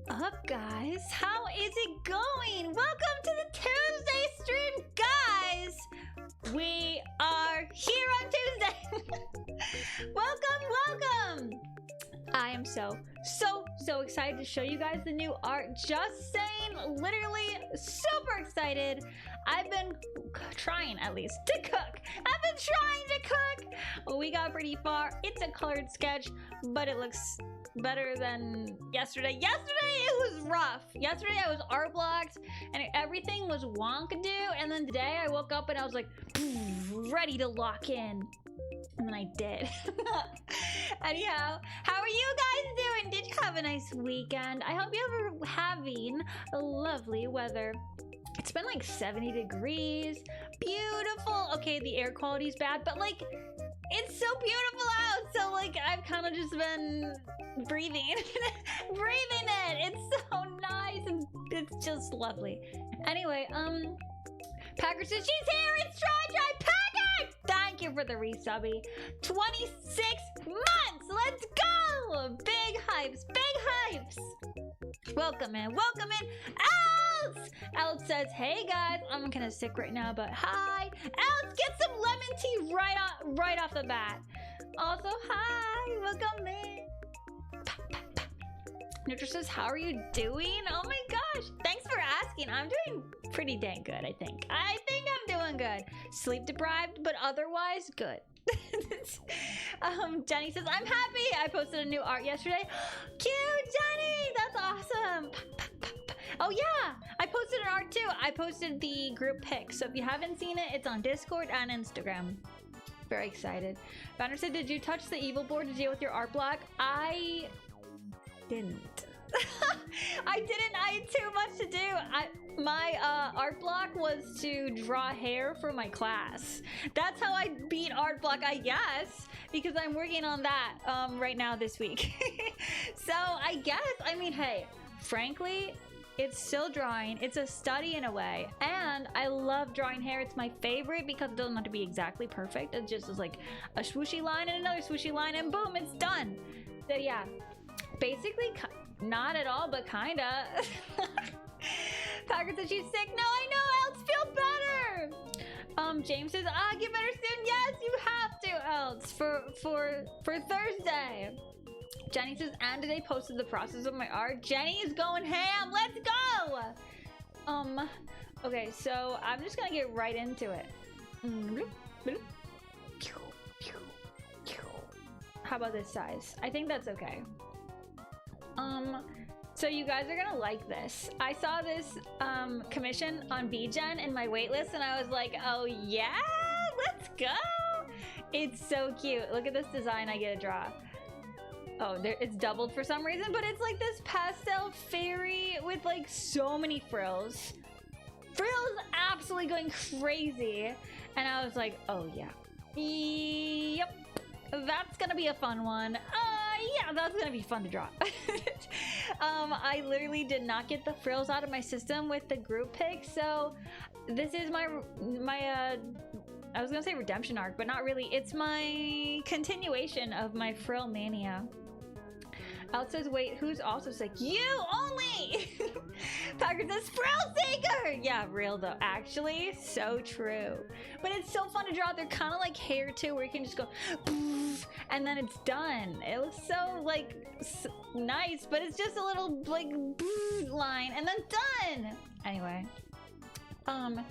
up, guys? How is it going? Welcome to the Tuesday stream, guys! We are here on Tuesday! Welcome! I am so excited to show you guys the new art. Just saying, literally super excited. I've been trying, at least, to cook. I've been trying to cook! We got pretty far. It's a colored sketch, but it looks better than yesterday. Yesterday it was rough. Yesterday I was art blocked and everything was wonkadoo, and then today I woke up and I was like ready to lock in, and then I did. Anyhow, how are you guys doing? Did you have a nice weekend? I hope you're having a lovely weather. It's been like 70 degrees. Beautiful. Okay, the air quality is bad, but like it's so beautiful out, so like I've kind of just been breathing breathing it. It's so nice and it's just lovely. Anyway, Packer says she's here. It's Try Packer. Thank you for the resubby. 26 months. Let's go. Big hypes. Welcome in. Alex says, hey guys, I'm kind of sick right now, but hi. Alex, get some lemon tea right off the bat. Also, hi, welcome in. Nitra says, how are you doing? Oh my gosh, thanks for asking. I'm doing pretty dang good, I think. I think I'm doing good. Sleep deprived, but otherwise good. Jenny says, I'm happy. I posted a new art yesterday. Cute, Jenny, that's awesome. Oh yeah, I posted an art too. I posted the group pic, so if you haven't seen it, it's on Discord and Instagram. Very excited. Banner said, did you touch the evil board to deal with your art block? I didn't. I didn't. I had too much to do. My art block was to draw hair for my class. That's how I beat art block, I guess, because I'm working on that right now this week. So I guess, I mean, hey, frankly, it's still drawing. It's a study in a way. And I love drawing hair. It's my favorite because it doesn't have to be exactly perfect. It just is like a swooshy line and another swooshy line and boom, it's done. So yeah, basically not at all, but kinda. Packer says she's sick. No, I know, Else, feel better. James says, get better soon. Yes, you have to, Else, for Thursday. Jenny says, and today posted the process of my art. Jenny is going ham. Let's go. Okay, so I'm just gonna get right into it. How about this size? I think that's okay. So you guys are gonna like this. I saw this commission on VGen in my waitlist and I was like, oh yeah, let's go. It's so cute. Look at this design I get to draw. Oh, it's doubled for some reason, but it's like this pastel fairy with like so many frills. Frills absolutely going crazy. And I was like, oh yeah. Yep. That's gonna be a fun one. Yeah, that's gonna be fun to draw. I literally did not get the frills out of my system with the group pick, so this is my I was gonna say redemption arc, but not really. It's my continuation of my frill mania. Alex says, wait, who's also sick? You only! Packer says, frill seeker! Yeah, real though. Actually, so true. But it's so fun to draw. They're kind of like hair too, where you can just go poof, and then it's done. It looks so like nice, but it's just a little like poof line and then done. Anyway. Dang.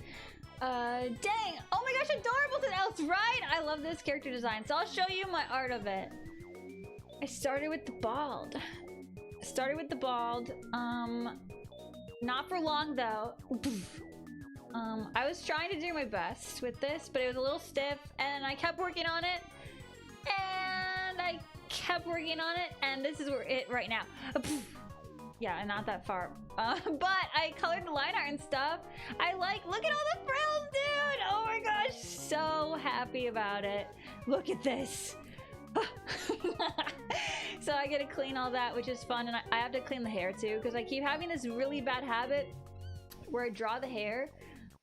Oh my gosh, adorable to Else, right? I love this character design. So I'll show you my art of it. I started with the bald. Not for long though. I was trying to do my best with this, but it was a little stiff, and I kept working on it, and this is where it right now. Yeah, not that far. But I colored the line art and stuff. Look at all the frills, dude! Oh my gosh, so happy about it. Look at this. So I get to clean all that, which is fun, and I have to clean the hair too, because I keep having this really bad habit where I draw the hair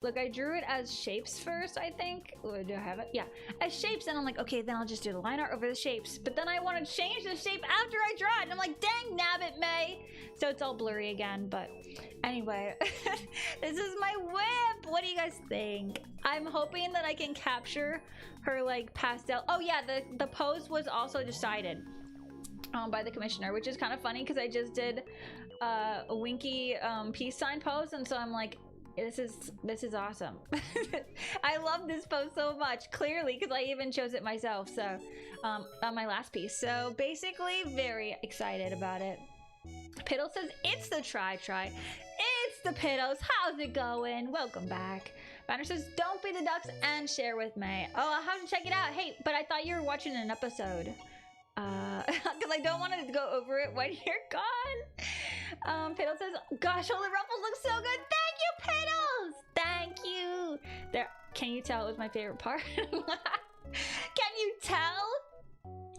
Look, I drew it as shapes first, I think. Oh, do I have it? Yeah, as shapes, and I'm like, okay, then I'll just do the line art over the shapes. But then I want to change the shape after I draw it, and I'm like, dang nabbit, May. So it's all blurry again, but anyway. This is my whip. What do you guys think? I'm hoping that I can capture her, like, pastel. Oh yeah, the pose was also decided by the commissioner, which is kind of funny because I just did a winky peace sign pose, and so I'm like, this is awesome. I love this pose so much, clearly, because I even chose it myself. So on my last piece, so basically very excited about it. Piddle says it's the try. It's the Piddles. How's it going? Welcome back. Banner says don't be the ducks and share with me. Oh, I'll have to check it out. Hey, but I thought you were watching an episode. Because I don't want to go over it when you're gone. Piddle says, gosh, all the ruffles look so good. Thank you, Piddles. Thank you. There, can you tell it was my favorite part? Can you tell?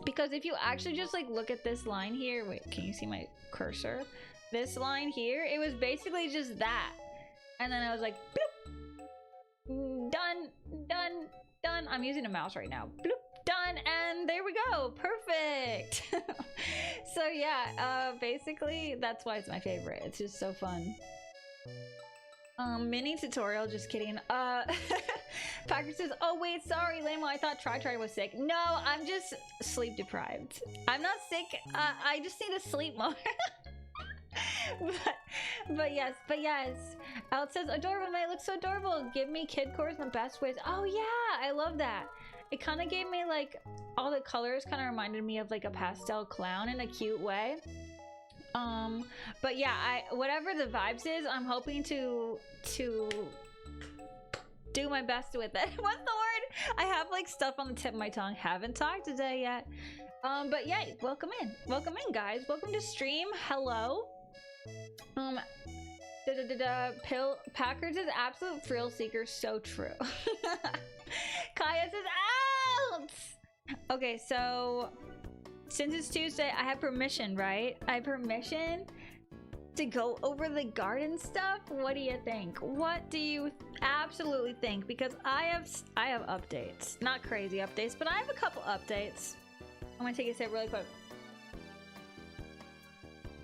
Because if you actually just like look at this line here, wait, can you see my cursor? This line here, it was basically just that. And then I was like, bloop, done. I'm using a mouse right now. Bloop. Done, and there we go. Perfect. So yeah, basically that's why it's my favorite. It's just so fun. Mini tutorial, just kidding. Packer says, oh wait, sorry Lamo, I thought Try was sick. No, I'm just sleep deprived. I'm not sick. I just need to sleep more. but yes. Alex says, adorable, mate, looks so adorable. Give me kid cores in the best ways. Oh yeah, I love that. It kind of gave me like all the colors kind of reminded me of like a pastel clown in a cute way. But yeah, whatever the vibes is, I'm hoping to do my best with it. What's the word? I have like stuff on the tip of my tongue. Haven't talked today yet. But yeah, welcome in guys. Welcome to stream. Hello. Packers is absolute thrill seeker. So true. Kaya says out. Okay, so since it's Tuesday, I have permission, right? I have permission to go over the garden stuff. What do you think? What do you absolutely think? Because I have updates, not crazy updates, but I have a couple updates. I'm gonna take a sip really quick.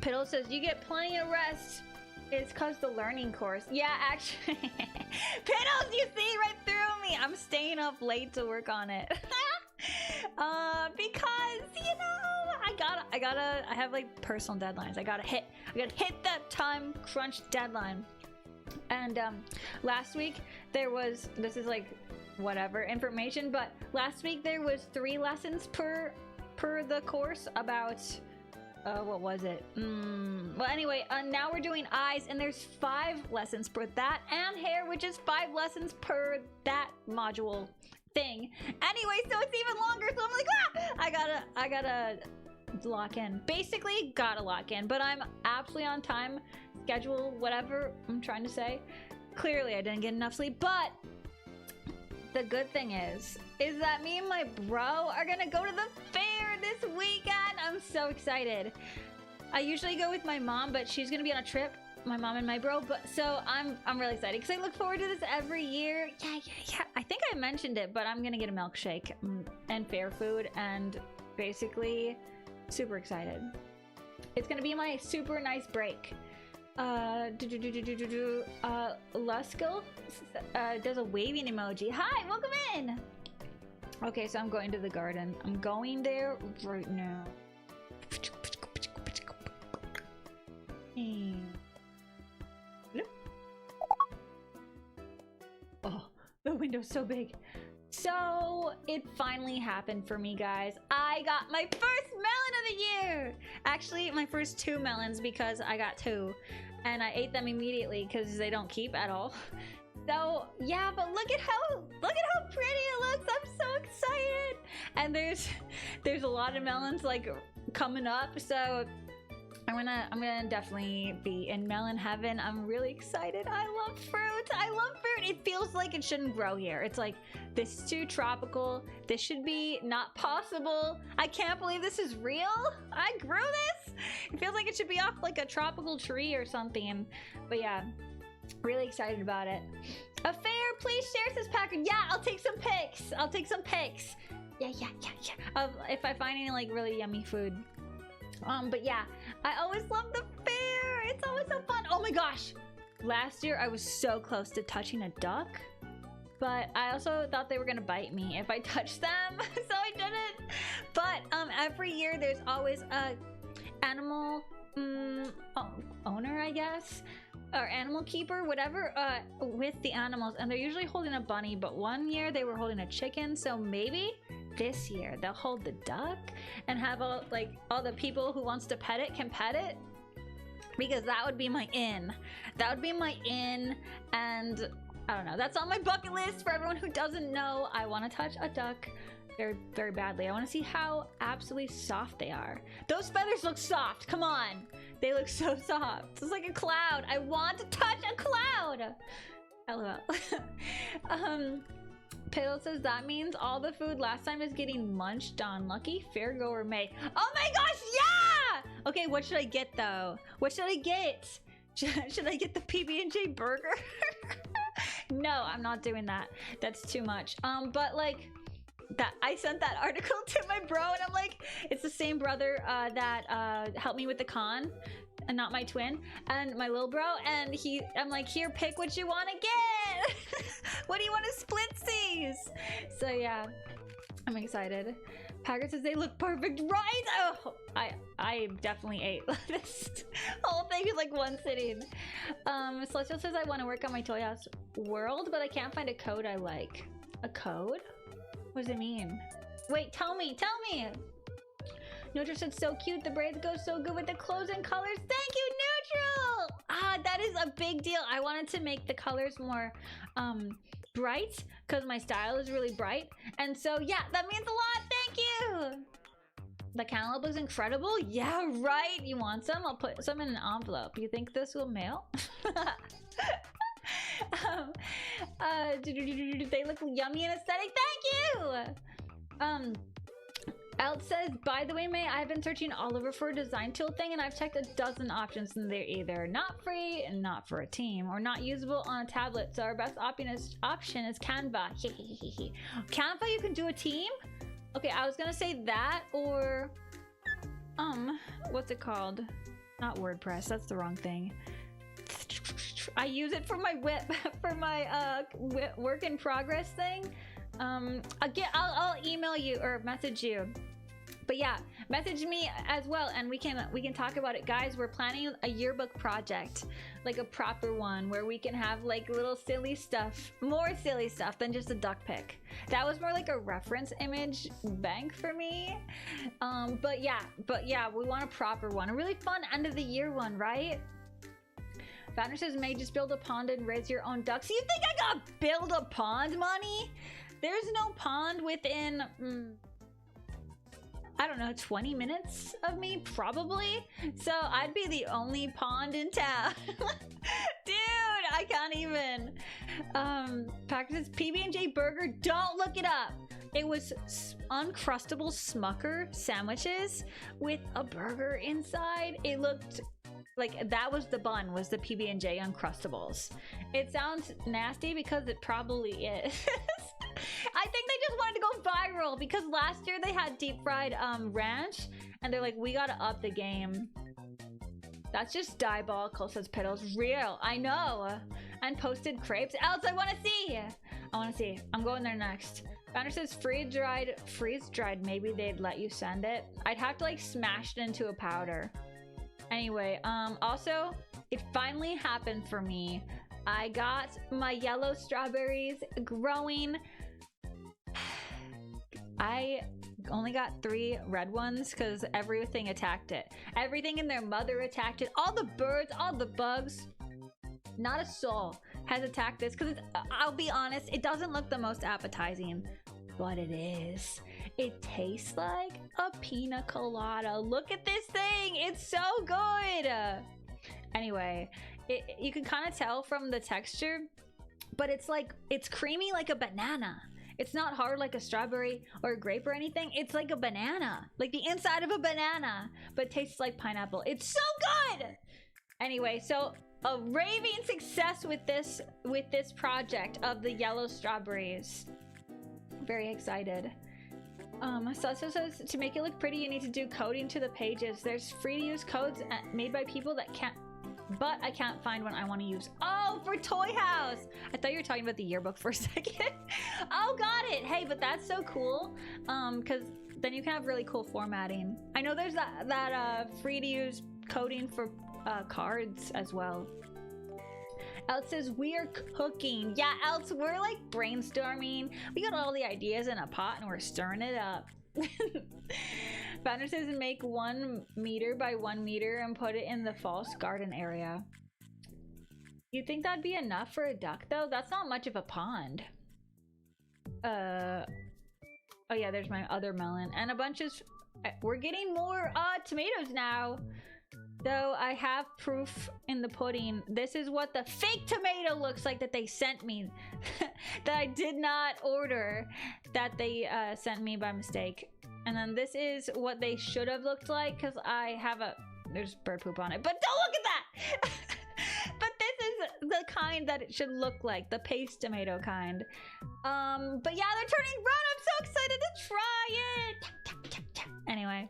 Piddle says you get plenty of rest. It's cause the learning course. Yeah, actually. Piddles, you see right through me. I'm staying up late to work on it. Because, you know, I have like personal deadlines. I gotta hit that time crunch deadline. And last week there was, this is like whatever information, but last week there was 3 lessons per the course about what was it? Well, anyway, now we're doing eyes, and there's 5 lessons per that, and hair, which is 5 lessons per that module thing. Anyway, so it's even longer. So I'm like, I gotta lock in. Basically, gotta lock in. But I'm absolutely on time, schedule, whatever I'm trying to say. Clearly, I didn't get enough sleep, but the good thing is that me and my bro are gonna go to the fair this weekend. I'm so excited. I usually go with my mom, but she's gonna be on a trip, my mom and my bro, but so I'm really excited because I look forward to this every year. Yeah. I think I mentioned it, but I'm gonna get a milkshake and fair food, and basically super excited. It's gonna be my super nice break. Luskill does a waving emoji. Hi, welcome in. Okay, so I'm going to the garden. I'm going there right now. Oh, the window's so big. So it finally happened for me, guys. I got my first melon of the year. Actually, my first 2 melons, because I got 2 and I ate them immediately because they don't keep at all. So yeah, but look at how pretty it looks. I'm so excited. And there's a lot of melons like coming up, so I'm gonna definitely be in melon heaven. I'm really excited. I love fruit. It feels like it shouldn't grow here. It's like, this is too tropical. This should be not possible. I can't believe this is real. I grew this. It feels like it should be off like a tropical tree or something. But yeah, really excited about it. A fair, please share, says Packer. Yeah, I'll take some pics. I'll take some pics. Yeah. If I find any like really yummy food. But yeah, I always love the fair. It's always so fun. Oh my gosh. Last year I was so close to touching a duck, but I also thought they were gonna bite me if I touched them, so I didn't. But every year there's always a animal owner, I guess, or animal keeper, whatever, with the animals, and they're usually holding a bunny, but one year they were holding a chicken, so maybe this year they'll hold the duck and have all the people who wants to pet it can pet it, because that would be my in. That would be my in, and I don't know, that's on my bucket list. For everyone who doesn't know, I want to touch a duck very, very badly. I want to see how absolutely soft they are. Those feathers look soft. Come on. They look so soft. It's like a cloud. I want to touch a cloud. LOL. Piddle says that means all the food last time is getting munched on. Lucky fairgoer May. Oh my gosh, yeah! Okay, what should I get though? What should I get? Should I get the PB&J burger? No, I'm not doing that. That's too much. But like, that I sent that article to my bro, and I'm like, it's the same brother that helped me with the con, and not my twin, and my little bro, and I'm like, here, pick what you want to get. What do you want to split these? So yeah, I'm excited. Packer says they look perfect, right? Oh, I definitely ate this whole thing is like one sitting. Celestial says I want to work on my Toy House world, but I can't find a code I like. A code? What does it mean? Wait, tell me! Neutral said so cute. The braids go so good with the clothes and colors. Thank you, Neutral! Ah, that is a big deal. I wanted to make the colors more bright because my style is really bright. And so, yeah, that means a lot. Thank you! The cantaloupe looks incredible. Yeah, right. You want some? I'll put some in an envelope. You think this will mail? They look yummy and aesthetic. Thank you! Elt says, by the way, May, I've been searching all over for a design tool thing, and I've checked a dozen options, and they're either not free and not for a team, or not usable on a tablet. So our best option is Canva. Canva, you can do a team? Okay, I was gonna say that, or what's it called? Not WordPress, that's the wrong thing. I use it for my for my work in progress thing. Again, I'll email you or message you. But yeah, message me as well, and we can talk about it, guys. We're planning a yearbook project, like a proper one, where we can have like little silly stuff, more silly stuff than just a duck pic. That was more like a reference image bank for me. But yeah, we want a proper one, a really fun end of the year one, right? Founder says, May, just build a pond and raise your own ducks. You think I got build a pond money? There's no pond within, I don't know, 20 minutes of me, probably. So I'd be the only pond in town. Dude, I can't even. Packer says, PB&J burger, don't look it up. It was Uncrustable Smucker sandwiches with a burger inside. It looked like that was the bun, was the PB&J Uncrustables. It sounds nasty because it probably is. I think they just wanted to go viral because last year they had deep fried ranch, and they're like, we gotta up the game. That's just diabolical, says Piddles. Real, I know. And posted crepes. Else, I want to see. I'm going there next. Founder says freeze dried. Maybe they'd let you send it. I'd have to like smash it into a powder. Anyway, also, it finally happened for me. I got my yellow strawberries growing. I only got 3 red ones because everything attacked it. Everything in their mother attacked it. All the birds, all the bugs. Not a soul has attacked this because I'll be honest, it doesn't look the most appetizing, but it is. It tastes like a pina colada. Look at this thing. It's so good. Anyway, you can kind of tell from the texture, but it's creamy like a banana. It's not hard like a strawberry or a grape or anything. It's like a banana, like the inside of a banana, but tastes like pineapple. It's so good. Anyway, so a raving success with this project of the yellow strawberries. Very excited. So it says to make it look pretty, you need to do coding to the pages. There's free to use codes made by people that can't, but I can't find one I want to use. Oh, for Toy House! I thought you were talking about the yearbook for a second. Oh, got it! Hey, but that's so cool. Because then you can have really cool formatting. I know there's that free to use coding for cards as well. Else says we are cooking. Yeah, Else, we're like brainstorming. We got all the ideas in a pot and we're stirring it up. Banner says make 1 meter by 1 meter and put it in the false garden area. You think that'd be enough for a duck though? That's not much of a pond. Oh yeah, there's my other melon and a bunch of. We're getting more tomatoes now. Though I have proof in the pudding. This is what the fake tomato looks like that they sent me. That I did not order. That they sent me by mistake. And then this is what they should have looked like. Because I have there's bird poop on it. But don't look at that! But this is the kind that it should look like. The paste tomato kind. But yeah, they're turning red. I'm so excited to try it. Anyway.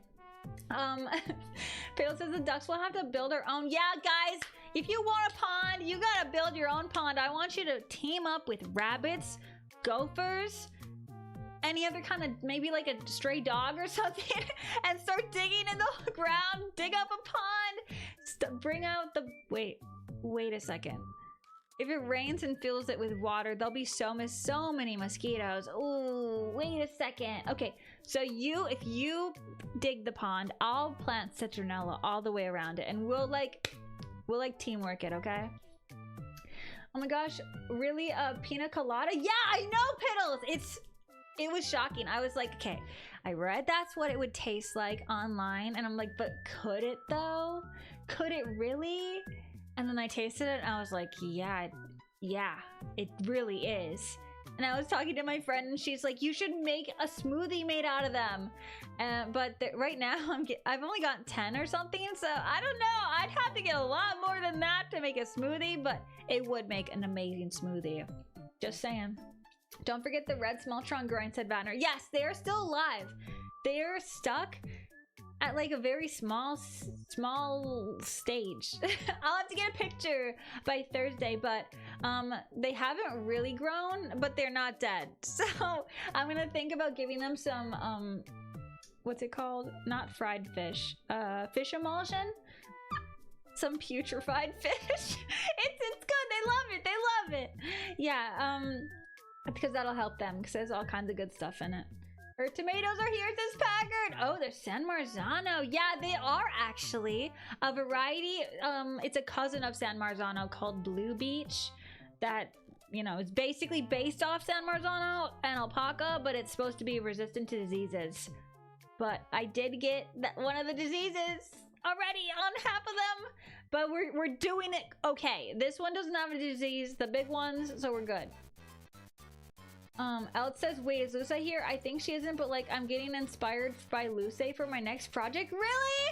Pale says the ducks will have to build their own. Yeah, guys, if you want a pond, you gotta build your own pond. I want you to team up with rabbits, gophers, any other kind of, maybe like a stray dog or something, and start digging in the ground, dig up a pond, bring out the, wait a second. If it rains and fills it with water, there'll be so many mosquitoes. Ooh, wait a second. Okay, so if you dig the pond, I'll plant citronella all the way around it, and we'll teamwork it, okay? Oh my gosh, really? A pina colada? Yeah, I know, Piddles! It was shocking. I was like, okay, I read that's what it would taste like online, and I'm like, but could it though? Could it really? And then I tasted it and I was like, yeah, it really is. And I was talking to my friend and she's like, you should make a smoothie made out of them. But right now I've only got 10 or something. So I don't know. I'd have to get a lot more than that to make a smoothie, but it would make an amazing smoothie. Just saying. Don't forget the red Smalltron grind, said Banner. Yes, they are still alive. They're stuck at like a very small stage. I'll have to get a picture by Thursday, but they haven't really grown, but they're not dead. So I'm gonna think about giving them some what's it called? Not fried fish. Fish emulsion? Some putrefied fish. It's good. They love it. Yeah, because that'll help them because there's all kinds of good stuff in it. Her tomatoes are here, says Packard. Oh, they're San Marzano. Yeah, they are actually a variety. It's a cousin of San Marzano called Blue Beach that, you know, is basically based off San Marzano and alpaca, but it's supposed to be resistant to diseases. But I did get one of the diseases already on half of them, but we're doing it okay. This one doesn't have a disease, the big ones, so we're good. Elt says, wait, is Luce here? I think she isn't, but like I'm getting inspired by Luce for my next project. Really?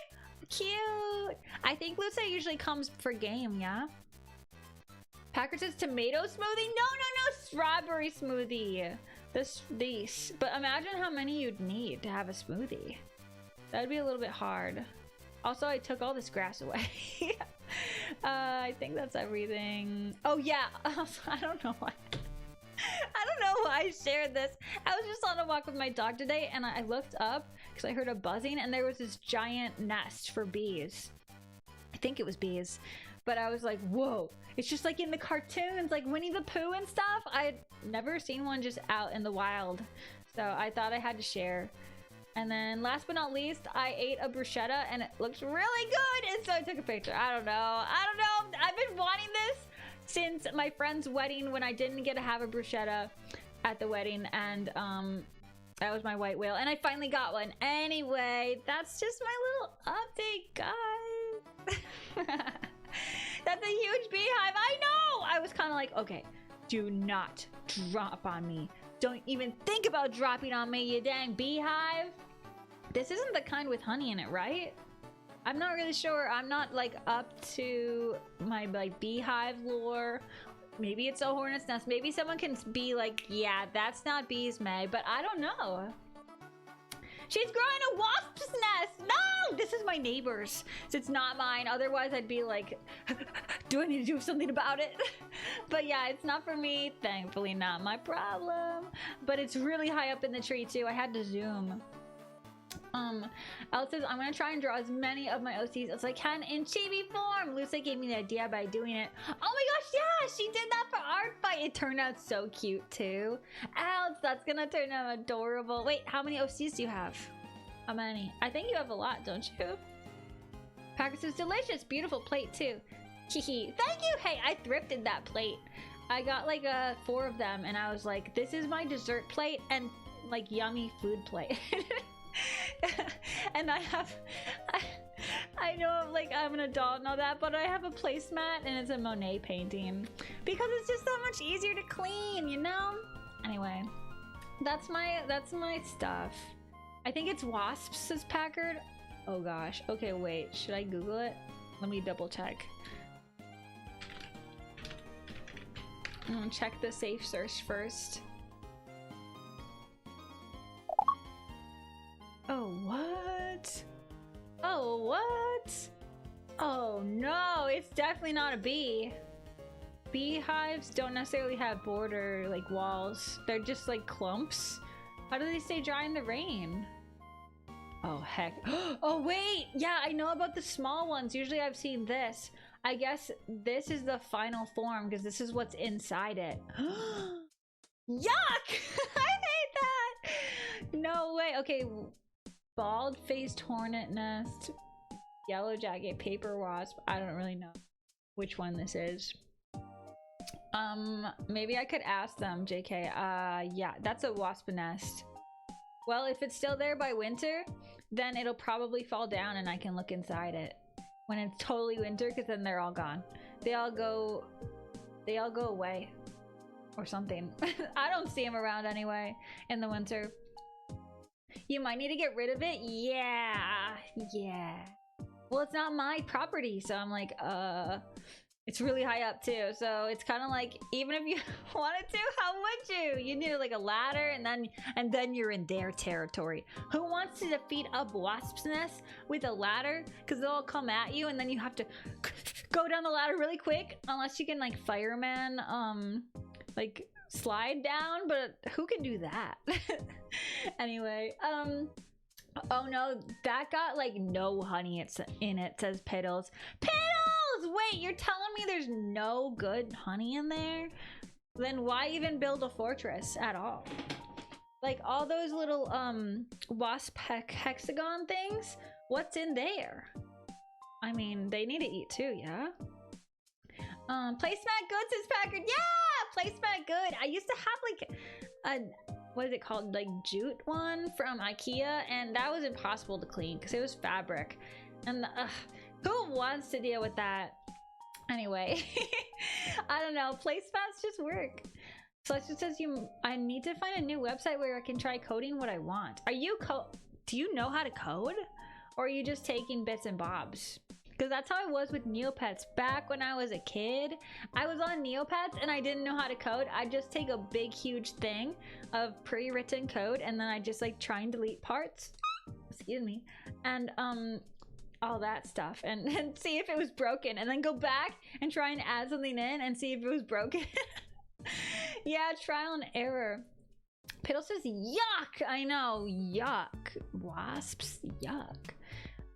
Cute. I think Luce usually comes for game, yeah? Packer says tomato smoothie? No, strawberry smoothie. These. But imagine how many you'd need to have a smoothie. That'd be a little bit hard. Also, I took all this grass away. I think that's everything. Oh yeah, I don't know why. I don't know why I shared this. I was just on a walk with my dog today and I looked up because I heard a buzzing and there was this giant nest for bees. I think it was bees. But I was like, whoa. It's just like in the cartoons, like Winnie the Pooh and stuff. I'd never seen one just out in the wild. So I thought I had to share. And then last but not least, I ate a bruschetta and it looked really good. And so I took a picture. I don't know. I've been wanting this since my friend's wedding when I didn't get to have a bruschetta at the wedding, and that was my white whale, and I finally got one. Anyway, that's just my little update, guys. That's a huge beehive. I know. I was kind of like, okay, do not drop on me. Don't even think about dropping on me, you dang beehive. This isn't the kind with honey in it, right? I'm not really sure. I'm not like up to my like beehive lore. Maybe it's a hornet's nest. Maybe someone can be like, yeah, that's not bees, May, but I don't know. She's growing a wasp's nest! No! This is my neighbor's. So it's not mine. Otherwise, I'd be like, do I need to do something about it? But yeah, it's not for me. Thankfully, not my problem. But it's really high up in the tree, too. I had to zoom. Elle says, I'm gonna try and draw as many of my OCs as I can in chibi form. Lucy gave me the idea by doing it. Oh my gosh, yeah, she did that for art fight. It turned out so cute too. Alex, that's gonna turn out adorable. Wait, how many OCs do you have? How many? I think you have a lot, don't you? Packer says, delicious, beautiful plate too. Hehe, thank you. Hey, I thrifted that plate. I got like 4 of them and I was like, this is my dessert plate and like yummy food plate. And I know like I'm an adult and all that, but I have a placemat and it's a Monet painting because it's just so much easier to clean, you know? Anyway, that's my stuff. I think it's wasps, says Packard. Oh gosh. Okay, wait. Should I Google it? Let me double check. I'm gonna check the safe search first. Oh, what? Oh, what? Oh, no, it's definitely not a bee. Beehives don't necessarily have border, like, walls. They're just, like, clumps. How do they stay dry in the rain? Oh, heck. Oh, wait! Yeah, I know about the small ones. Usually I've seen this. I guess this is the final form, because this is what's inside it. Yuck! I hate that! No way. Okay. Bald-faced hornet nest, yellow jacket, paper wasp. I don't really know which one this is. Maybe I could ask them, JK. Yeah, that's a wasp nest. Well, if it's still there by winter, then it'll probably fall down and I can look inside it when it's totally winter, because then they're all gone. They all go away or something. I don't see them around anyway in the winter. You might need to get rid of it. Yeah. Well, it's not my property, so I'm like, it's really high up too. So it's kind of like, even if you wanted to, how would you? You need like a ladder, and then you're in their territory. Who wants to defeat a wasp's nest with a ladder? Because they'll all come at you, and then you have to go down the ladder really quick, unless you can like fireman, like slide down, but who can do that? Anyway, oh no, that got like no honey in it, says Piddles. Piddles! Wait, you're telling me there's no good honey in there? Then why even build a fortress at all? Like all those little wasp hexagon things, what's in there? I mean, they need to eat too, yeah? Placemat good, says Packard. Yeah, placemat good. I used to have like a, what is it called, like jute one from IKEA, and that was impossible to clean because it was fabric, and who wants to deal with that? Anyway, I don't know. Placemats just work. Celeste says I need to find a new website where I can try coding what I want. Are you do you know how to code, or are you just taking bits and bobs? Because that's how I was with Neopets. Back when I was a kid, I was on Neopets and I didn't know how to code. I'd just take a big, huge thing of pre-written code, and then I just like try and delete parts. Excuse me. And all that stuff, and see if it was broken, and then go back and try and add something in and see if it was broken. Yeah, trial and error. Piddle says, yuck! I know, yuck. Wasps, yuck.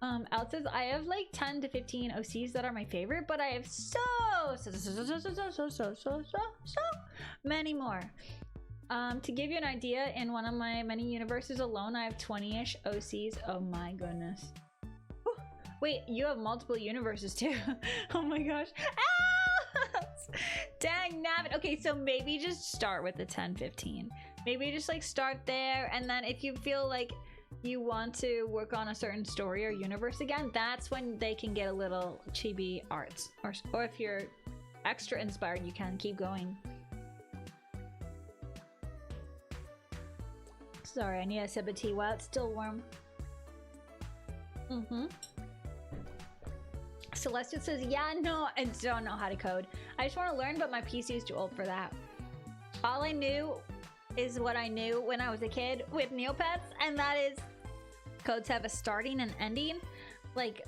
Al says, I have like 10 to 15 OCs that are my favorite, but I have so many more. To give you an idea, in one of my many universes alone, I have 20-ish OCs. Oh my goodness. Whew. Wait, you have multiple universes too. Oh my gosh. Dang nabbit. Okay, so maybe just start with the 10, 15. Maybe just like start there, and then if you feel like you want to work on a certain story or universe again, that's when they can get a little chibi arts. Or if you're extra inspired, you can keep going. Sorry, I need a sip of tea while it's still warm. Celestial says, yeah, no, I don't know how to code. I just want to learn, but my PC is too old for that. All I knew is what I knew when I was a kid with Neopets, and that is codes have a starting and ending, like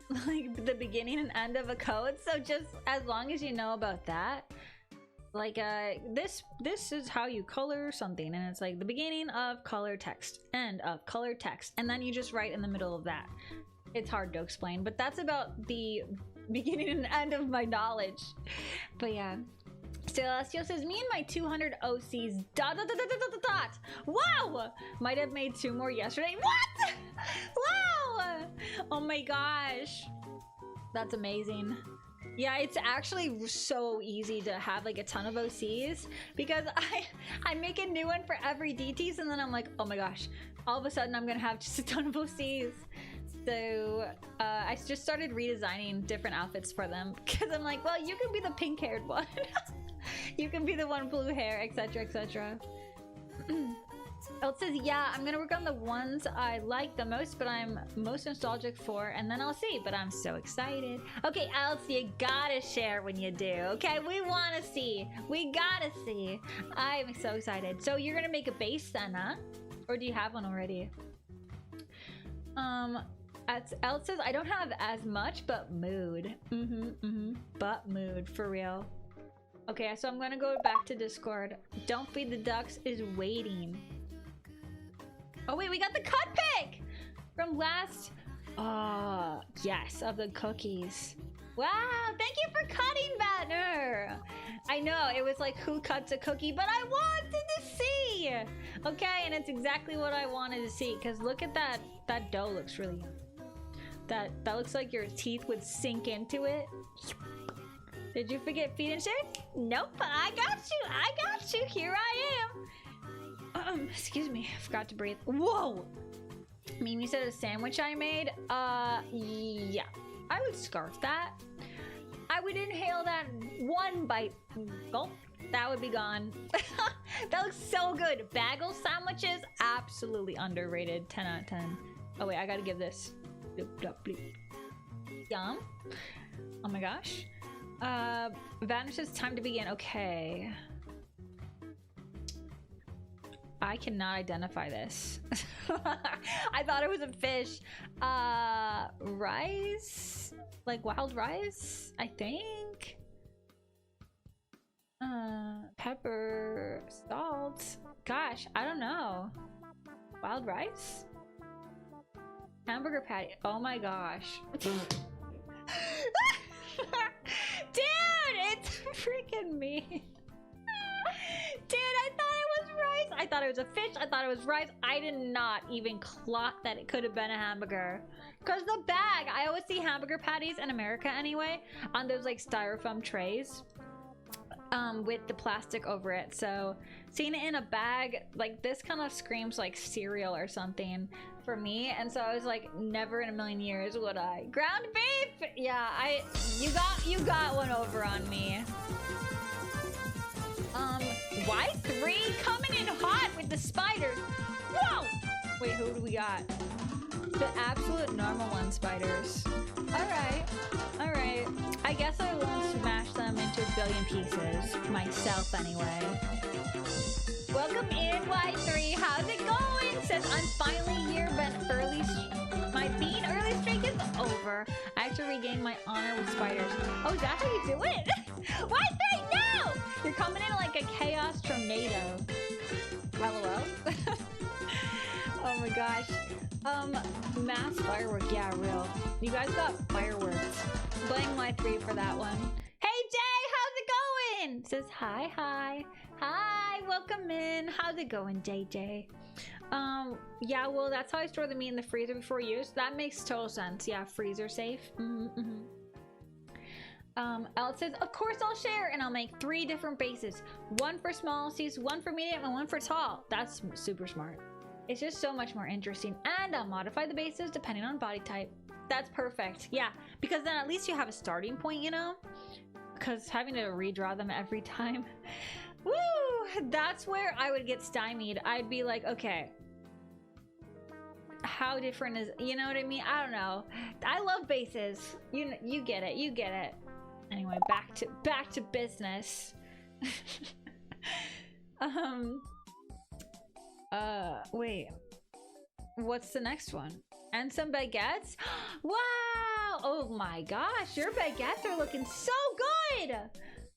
the beginning and end of a code. So just as long as you know about that, like this is how you color something, and it's like the beginning of color text, end of color text, and then you just write in the middle of that. It's hard to explain, but that's about the beginning and end of my knowledge. But yeah. Celestial says, me and my 200 OCs dot dot dot dot dot dot. Wow! Might have made 2 more yesterday. What? Wow! Oh my gosh. That's amazing. Yeah, it's actually so easy to have like a ton of OCs, because I make a new one for every DTs, and then I'm like, oh my gosh, all of a sudden I'm gonna have just a ton of OCs. So I just started redesigning different outfits for them, because I'm like, well, you can be the pink haired one. You can be the one blue hair, etc, etc. It says, yeah, I'm gonna work on the ones I like the most, but I'm most nostalgic for, and then I'll see. But I'm so excited. Okay, Alex, you gotta share when you do. Okay, we wanna see. We gotta see. I'm so excited. So you're gonna make a base then, huh? Or do you have one already? Alex says, I don't have as much, but mood. But mood, for real. Okay, so I'm gonna go back to Discord. Don't Feed the Ducks is waiting. Oh wait, we got the cut pick from last. Oh yes, of the cookies. Wow, thank you for cutting, Banner. I know it was like who cuts a cookie, but I wanted to see. Okay, and it's exactly what I wanted to see. Cause look at that. That dough looks really. That looks like your teeth would sink into it. Did you forget feed and share? Nope, I got you. I got you. Here I am. Excuse me. I forgot to breathe. Whoa. Mimi said a sandwich I made. Yeah. I would scarf that. I would inhale that one bite. Gulp. That would be gone. That looks so good. Bagel sandwiches, absolutely underrated. 10 out of 10. Oh wait, I gotta give this. Yum. Oh my gosh. Vanishes, time to begin. Okay. I cannot identify this. I thought it was a fish. Rice? Like wild rice? I think. Pepper, salt. Gosh, I don't know. Wild rice? Hamburger patty. Oh my gosh. Dude, it's freaking me. Dude, I thought it was rice. I thought it was a fish. I thought it was rice. I did not even clock that it could have been a hamburger. Because the bag, I always see hamburger patties in America anyway, on those like styrofoam trays. With the plastic over it. So seeing it in a bag like this kind of screams like cereal or something for me, and so I was like, never in a million years would I. Ground beef. Yeah, you got one over on me. Y3 coming in hot with the spiders. Whoa, wait, who do we got? The absolute normal one spiders. All right, I guess I won't smash them into a billion pieces myself anyway. Welcome in, Y3. How's it going? Says, I'm finally here, but my bean early streak is over. I have to regain my honor with spiders. Oh, is that how you do it? Y3, no! You're coming in like a chaos tornado. LOL. Oh my gosh. Mass firework, yeah, real. You guys got fireworks. Blame Y3 for that one. Hey Jay, how's it going? Says hi, welcome in. How's it going, JJ? Yeah, well, that's how I store the meat in the freezer before use. That makes total sense. Yeah, freezer safe. Alex says, of course I'll share, and I'll make 3 different bases. One for small C's, one for medium, and one for tall. That's super smart. It's just so much more interesting, and I'll modify the bases depending on body type. That's perfect. Yeah, because then at least you have a starting point, you know? Because having to redraw them every time. Woo! That's where I would get stymied. I'd be like, okay, how different is, you know what I mean? I don't know. I love bases. You get it. You get it. Anyway, back to business. Wait. What's the next one? And some baguettes? Wow! Oh my gosh, your baguettes are looking so good!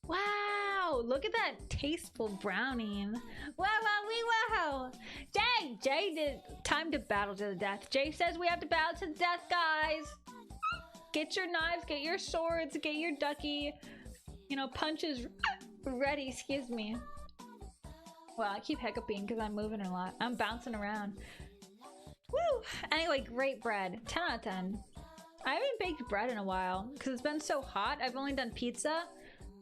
Wow! Look at that tasteful browning. Wow, wow, wee, wow! Jay did time to battle to the death. Jay says we have to battle to the death, guys! Get your knives, get your swords, get your ducky, you know, punches ready, excuse me. Well, I keep hiccuping because I'm moving a lot. I'm bouncing around. Woo! Anyway, great bread. 10 out of 10. I haven't baked bread in a while because it's been so hot. I've only done pizza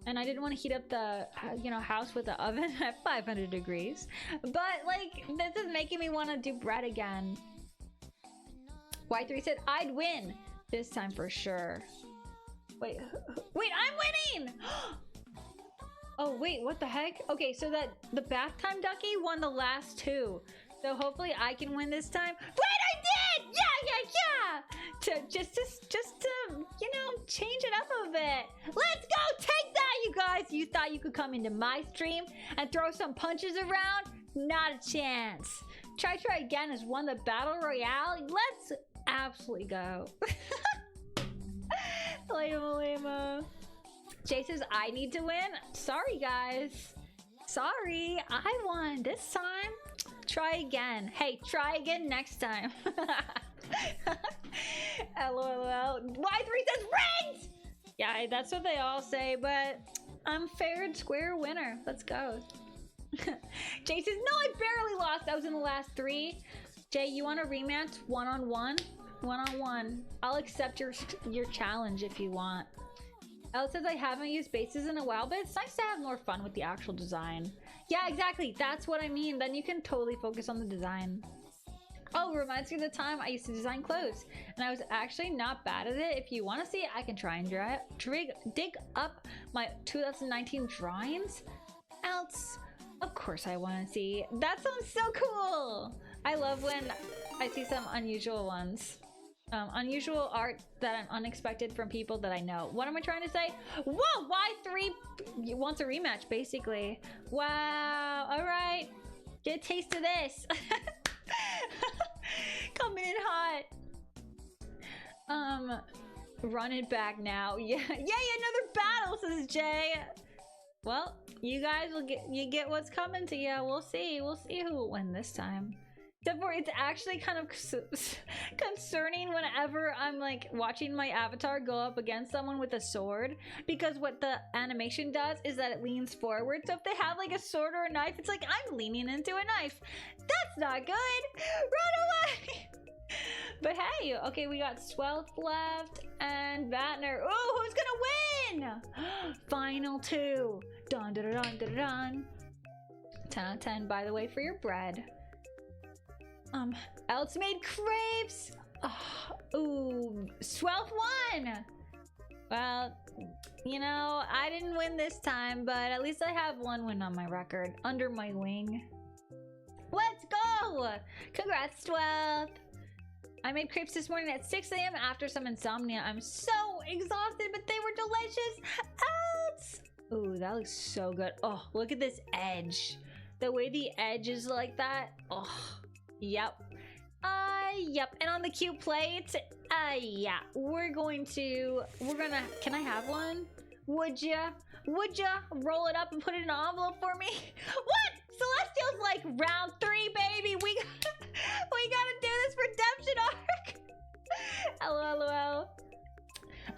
and I didn't want to heat up the, you know, house with the oven at 500 degrees. But like, this is making me want to do bread again. Y3 said, I'd win this time for sure. Wait, I'm winning! Oh, wait, what the heck? Okay, so that the bath time ducky won the last two. So hopefully I can win this time. Wait, I did! Yeah! Just to, you know, change it up a bit. Let's go! Take that, you guys! You thought you could come into my stream and throw some punches around? Not a chance. Try again has won the battle royale. Let's absolutely go. Lame. Jay says I need to win. Sorry, guys. Sorry, I won this time. Try again. Hey, try again next time. LOL. Y3 says rigged! Yeah, that's what they all say, but I'm fair and square winner. Let's go. Jay says, no, I barely lost. I was in the last three. Jay, you want a rematch? One-on-one? One-on-one. I'll accept your challenge if you want. Elle says I haven't used bases in a while, but it's nice to have more fun with the actual design. Yeah, exactly. That's what I mean. Then you can totally focus on the design. Oh, reminds me of the time I used to design clothes, and I was actually not bad at it. If you want to see it, I can try and dig up my 2019 drawings. Else, of course I want to see. That sounds so cool. I love when I see some unusual ones. Unusual art that I'm unexpected from people that I know. What am I trying to say? Whoa, Y3 wants a rematch, basically. Wow, all right. Get a taste of this. Coming in hot. Run it back now. Yeah, another battle, says Jay. Well, you guys will get what's coming to you. We'll see who will win this time. Except for it's actually kind of concerning whenever I'm like watching my avatar go up against someone with a sword, because what the animation does is that it leans forward. So if they have like a sword or a knife, it's like I'm leaning into a knife. That's not good. Run away. But hey, okay, we got Swelth left and Vatner. Oh, who's gonna win? Final two. Dun dun dun dun dun. 10 out of 10, by the way, for your bread. Else made crepes. Oh, ooh, Swelth won. Well, you know, I didn't win this time, but at least I have one win on my record under my wing. Let's go! Congrats, Swelth. I made crepes this morning at 6 a.m. after some insomnia. I'm so exhausted, but they were delicious. Else. Ooh, that looks so good. Oh, look at this edge. The way the edge is like that. Oh. Yep. Yep. And on the cute plate, yeah, can I have one? Would ya roll it up and put it in an envelope for me? What? Celestial's like round 3, baby. We gotta do this redemption arc. LOL.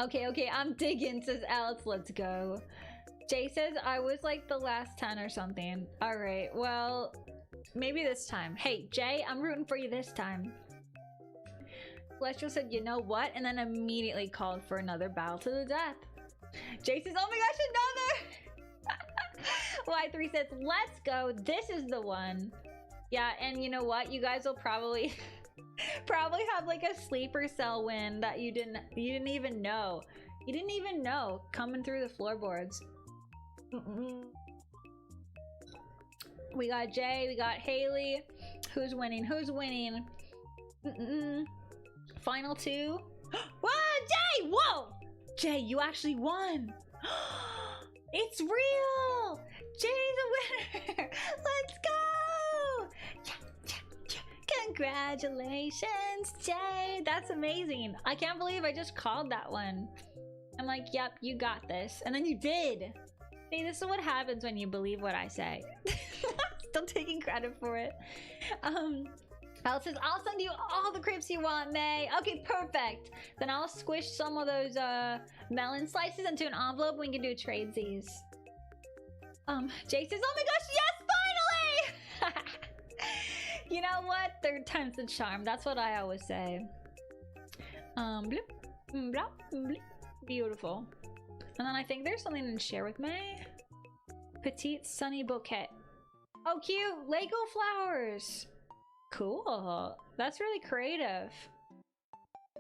Okay, I'm digging, says Alex. Let's go. Jay says I was like the last 10 or something. All right, well, maybe this time. Hey, Jay, I'm rooting for you this time. Celestial said, you know what? And then immediately called for another battle to the death. Jay says, oh my gosh, another! Y3 says, let's go. This is the one. Yeah, and you know what? You guys will probably have like a sleeper cell win that you didn't even know. You didn't even know coming through the floorboards. We got Jay, we got Haley. Who's winning? Final two. Whoa, Jay! Whoa! Jay, you actually won! It's real! Jay's a winner! Let's go! Congratulations, Jay! That's amazing. I can't believe I just called that one. I'm like, yep, you got this. And then you did. See, this is what happens when you believe what I say. Still taking credit for it. Alice says, I'll send you all the crepes you want, May. Okay, perfect. Then I'll squish some of those melon slices into an envelope and we can do tradesies. Jay says, oh my gosh, yes, finally! You know what? Third time's the charm. That's what I always say. Bloop, blop, bloop. Beautiful. And then I think there's something to share with May. Petite sunny bouquet. Oh, cute! Lego flowers! Cool. That's really creative.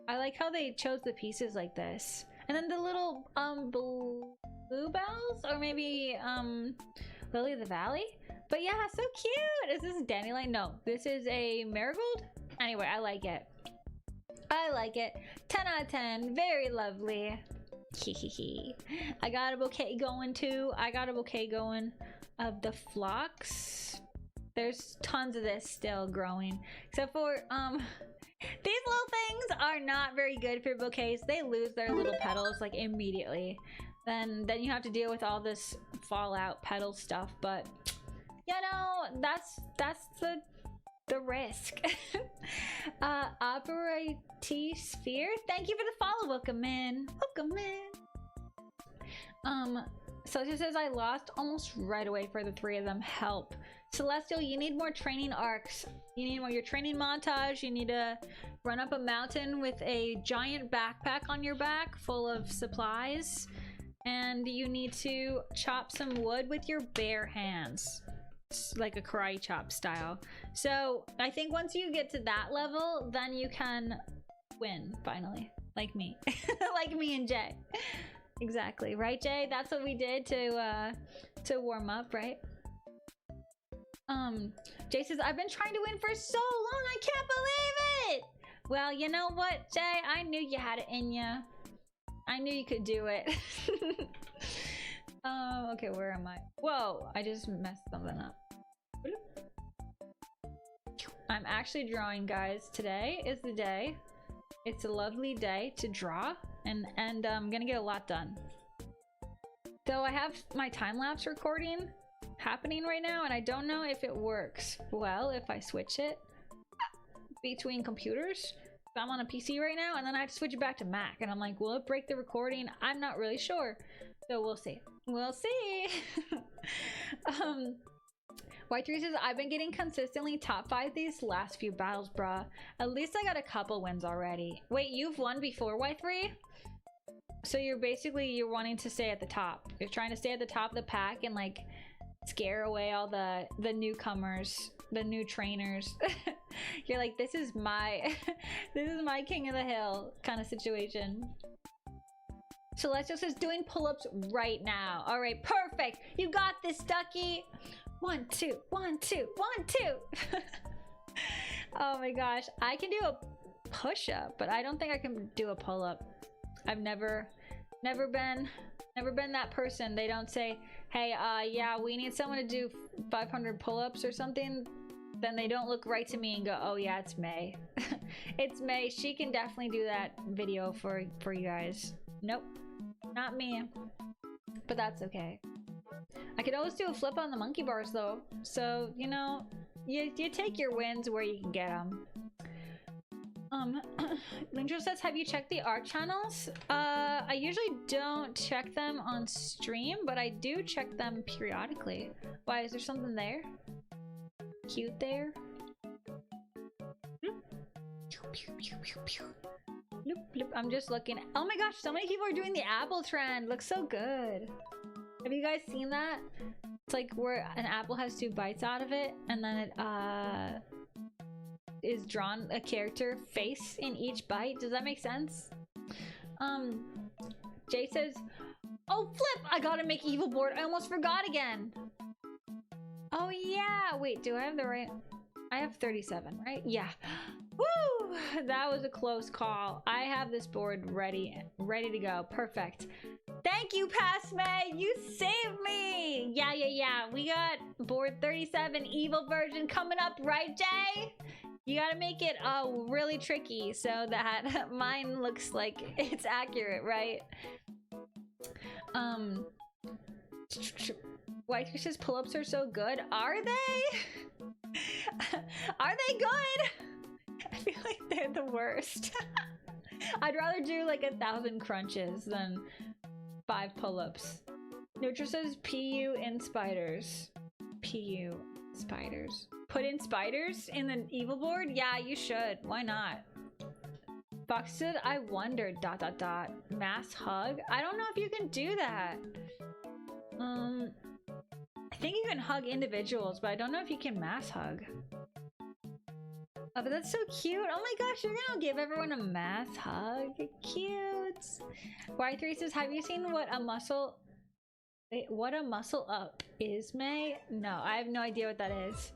I like how they chose the pieces like this. And then the little bluebells, or maybe Lily of the Valley. But yeah, so cute. Is this a dandelion? No, this is a marigold. Anyway, I like it. I like it. 10 out of 10. Very lovely. I got a bouquet going too. I got a bouquet going of the phlox. There's tons of this still growing, except for these little things are not very good for bouquets. They lose their little petals like immediately. Then you have to deal with all this fallout petal stuff. But you know, that's the risk. Operative Sphere, thank you for the follow. Welcome in. Welcome in. Celsius says, I lost almost right away for the three of them. Help. Celestial, you need more training arcs. You need more your training montage. You need to run up a mountain with a giant backpack on your back full of supplies. And you need to chop some wood with your bare hands. It's like a karate chop style. So I think once you get to that level, then you can win finally. Like me. Like me and Jay. Exactly. Right, Jay? That's what we did to warm up, right? Jay says, I've been trying to win for so long, I can't believe it! Well, you know what, Jay? I knew you had it in you. I knew you could do it. Okay, where am I? Whoa, I just messed something up. I'm actually drawing, guys. Today is the day. It's a lovely day to draw, and I'm gonna get a lot done. Though I have my time-lapse recording happening right now, and I don't know if it works well if I switch it between computers. I'm on a PC right now, and then I have to switch it back to Mac, and I'm like, will it break the recording? I'm not really sure, so we'll see. We'll see. Y3 says, I've been getting consistently top 5 these last few battles, bruh. At least I got a couple wins already. Wait, you've won before, Y3? So you're wanting to stay at the top. You're trying to stay at the top of the pack and like scare away all the newcomers, the new trainers. You're like, this is my king of the hill kind of situation. Celestial says, doing pull-ups right now. All right, perfect. You got this, Ducky. 1, 2, 1, 2, 1, 2. Oh my gosh, I can do a push-up, but I don't think I can do a pull-up. I've never been that person. They don't say, hey, yeah, we need someone to do 500 pull-ups or something. Then they don't look right to me and go, oh yeah, it's May. It's May. She can definitely do that video for you guys. Nope, not me. But that's okay. I could always do a flip on the monkey bars though. So, you know, you take your wins where you can get them. Lindro says, have you checked the art channels? I usually don't check them on stream, but I do check them periodically. Why, is there something there? Cute there? I'm just looking. Oh my gosh, so many people are doing the apple trend. Looks so good. Have you guys seen that? It's like where an apple has 2 bites out of it, and then it is drawn a character face in each bite. Does that make sense? Jay says, oh flip, I gotta make evil board. I almost forgot again. Oh yeah, wait, do I have the right? I have 37, right? Yeah. Woo! That was a close call. I have this board ready to go. Perfect. Thank you, Pasme. You saved me. Yeah. We got board 37 evil version coming up, right, Jay? You gotta make it really tricky so that mine looks like it's accurate, right? White Fish's pull-ups are so good. Are they? Are they good? I feel like they're the worst. I'd rather do like 1,000 crunches than 5 pull-ups. Nutra says PU in spiders. PU spiders. Put in spiders in the evil board? Yeah, you should. Why not? Fox said, I wondered, ... Mass hug? I don't know if you can do that. I think you can hug individuals, but I don't know if you can mass hug. Oh, but that's so cute. Oh my gosh, you're gonna give everyone a mass hug. Cute. Y3 says, have you seen what a muscle... Wait, what a muscle up is, May? No, I have no idea what that is.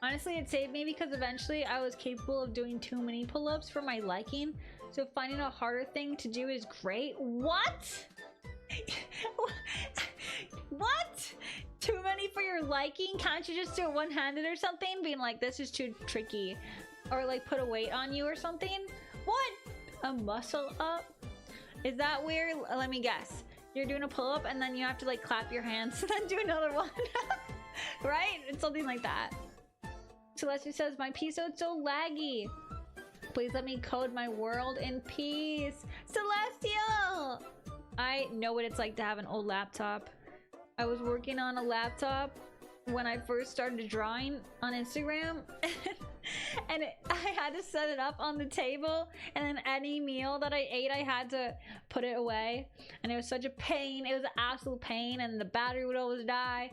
Honestly, it saved me because eventually I was capable of doing too many pull-ups for my liking. So finding a harder thing to do is great. What? What? Too many for your liking? Can't you just do it one-handed or something? Being like, this is too tricky. Or like put a weight on you or something? What? A muscle up? Is that weird? Let me guess. You're doing a pull-up and then you have to like clap your hands and then do another one. Right? It's something like that. Celestia says, my episode's so laggy. Please let me code my world in peace. Celestial! I know what it's like to have an old laptop. I was working on a laptop when I first started drawing on Instagram. And I had to set it up on the table, and then any meal that I ate, I had to put it away. And it was such a pain. It was an absolute pain, and the battery would always die.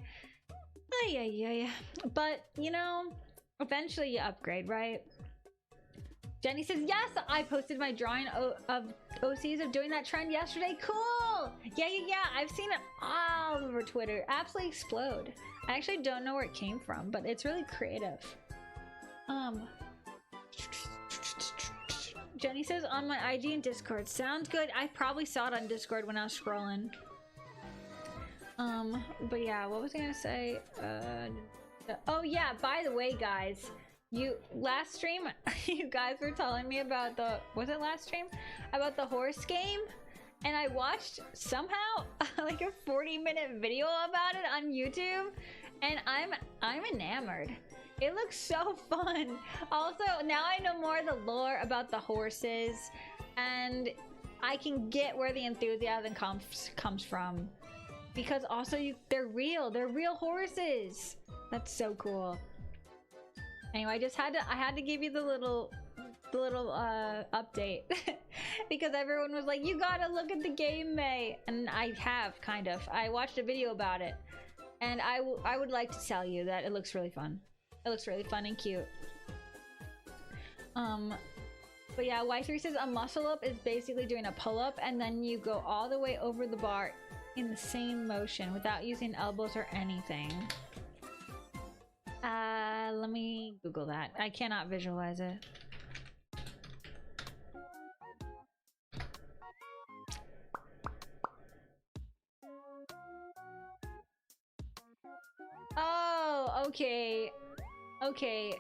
Yeah. But, you know, eventually you upgrade, right? Jenny says, yes, I posted my drawing of OCs of doing that trend yesterday. Cool! Yeah. I've seen it all over Twitter. Absolutely explode. I actually don't know where it came from, but it's really creative. Jenny says, on my IG and Discord. Sounds good. I probably saw it on Discord when I was scrolling. But yeah, what was I gonna say? Oh yeah, by the way, guys, last stream, you guys were telling me about was it last stream? About the horse game? And I watched somehow like a 40-minute video about it on YouTube, and I'm enamored. It looks so fun. Also, now I know more of the lore about the horses, and I can get where the enthusiasm comes from. Because also they're real horses. That's so cool. Anyway, I had to give you the little update because everyone was like, you gotta look at the game, May, and I have kind of. I watched a video about it, and I would like to tell you that it looks really fun. It looks really fun and cute. But yeah, Y3 says a muscle up is basically doing a pull up and then you go all the way over the bar in the same motion without using elbows or anything. Let me Google that. I cannot visualize it. Oh, okay. Okay.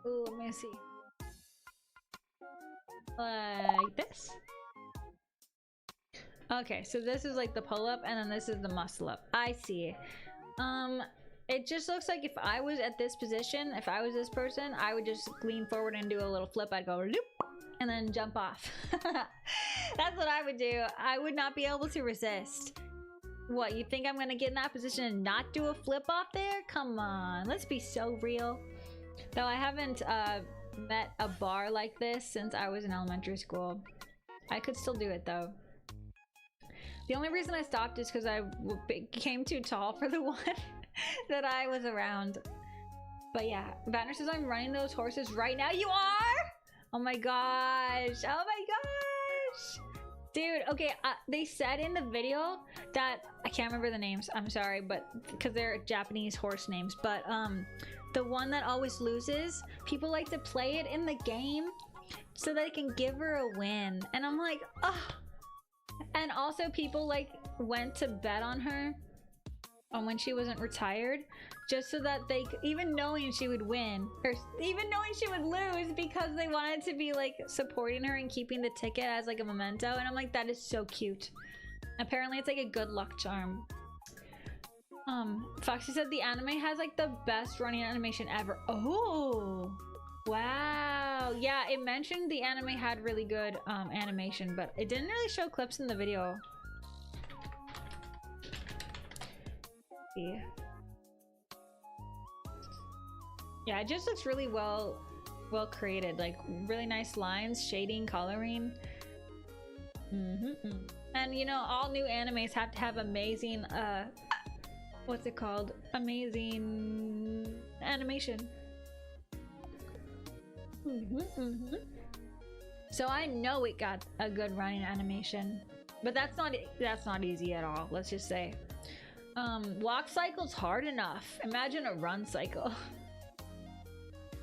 Ooh, let me see. Like this? Okay, so this is like the pull-up, and then this is the muscle-up. I see. It just looks like if I was at this position, if I was this person, I would just lean forward and do a little flip. I'd go loop, and then jump off. That's what I would do. I would not be able to resist. What, you think I'm gonna get in that position and not do a flip off there? Come on, let's be so real. Though I haven't met a bar like this since I was in elementary school. I could still do it though. The only reason I stopped is because I became too tall for the one that I was around. But yeah, Banner says I'm running those horses right now. You are? Oh my gosh. Oh my gosh. Dude, okay, they said in the video that, I can't remember the names, I'm sorry, but because they're Japanese horse names, but the one that always loses, people like to play it in the game so they can give her a win. And I'm like, ugh. And also people like went to bet on her on when she wasn't retired, just so that they, even knowing she would win, or even knowing she would lose, because they wanted to be like supporting her and keeping the ticket as like a memento. And I'm like, that is so cute. Apparently it's like a good luck charm. Foxy said the anime has like the best running animation ever. Oh, wow. Yeah, it mentioned the anime had really good animation, but it didn't really show clips in the video. Yeah, it just looks really well created, like really nice lines, shading, coloring. And you know, all new animes have to have amazing what's it called, amazing animation. So I know it got a good running animation, but that's not easy at all, let's just say. Walk cycle's hard enough, imagine a run cycle.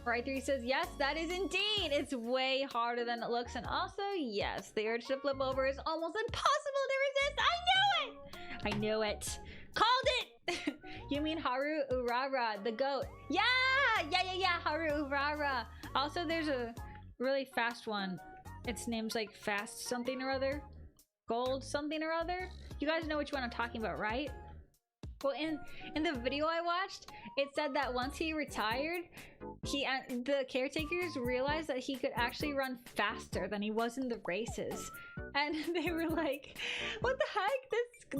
Right 3 says, yes, that is indeed. It's way harder than it looks. And also, yes, the urge to flip over is almost impossible to resist. I knew it. Called it. You mean Haru Urara, the goat? Yeah, Haru Urara. Also, there's a really fast one. Its name's like Fast something or other. Gold something or other. You guys know which one I'm talking about, right? Well, in the video I watched, it said that once he retired, the caretakers realized that he could actually run faster than he was in the races. And they were like, what the heck?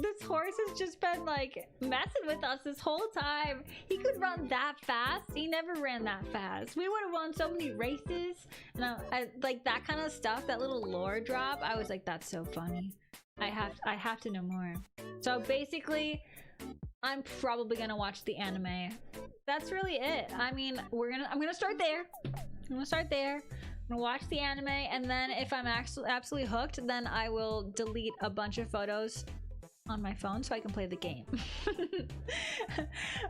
This horse has just been like messing with us this whole time. He could run that fast. He never ran that fast. We would have won so many races. And I like that kind of stuff, that little lore drop. I was like, that's so funny. I have to know more. So basically, I'm probably gonna watch the anime. That's really it. I mean, I'm gonna start there. I'm gonna watch the anime, and then if I'm absolutely hooked, then I will delete a bunch of photos on my phone so I can play the game.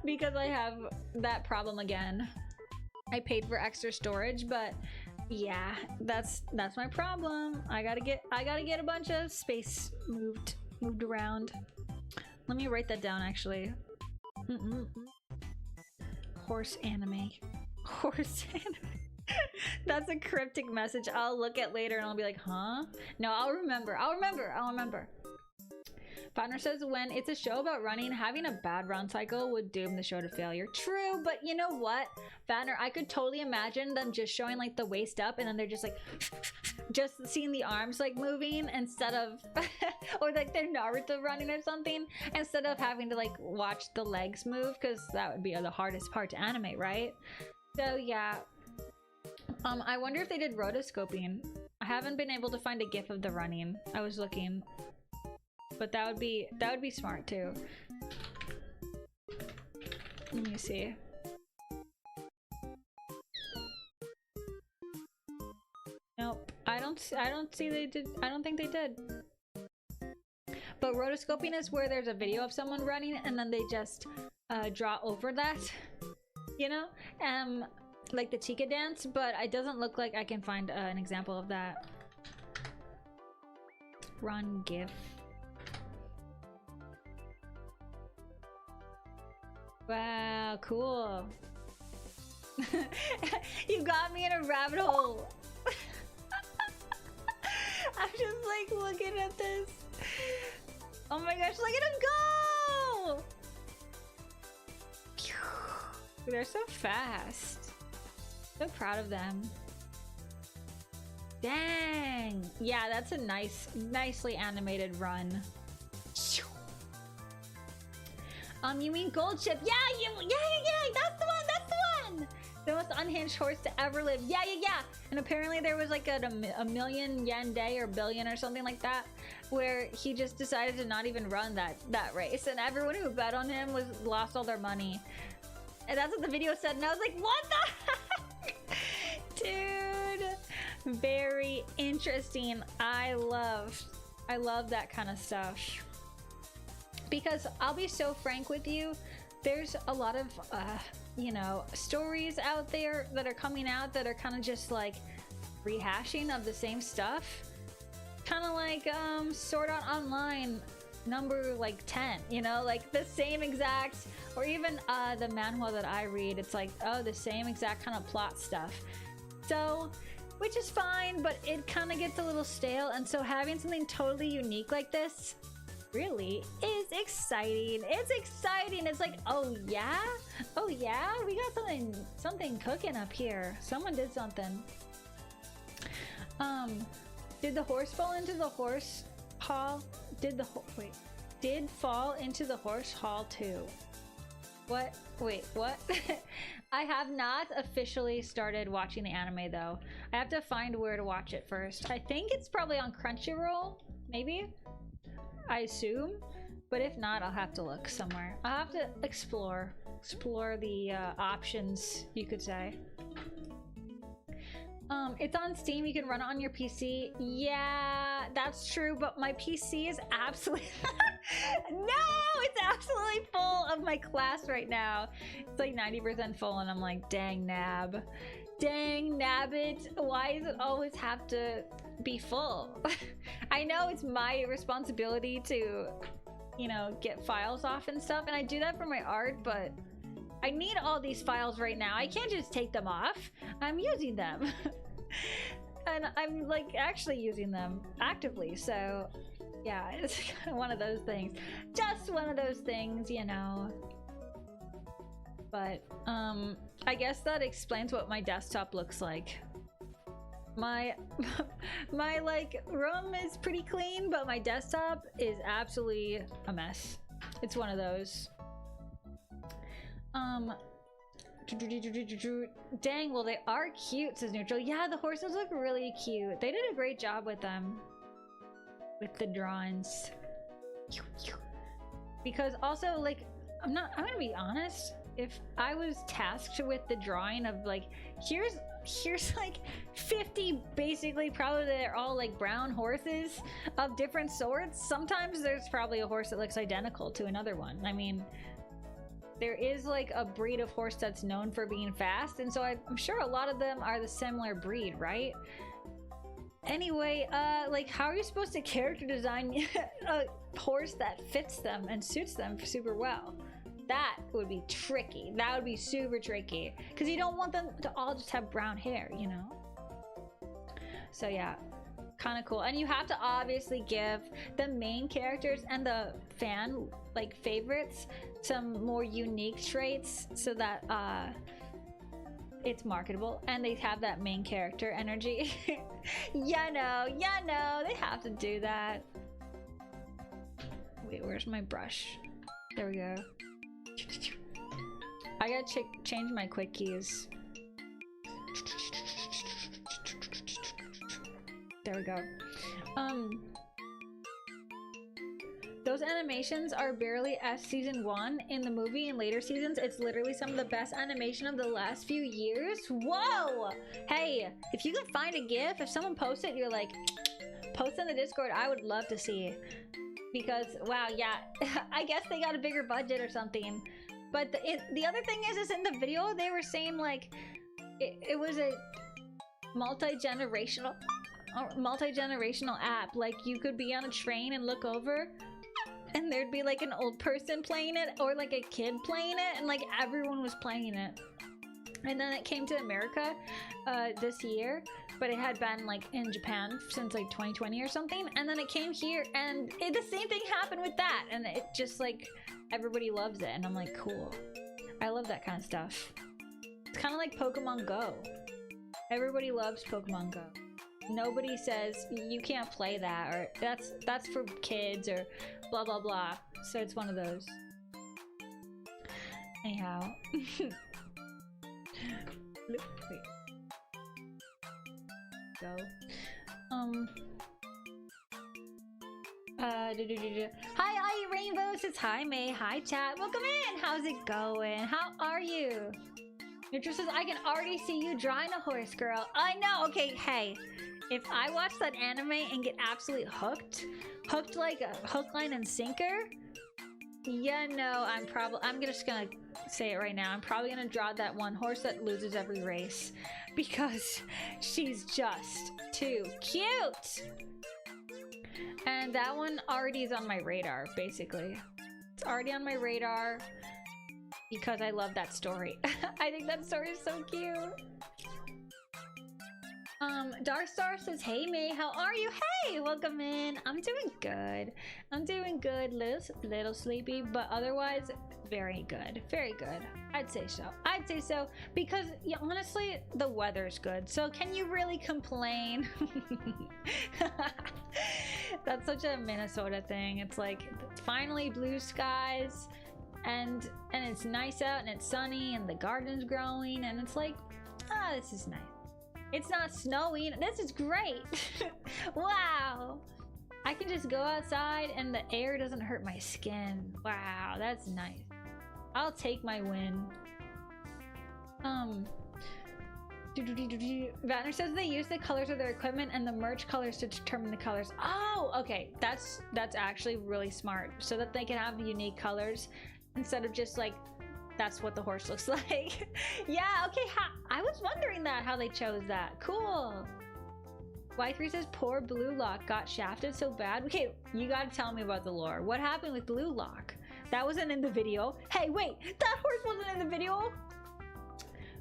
Because I have that problem again. I paid for extra storage, but yeah, that's my problem. I gotta get a bunch of space moved around. Let me write that down, actually. Horse anime. Horse anime. That's a cryptic message I'll look at later and I'll be like, huh? No, I'll remember. Fatner says, when it's a show about running, having a bad run cycle would doom the show to failure. True, but you know what, Fatner, I could totally imagine them just showing like the waist up and then they're just like just seeing the arms like moving instead of or like they're Naruto running or something, instead of having to like watch the legs move, because that would be the hardest part to animate, right? So yeah, I wonder if they did rotoscoping. I haven't been able to find a gif of the running. I was looking, but that would be smart too. Let me see. Nope, I don't see they did. I don't think they did. But rotoscoping is where there's a video of someone running and then they just draw over that, you know, like the Chica dance. But it doesn't look like I can find an example of that. Run GIF. Wow, cool. You got me in a rabbit hole. I'm just like looking at this. Oh my gosh, look at him go! They're so fast. So proud of them. Dang. Yeah, that's a nicely animated run. You mean Gold Ship? Yeah, that's the one! The most unhinged horse to ever live. Yeah. And apparently there was like a million yen day or billion or something like that, where he just decided to not even run that race, and everyone who bet on him lost all their money. And that's what the video said, and I was like, what the heck? Dude, very interesting. I love that kind of stuff. Because I'll be so frank with you, there's a lot of, you know, stories out there that are coming out that are kind of just like rehashing of the same stuff. Kind of like Sword Art Online number like 10, you know, like the same exact, or even the manhwa that I read, it's like, oh, the same exact kind of plot stuff. So, which is fine, but it kind of gets a little stale, and so having something totally unique like this really is exciting. It's exciting. It's like, oh yeah, we got something cooking up here. Someone did something. Did the horse fall into the horse hall? Did fall into the horse hall too? What? Wait, what? I have not officially started watching the anime though. I have to find where to watch it first. I think it's probably on Crunchyroll, maybe? I assume, but if not, I'll have to look somewhere. I'll have to explore the options, you could say. It's on Steam, you can run it on your PC. Yeah, that's true, but my PC is absolutely no, it's absolutely full of my class right now. It's like 90% full, and I'm like, dang nab, dang nabbit, why does it always have to be full? I know it's my responsibility to, you know, get files off and stuff, and I do that for my art, but I need all these files right now. I can't just take them off. I'm using them. And I'm like actually using them actively, so yeah, it's one of those things. Just one of those things, you know. But I guess that explains what my desktop looks like. My like room is pretty clean, but my desktop is absolutely a mess. It's one of those. Dang, well they are cute, says Neutral. Yeah, the horses look really cute. They did a great job with them, with the drawings. Because also, like, I'm gonna be honest, if I was tasked with the drawing of like, here's like 50, basically, probably they're all like brown horses of different sorts. Sometimes there's probably a horse that looks identical to another one. I mean, there is like a breed of horse that's known for being fast, and so I'm sure a lot of them are the similar breed, right? Anyway, like, how are you supposed to character design a horse that fits them and suits them super well? That would be tricky. That would be super tricky, because you don't want them to all just have brown hair, you know? So yeah, kind of cool. And you have to obviously give the main characters and the fan like favorites some more unique traits so that it's marketable and they have that main character energy. Yeah, no, they have to do that. Wait, where's my brush? There we go. I gotta change my quick keys. There we go. Those animations are barely as season 1 in the movie. In later seasons, it's literally some of the best animation of the last few years. Whoa! Hey, if you can find a GIF, if someone posts it, you're like, post in the Discord, I would love to see. Because, wow, yeah, I guess they got a bigger budget or something. But the other thing is in the video, they were saying, like, it was a multi-generational app. Like, you could be on a train and look over, and there'd be like an old person playing it, or like a kid playing it, and like everyone was playing it. And then it came to America this year, but it had been like in Japan since like 2020 or something, and then it came here, and the same thing happened with that, and it just like everybody loves it, and I'm like, cool. I love that kind of stuff. It's kind of like Pokemon Go. Everybody loves Pokemon Go. Nobody says you can't play that, or that's for kids, or blah blah blah. So it's one of those. Anyhow. Wait. Go. Hi Rainbow says hi May. Hi chat. Welcome in. How's it going? How are you? Neutral says I can already see you drawing a horse, girl. I know. Okay, hey. If I watch that anime and get absolutely hooked like a hook, line, and sinker, Yeah, no, I'm just gonna say it right now. I'm probably gonna draw that one horse that loses every race because she's just too cute. And that one already is on my radar, basically. It's already on my radar because I love that story. I think that story is so cute. Dark Star says, hey May, how are you? Hey, welcome in. I'm doing good. I'm doing good. Little sleepy, but otherwise very good. Very good. I'd say so. I'd say so because yeah, honestly, the weather's good. So can you really complain? That's such a Minnesota thing. It's like it's finally blue skies and it's nice out and it's sunny and the garden's growing and it's like, this is nice. It's not snowing. This is great. Wow. I can just go outside and the air doesn't hurt my skin. Wow, that's nice. I'll take my win. Vatner says they use the colors of their equipment and the merch colors to determine the colors. Oh, okay. That's actually really smart. So that they can have unique colors instead of just like that's what the horse looks like. Yeah, okay, I was wondering that, how they chose that. Cool. Y3 says poor Blue Lock got shafted so bad. Okay, you gotta tell me about the lore. What happened with Blue Lock? That wasn't in the video. Hey, wait, that horse wasn't in the video?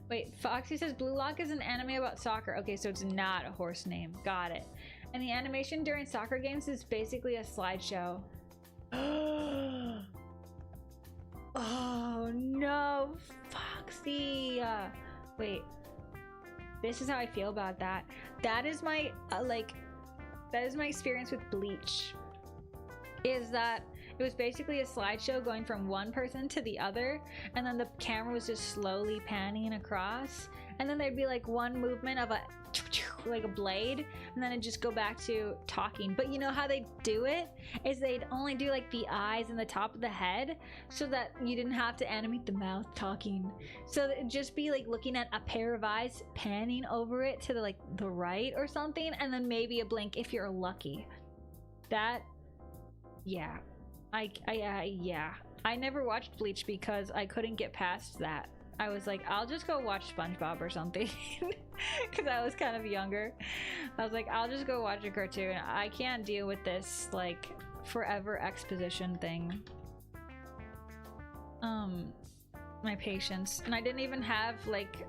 Wait, Foxy says Blue Lock is an anime about soccer. Okay, so it's not a horse name. Got it. And the animation during soccer games is basically a slideshow. Oh no, Foxy. Wait, this is how I feel about that. That is my that is my experience with Bleach. Is that it was basically a slideshow going from one person to the other, and then the camera was just slowly panning across, and then there'd be like one movement of a like a blade, and then it'd just go back to talking. But you know how they do it is they'd only do like the eyes and the top of the head so that you didn't have to animate the mouth talking, so it'd just be like looking at a pair of eyes panning over it to the right or something, and then maybe a blink if you're lucky. That, yeah, yeah, I never watched Bleach because I couldn't get past that. I was like, I'll just go watch SpongeBob or something because I was kind of younger. I was like, I'll just go watch a cartoon. I can't deal with this like forever exposition thing. My patience. And I didn't even have like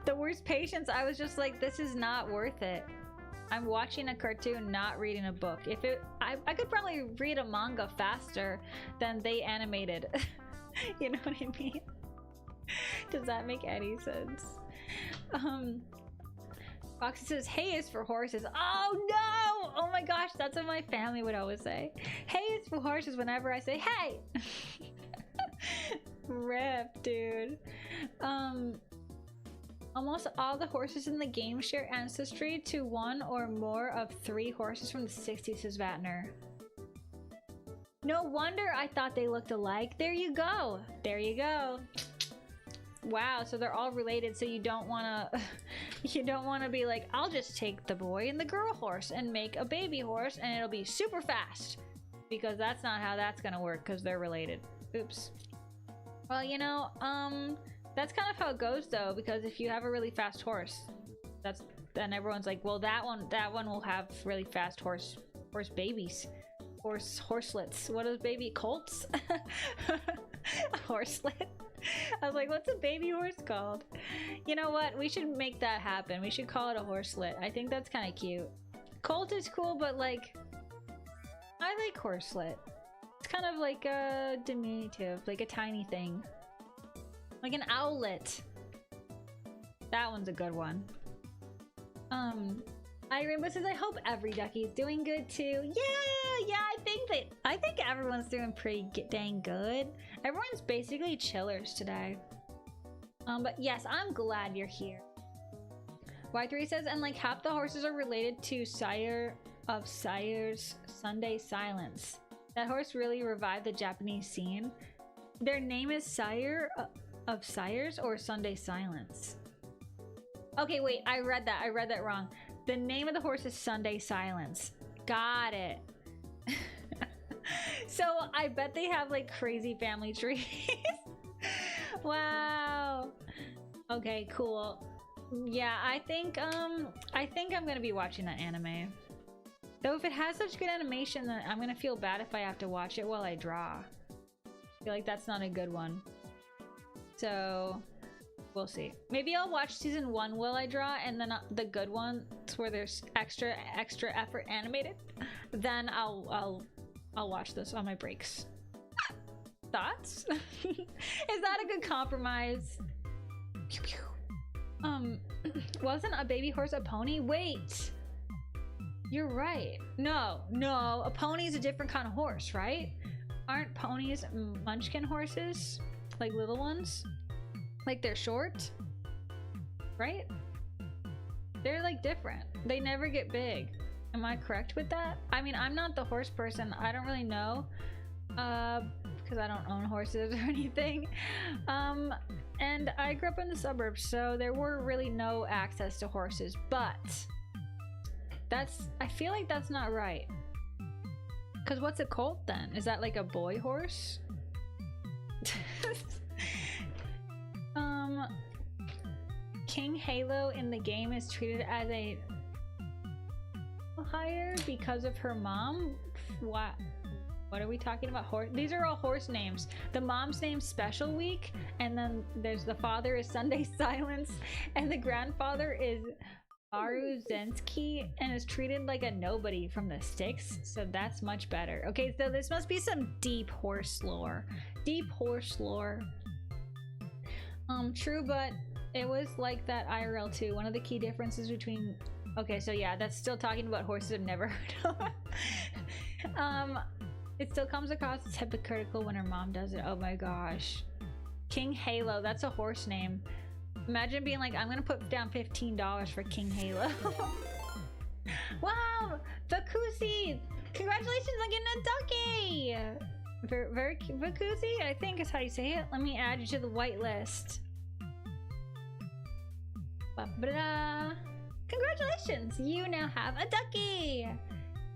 the worst patience. I was just like, this is not worth it. I'm watching a cartoon, not reading a book. If it, I could probably read a manga faster than they animated. You know what I mean? Does that make any sense? Foxy says, hey is for horses. Oh no! Oh my gosh, that's what my family would always say. Hey is for horses whenever I say hey! Rip, dude. Almost all the horses in the game share ancestry to one or more of 3 horses from the 60s, says Vatner. No wonder I thought they looked alike. There you go. There you go. Wow, so they're all related, so you don't want to be like, I'll just take the boy and the girl horse and make a baby horse and it'll be super fast, because that's not how that's gonna work because they're related. Oops. Well, you know, that's kind of how it goes though, because if you have a really fast horse, then everyone's like, well, that one will have really fast horse babies. Horselets. What is baby colts? A horselet. I was like, what's a baby horse called? You know what? We should make that happen. We should call it a horselet. I think that's kind of cute. Colt is cool, but like, I like horselet. It's kind of like a diminutive, like a tiny thing. Like an owlet. That one's a good one. Rainbow says, I hope every ducky is doing good too. Yeah, I think everyone's doing pretty dang good. Everyone's basically chillers today. But yes, I'm glad you're here. Y3 says, and like half the horses are related to Sire of Sire's Sunday Silence. That horse really revived the Japanese scene. Their name is Sire of Sire's or Sunday Silence. Okay, wait, I read that wrong. The name of the horse is Sunday Silence. Got it. So I bet they have like crazy family trees. Wow. Okay, cool. Yeah, I think I'm gonna be watching that anime. Though if it has such good animation, then I'm gonna feel bad if I have to watch it while I draw. I feel like that's not a good one. So we'll see. Maybe I'll watch season 1 while I draw, and then the good ones where there's extra effort animated, then I'll watch this on my breaks. Thoughts? Is that a good compromise? Pew, pew. Wasn't a baby horse a pony? Wait, you're right. No, a pony is a different kind of horse, right? Aren't ponies munchkin horses? Like little ones? Like they're short? Right? They're like different. They never get big. Am I correct with that? I mean, I'm not the horse person. I don't really know. Because I don't own horses or anything. And I grew up in the suburbs, so there were really no access to horses, but I feel like that's not right. Because what's a colt then? Is that like a boy horse? King Halo in the game is treated as a hire because of her mom? What are we talking about? These are all horse names. The mom's name's Special Week, and then there's the father is Sunday Silence, and the grandfather is Aruzensky and is treated like a nobody from the sticks, so that's much better. Okay, so this must be some deep horse lore. Deep horse lore. True, but it was like that IRL too. One of the key differences between... Okay, so yeah, that's still talking about horses I've never heard of. It still comes across as hypocritical when her mom does it. Oh my gosh. King Halo, that's a horse name. Imagine being like, I'm gonna put down $15 for King Halo. Wow! Vakusi! Congratulations on getting a ducky! Vakusi, I think is how you say it. Let me add you to the whitelist. Ba-ba-da. Congratulations! You now have a ducky!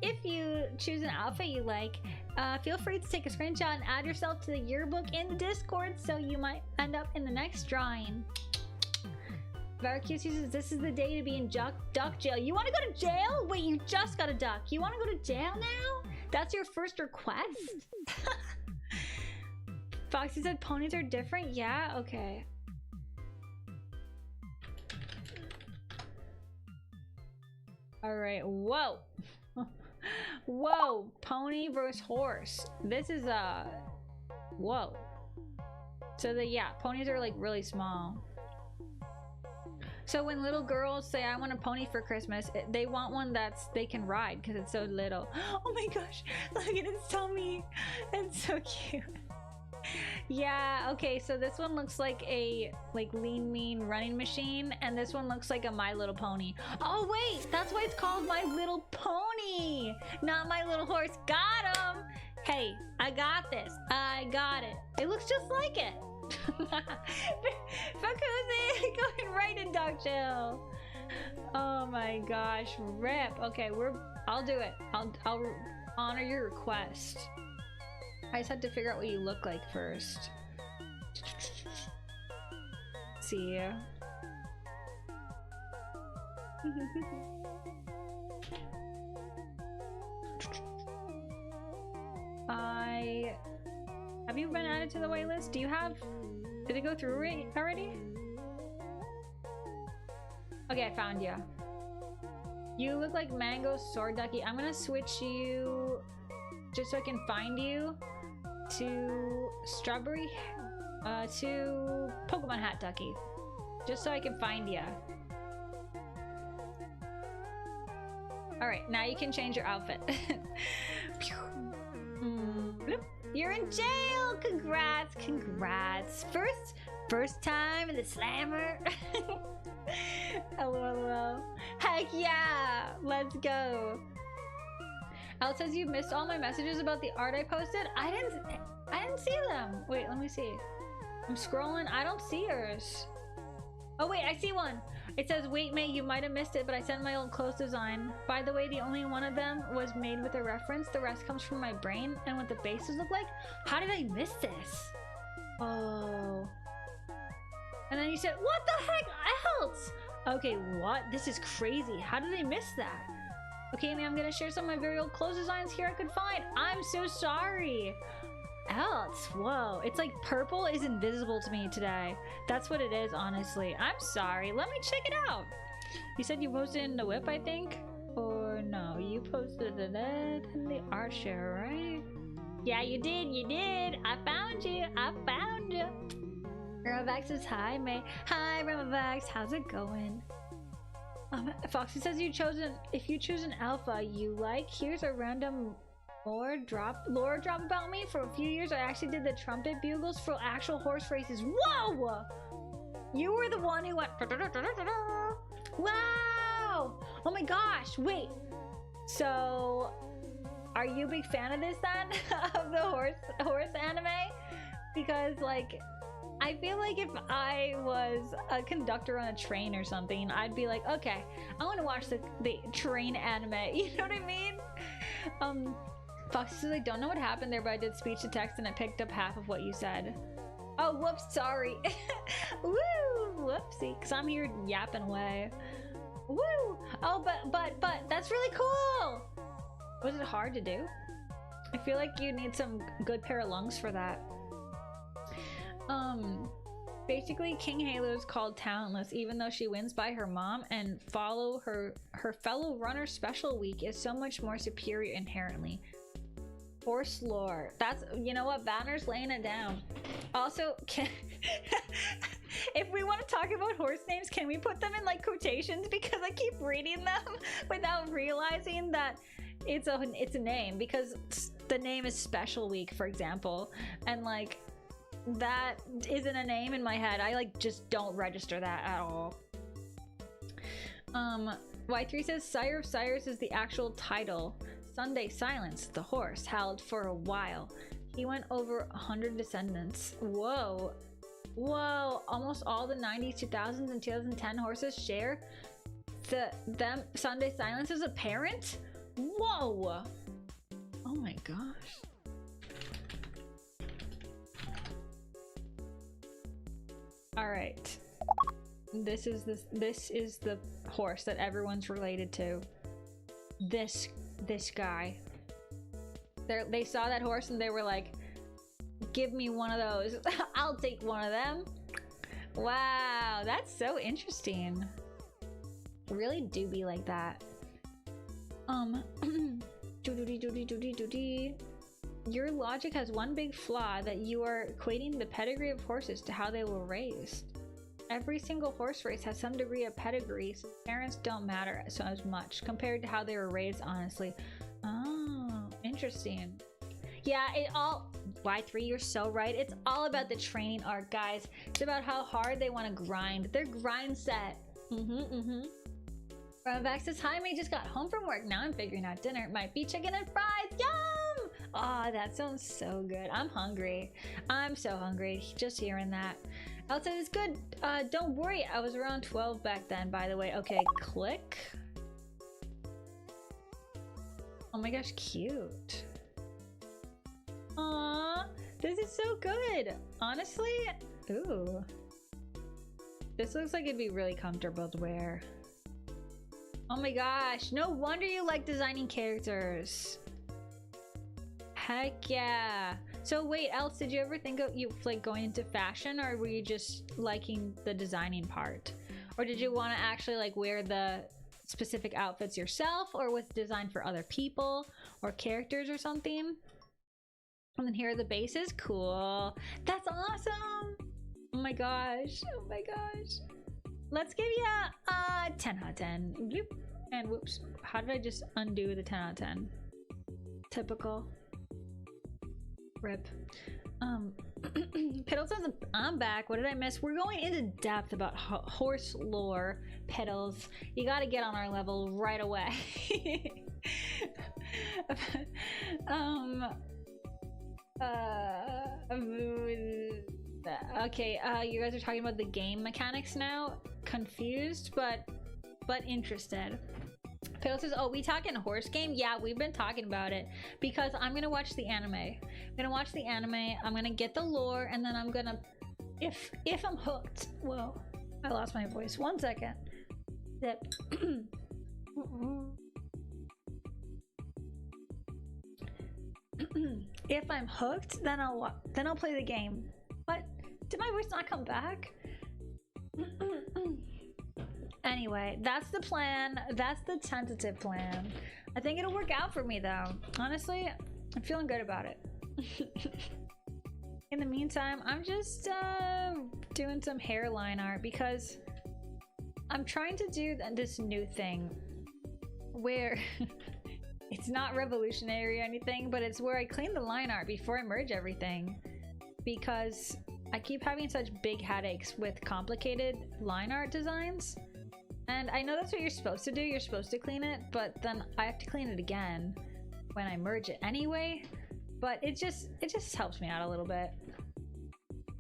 If you choose an outfit you like, feel free to take a screenshot and add yourself to the yearbook in Discord so you might end up in the next drawing. Varacuse says this is the day to be in duck jail. You want to go to jail? Wait, you just got a duck. You want to go to jail now? That's your first request? Foxy said ponies are different? Yeah? Okay. Alright, whoa. Whoa, pony versus horse. This is a... Whoa. So yeah, ponies are like really small. So when little girls say, I want a pony for Christmas, they want one they can ride because it's so little. Oh my gosh, look at its tummy. It's so cute. Yeah, okay, so this one looks like a lean mean running machine, and this one looks like a My Little Pony. Oh wait, that's why it's called My Little Pony, not My Little Horse. Got him! Hey, I got this. I got it. It looks just like it. Fakuzi going right in dog jail. Oh my gosh, rip. Okay, I'll do it. I'll honor your request. I just had to figure out what you look like first. See you. Have you been added to the waitlist? Did it go through already? Okay, I found you. You look like Mango Sword Ducky. I'm gonna switch you just so I can find you to Strawberry, to Pokemon Hat Ducky. Just so I can find you. Alright, now you can change your outfit. You're in jail! Congrats, congrats. First time in the slammer. LOL. Heck yeah! Let's go. Al says you missed all my messages about the art I posted. I didn't see them. Wait, let me see. I'm scrolling. I don't see yours. Oh wait, I see one. It says, wait, mate, you might have missed it, but I sent my old clothes design. By the way, the only one of them was made with a reference. The rest comes from my brain and what the bases look like. How did I miss this? Oh. And then you said, what the heck else? Okay, what? This is crazy. How did I miss that? Okay, Amy, I'm gonna share some of my very old clothes designs here I could find. I'm so sorry. Else, whoa, it's like purple is invisible to me today. That's what it is, honestly. I'm sorry. Let me check it out. You said you posted in the whip, I think? Or no, you posted it in the art share, right? Yeah, you did. I found you. Remavax says hi, May. Hi, Remavax. How's it going? Foxy says if you choose an alpha you like, here's a random lore drop about me. For a few years I actually did the trumpet bugles for actual horse races. Whoa! You were the one who went wow! Oh my gosh, wait. So are you a big fan of this then? Of the horse anime? Because like I feel like if I was a conductor on a train or something, I'd be like, okay, I want to watch the train anime. You know what I mean? Foxy says, I don't know what happened there, but I did speech to text and I picked up half of what you said. Oh, whoops, sorry. Woo, whoopsie, because I'm here yapping away. Woo! Oh, but that's really cool. Was it hard to do? I feel like you need some good pair of lungs for that. Basically King Halo is called talentless even though she wins by her mom, and follow her fellow runner special week is so much more superior inherently. Horse lore. That's, you know what, Banner's laying it down. Also, if we want to talk about horse names, can we put them in like quotations, because I keep reading them without realizing that it's a name, because the name is Special Week, for example, and like that isn't a name in my head. I like just don't register that at all. Y3 says Sire of Sires is the actual title. Sunday Silence, the horse, howled for a while. He went over 100 descendants. Whoa. Whoa, almost all the 90s, 2000s, and 2010 horses share them Sunday Silence as a parent? Whoa. Oh my gosh. All right. This is the horse that everyone's related to. This guy. They saw that horse and they were like, give me one of those. I'll take one of them. Wow, that's so interesting. Really do be like that. Your logic has one big flaw, that you are equating the pedigree of horses to how they were raised. Every single horse race has some degree of pedigree, so parents don't matter so as much compared to how they were raised, honestly. Oh, interesting. Yeah, Y3, you're so right. It's all about the training arc, guys. It's about how hard they want to grind. Their grind set. Vax says, hi, May just got home from work. Now I'm figuring out dinner. Might be chicken and fries. Yum! Oh, that sounds so good. I'm hungry. I'm so hungry just hearing that. Elsa is good. Don't worry. I was around 12 back then, by the way. Okay, click. Oh my gosh, cute. Aww, this is so good. Honestly, ooh. This looks like it'd be really comfortable to wear. Oh my gosh, no wonder you like designing characters. Heck yeah. So wait, Else, did you ever think of you like going into fashion, or were you just liking the designing part? Or did you want to actually like wear the specific outfits yourself, or was it designed for other people or characters or something? And then here are the bases. Cool. That's awesome. Oh my gosh. Oh my gosh. Let's give you a 10 out of 10. Bloop. And whoops. How did I just undo the 10 out of 10? Typical. Rip. Piddle says, I'm back. What did I miss? We're going into depth about horse lore. Piddles, you gotta get on our level right away. Okay, you guys are talking about the game mechanics now. Confused, but interested. Pale says, oh, we talking horse game? Yeah, we've been talking about it because I'm gonna watch the anime. I'm gonna watch the anime, I'm gonna get the lore, and then I'm gonna, if I'm hooked. Whoa, I lost my voice. 1 second. Zip. If I'm hooked, then I'll play the game. What? Did my voice not come back? Anyway, that's the plan. That's the tentative plan. I think it'll work out for me though. Honestly, I'm feeling good about it. In the meantime, I'm just doing some hairline art because I'm trying to do this new thing where it's not revolutionary or anything, but it's where I clean the line art before I merge everything, because I keep having such big headaches with complicated line art designs. And I know that's what you're supposed to do, you're supposed to clean it, but then I have to clean it again when I merge it anyway. But it just helps me out a little bit.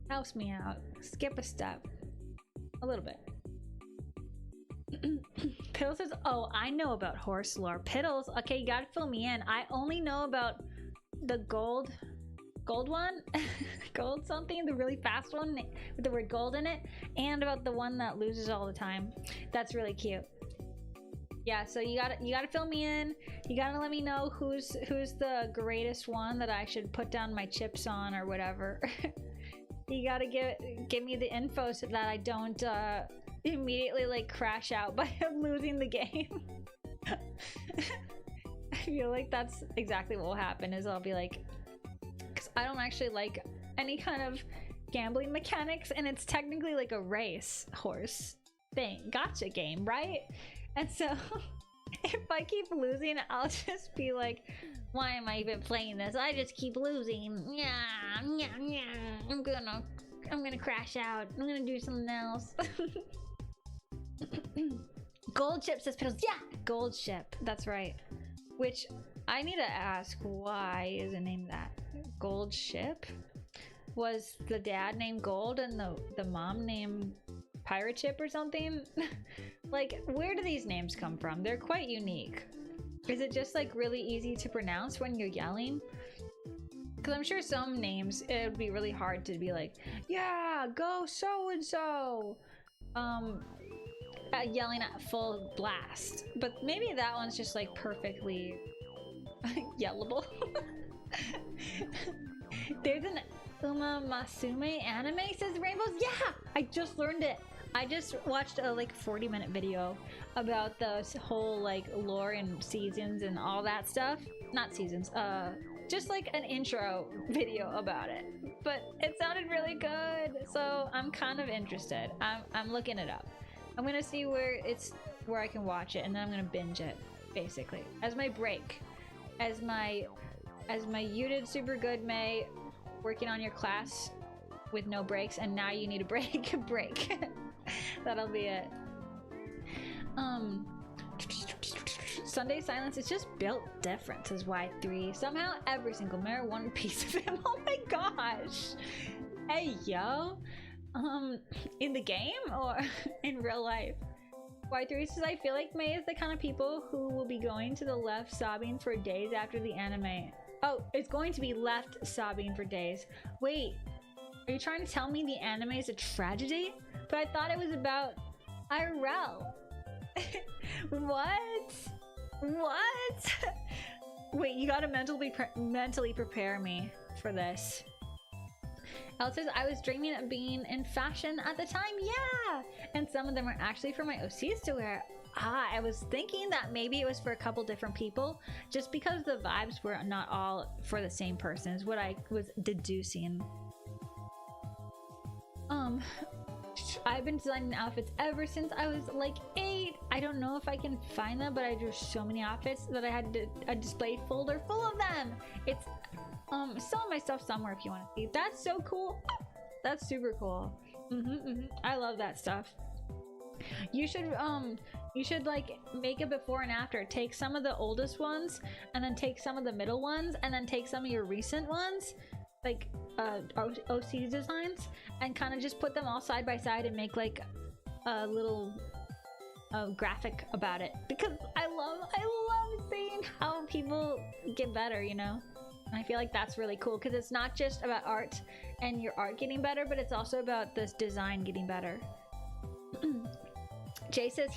Helps me out. Skip a step. A little bit. Piddle says, oh, I know about horse lore. Piddles, okay, you gotta fill me in. I only know about the gold one, gold something, the really fast one with the word gold in it, and about the one that loses all the time. That's really cute. Yeah, so you gotta fill me in. You gotta let me know who's the greatest one that I should put down my chips on or whatever. You gotta give me the info so that I don't immediately like crash out by losing the game. I feel like that's exactly what will happen, is I'll be like, because I don't actually like any kind of gambling mechanics, and it's technically like a race horse thing, gotcha game, right? And so if I keep losing, I'll just be like, why am I even playing this? I just keep losing. Yeah, I'm gonna crash out. I'm gonna do something else. Gold ship, says Piddles. Yeah, gold ship. That's right. Which I need to ask, why is it named that? Gold ship? Was the dad named Gold and the mom named Pirate Ship or something? Like, where do these names come from? They're quite unique. Is it just like really easy to pronounce when you're yelling? Because I'm sure some names it would be really hard to be like, yeah, go so and so, yelling at full blast. But maybe that one's just like perfectly yellable. There's an Uma Masume anime, says Rainbows. Yeah, I just learned it. I just watched a like 40-minute video about the whole like lore and seasons and all that stuff. Not seasons, just like an intro video about it. But it sounded really good, so I'm kind of interested. I'm looking it up. I'm gonna see where I can watch it, and then I'm gonna binge it, basically, as my break, as my you did super good, May, working on your class with no breaks, and now you need a break. That'll be it. Sunday Silence is just built different, says Y3. Somehow every single mirror, one piece of him. Oh my gosh. Hey yo. In the game or in real life? Y3 says, I feel like May is the kind of people who will be going to the left sobbing for days after the anime. Oh, it's going to be left sobbing for days. Wait, are you trying to tell me the anime is a tragedy? But I thought it was about IRL. What? Wait, you gotta mentally prepare me for this. Elle says, I was dreaming of being in fashion at the time. Yeah! And some of them are actually for my OCs to wear. I was thinking that maybe it was for a couple different people, just because the vibes were not all for the same person, is what I was deducing. I've been designing outfits ever since I was like 8. I don't know if I can find them, but I drew so many outfits that I had a display folder full of them. It's still on my stuff somewhere if you want to see. That's so cool. That's super cool. I love that stuff. You should like make a before and after. Take some of the oldest ones, and then take some of the middle ones, and then take some of your recent ones, like OC designs and kind of just put them all side by side and make like a little graphic about it, because I love seeing how people get better, you know. And I feel like that's really cool because it's not just about art and your art getting better, but it's also about this design getting better. Jay says,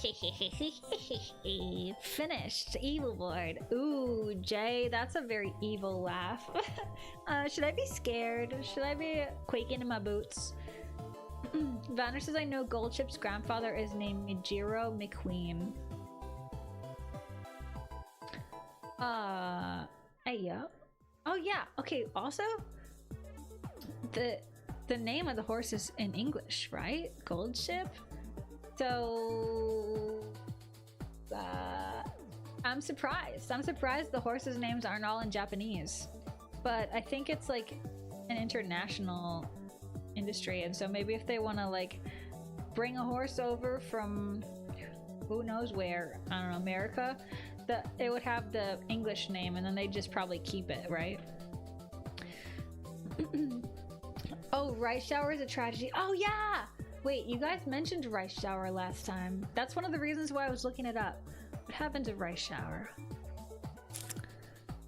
finished, evil board. Ooh, Jay, that's a very evil laugh. Should I be scared? Should I be quaking in my boots? Vanner says, I know Goldchip's grandfather is named Mijiro McQueen. Yeah. Oh yeah, okay, also, the name of the horse is in English, right? Goldchip? So I'm surprised the horses' names aren't all in Japanese, but I think it's like an international industry, and so maybe if they want to like bring a horse over from who knows where, I don't know, America, that it would have the English name and then they just probably keep it, right? Oh, rice shower is a tragedy. Oh yeah, wait, you guys mentioned rice shower last time. That's one of the reasons why I was looking it up. What happened to rice shower?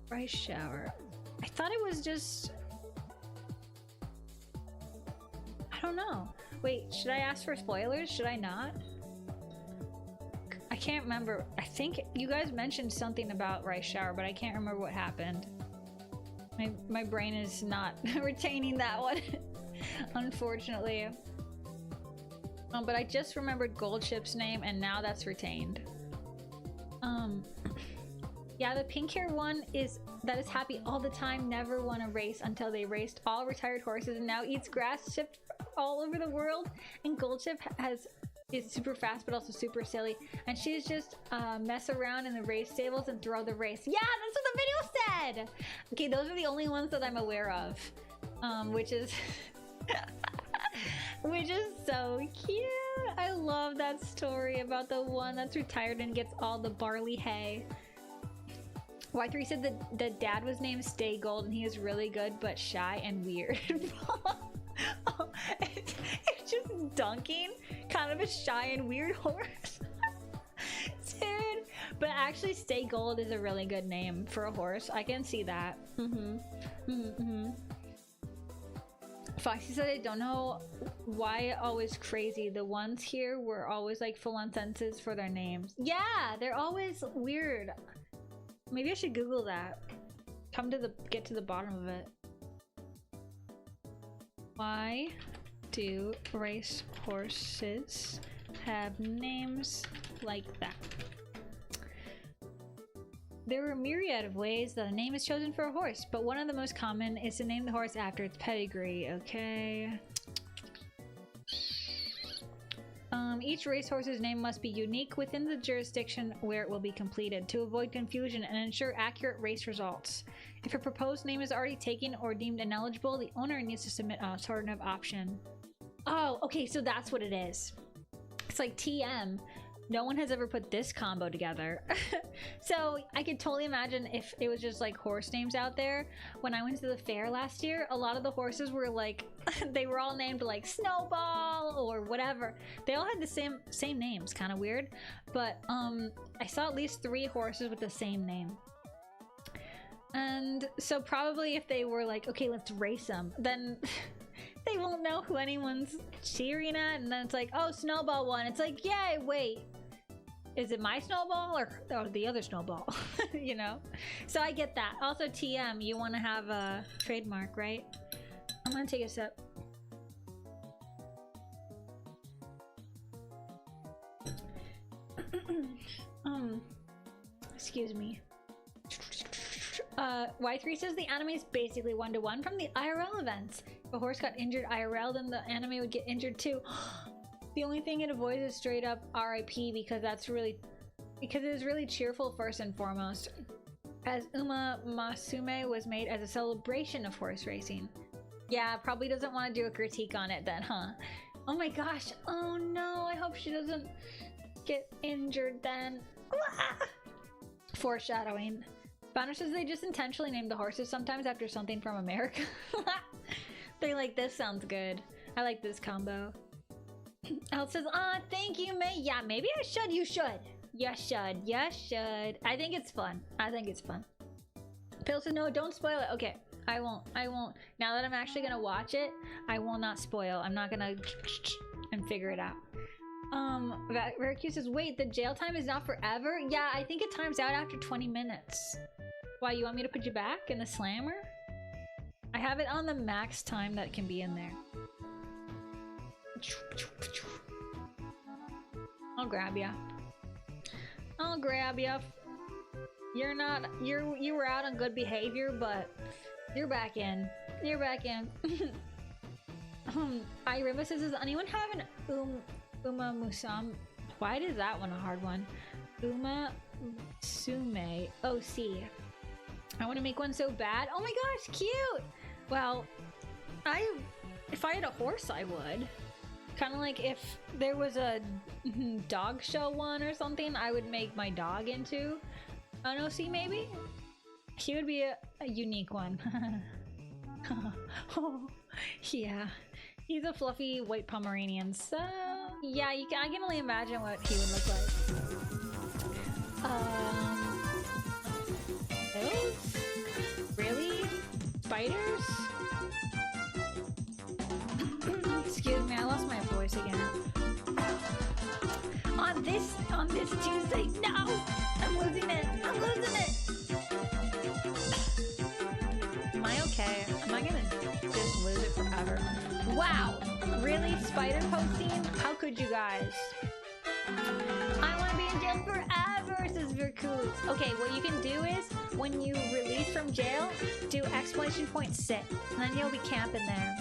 Rice shower, I thought it was just, I don't know. Wait, should I ask for spoilers? Should I not? I can't remember. I think you guys mentioned something about rice shower, but I can't remember what happened. My brain is not retaining that one, unfortunately. But I just remembered Goldchip's name, and now that's retained. Yeah, the pink hair one is happy all the time, never won a race until they raced all retired horses, and now eats grass shipped all over the world. And Goldchip is super fast but also super silly, and she's just mess around in the race stables and throw the race. Yeah, that's what the video said. Okay, those are the only ones that I'm aware of, which is which is so cute. I love that story about the one that's retired and gets all the barley hay. Y3 said that the dad was named Stay Gold and he is really good but shy and weird. Oh, it's just dunking, kind of a shy and weird horse. Dude, but actually Stay Gold is a really good name for a horse. I can see that. Foxy said, I don't know why always crazy. The ones here were always like full-on sentences for their names. Yeah, they're always weird. Maybe I should Google that. Get to the bottom of it. Why do race horses have names like that? There are a myriad of ways that a name is chosen for a horse, but one of the most common is to name the horse after its pedigree. Okay. Each racehorse's name must be unique within the jurisdiction where it will be completed to avoid confusion and ensure accurate race results. If a proposed name is already taken or deemed ineligible, the owner needs to submit an alternative option. Oh, okay, so that's what it is. It's like TM. No one has ever put this combo together. So I could totally imagine if it was just like horse names out there. When I went to the fair last year, a lot of the horses were like, they were all named like Snowball or whatever. They all had the same names, kind of weird. But I saw at least 3 horses with the same name. And so probably if they were like, okay, let's race them, then they won't know who anyone's cheering at. And then it's like, oh, Snowball won. It's like, yay, wait. Is it my Snowball or the other Snowball? You know? So I get that. Also, TM, you want to have a trademark, right? I'm going to take a sip. Excuse me. Y3 says the anime is basically 1-to-1 from the IRL events. If a horse got injured IRL, then the anime would get injured too. The only thing it avoids is straight up RIP because it is really cheerful first and foremost. As Uma Masume was made as a celebration of horse racing. Yeah, probably doesn't want to do a critique on it then, huh? Oh my gosh. Oh no, I hope she doesn't get injured then. Foreshadowing. Banner says they just intentionally name the horses sometimes after something from America. They're like, this sounds good. I like this combo. Elle says, thank you, May. Yeah, maybe I should. You should. You should. You should. I think it's fun. I think it's fun. Pill says, no, don't spoil it. Okay, I won't. I won't. Now that I'm actually gonna watch it, I will not spoil. I'm not gonna and figure it out. Veracruz says, wait, the jail time is not forever? Yeah, I think it times out after 20 minutes. Why, you want me to put you back in the slammer? I have it on the max time that can be in there. I'll grab ya. I'll grab ya. You're not, you were out on good behavior, but you're back in. You're back in. Irima says, does anyone have an Uma Musam? Why is that one a hard one? Uma Sume OC. I want to make one so bad. Oh my gosh, cute! Well, if I had a horse, I would. Kind of like if there was a dog show one or something, I would make my dog into an OC maybe? He would be a unique one. Oh, yeah. He's a fluffy white Pomeranian, so yeah, I can only imagine what he would look like. Those? Really? Spiders? Excuse me, I lost my voice again. On this Tuesday, no! I'm losing it! I'm losing it! Am I okay? Am I gonna just lose it forever? Wow! Really? Spider posting? How could you guys? I want to be in jail forever, says Veracruz. Okay, what you can do is, when you release from jail, do exclamation point sit. And then you'll be camping there.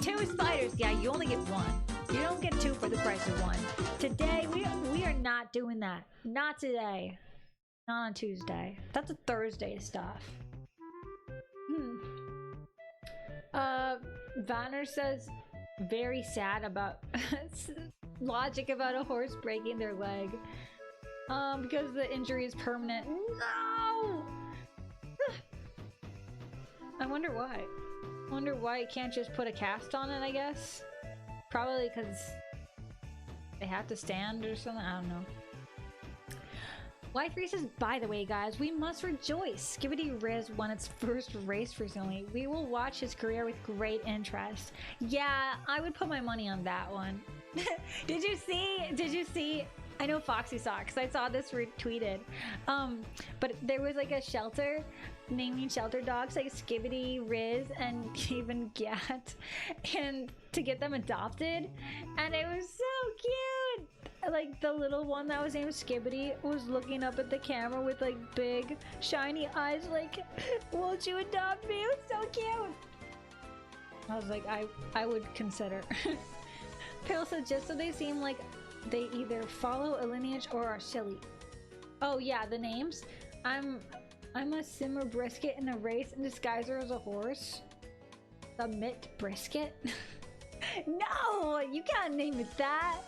2 spiders. Yeah, you only get 1. You don't get 2 for the price of 1. Today, we are not doing that. Not today. Not on Tuesday. That's a Thursday stuff. Vanner says, very sad about logic about a horse breaking their leg. Because the injury is permanent. No! I wonder why. I wonder why you can't just put a cast on it, I guess. Probably because they have to stand or something. I don't know. Life says, by the way, guys, we must rejoice. Skibbity Riz won its first race recently. We will watch his career with great interest. Yeah, I would put my money on that one. Did you see? I know Foxy saw it because I saw this retweeted. But there was like a shelter naming shelter dogs like Skibbity, Riz, and even Gat, and to get them adopted. And it was so cute. Like the little one that was named Skibbity was looking up at the camera with like big shiny eyes like, won't you adopt me? It was so cute. I was like, I would consider. Pill said, just so they seem like they either follow a lineage or are silly. Oh yeah, the names. I'm a simmer brisket in a race and disguise her as a horse. Submit brisket? No, you can't name it that.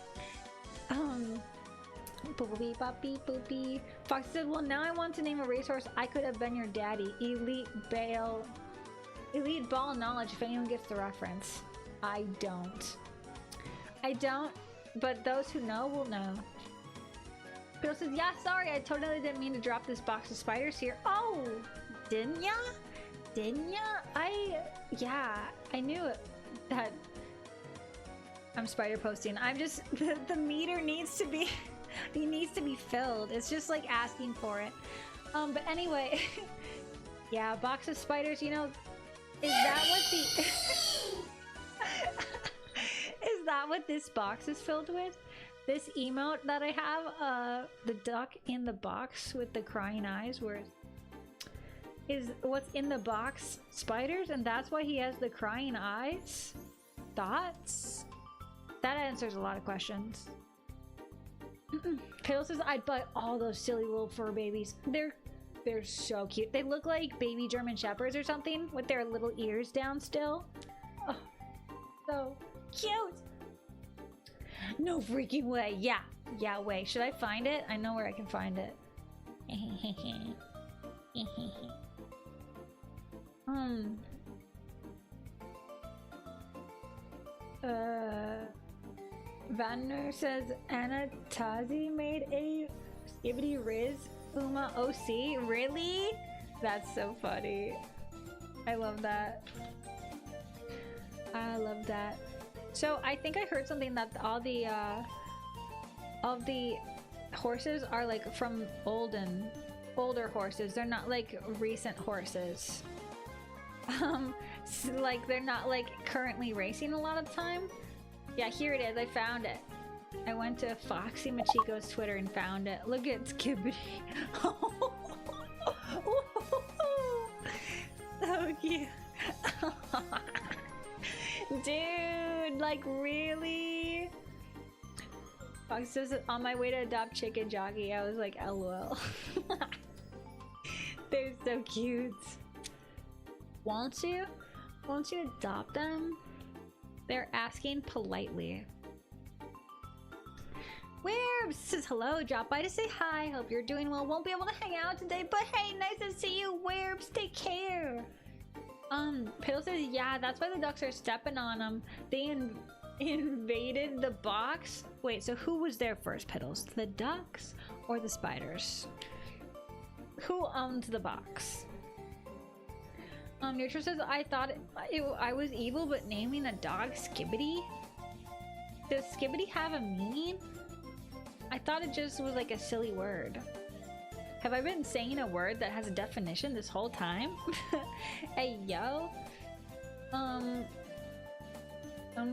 Boopy boppy boopy. Fox said, well, now I want to name a racehorse. I could have been your daddy. Elite ball knowledge, if anyone gets the reference. I don't, but those who know will know. Bill says, yeah, sorry, I totally didn't mean to drop this box of spiders here. Oh, didn't ya? Yeah, I knew it, that I'm spider posting. I'm just, the meter needs to be, it needs to be filled. It's just like asking for it. But anyway, yeah, box of spiders, you know, is that what the, is that what this box is filled with? This emote that I have, the duck in the box with the crying eyes, where is what's in the box spiders, and that's why he has the crying eyes? Thoughts? That answers a lot of questions. Pill says, I'd buy all those silly little fur babies. They're so cute. They look like baby German shepherds or something with their little ears down still. Oh, so cute. No freaking way. Yeah, wait. Should I find it? I know where I can find it. Vanner says Anna Tazi made a Skibbity Riz Uma OC. Really? That's so funny. I love that. I love that. So I think I heard something that all the horses are like from older horses. They're not like recent horses. So, like they're not like currently racing a lot of the time. Yeah, here it is. I found it. I went to Foxy Machiko's Twitter and found it. Look at Skibbity. So cute. Dude, like really? Fox says on my way to adopt Chicken Jockey. I was like, LOL. They're so cute. Won't you adopt them? They're asking politely. Werbs says hello, drop by to say hi. Hope you're doing well. Won't be able to hang out today, but hey, nice to see you, Werbs. Take care. Piddle says, yeah, that's why the ducks are stepping on them. They invaded the box. Wait, so who was there first, Piddles? The ducks or the spiders? Who owned the box? Neutral says, I thought I was evil, but naming a dog Skibbity? Does Skibbity have a meaning? I thought it just was like a silly word. Have I been saying a word that has a definition this whole time? Hey, yo. I'm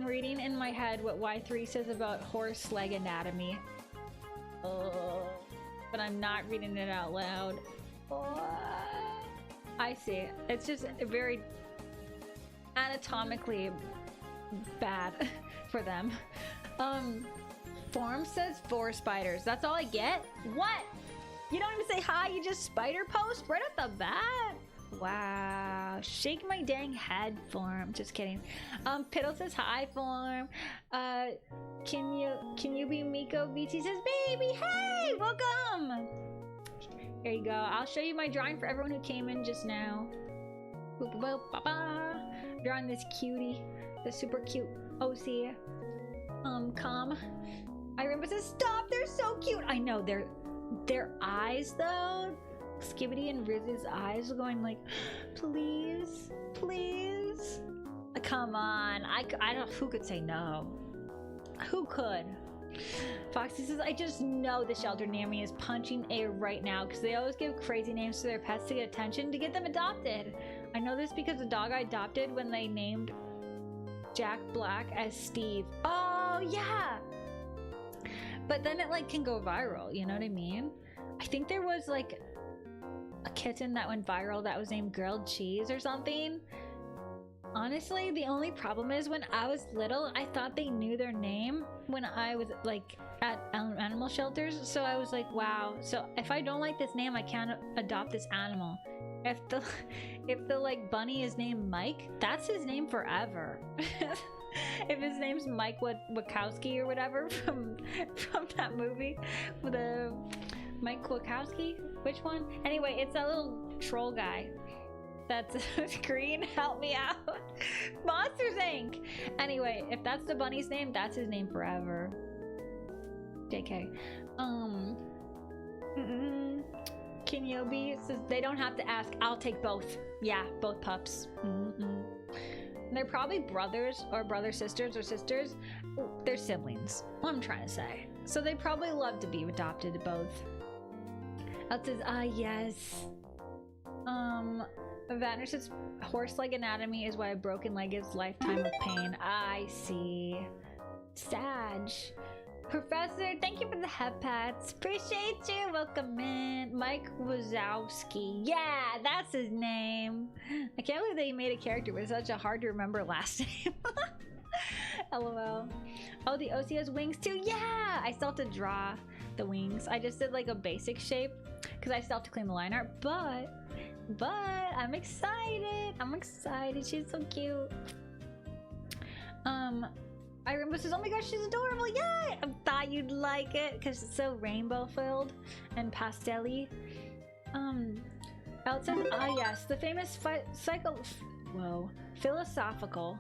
reading in my head what Y3 says about horse leg anatomy. But I'm not reading it out loud. I see. It's just very anatomically bad for them. Form says 4 spiders. That's all I get? What? You don't even say hi, you just spider post right off the bat? Wow. Shake my dang head, Form. Just kidding. Piddle says hi, Form. Can you be Miko? BT says, baby, hey, welcome. Here you go. I'll show you my drawing for everyone who came in just now. Boop, boop, boop, ba. Drawing this cutie, the super cute OC. Comm. I remember says, stop, they're so cute. I know, their eyes though. Skibbity and Riz's eyes are going like, please, please. Come on, I don't, who could say no? Who could? Foxy says, I just know the shelter near me is punching air right now because they always give crazy names to their pets to get attention to get them adopted. I know this because the dog I adopted when they named Jack Black as Steve. Oh, yeah. But then it like can go viral, you know what I mean? I think there was like a kitten that went viral that was named Grilled Cheese or something. Honestly, the only problem is when I was little, I thought they knew their name when I was like at animal shelters. So I was like, wow. So if I don't like this name, I can't adopt this animal. If the like bunny is named Mike, that's his name forever. If his name's Mike Wachowski or whatever from that movie with the Mike Wachowski, which one? Anyway, it's that little troll guy. That's green. Help me out. Monsters Inc. Anyway, if that's the bunny's name, that's his name forever. JK. Kinyobi says they don't have to ask. I'll take both. Yeah, both pups. They're probably brothers or sisters or sisters. They're siblings. What I'm trying to say. So they probably love to be adopted both. That says, yes. Vanner says horse leg anatomy is why a broken leg is lifetime of pain. I see. Sag. Professor, thank you for the head pats. Appreciate you. Welcome in. Mike Wazowski. Yeah, that's his name. I can't believe they made a character with such a hard to remember last name. LOL. Oh, the OC has wings too? Yeah! I still have to draw the wings. I just did like a basic shape because I still have to clean the line art, but I'm excited. I'm excited. She's so cute. I remember says, oh my gosh, she's adorable. Yeah, I thought you'd like it because it's so rainbow filled and pastel-y. Elt says, ah yes, the famous philosophical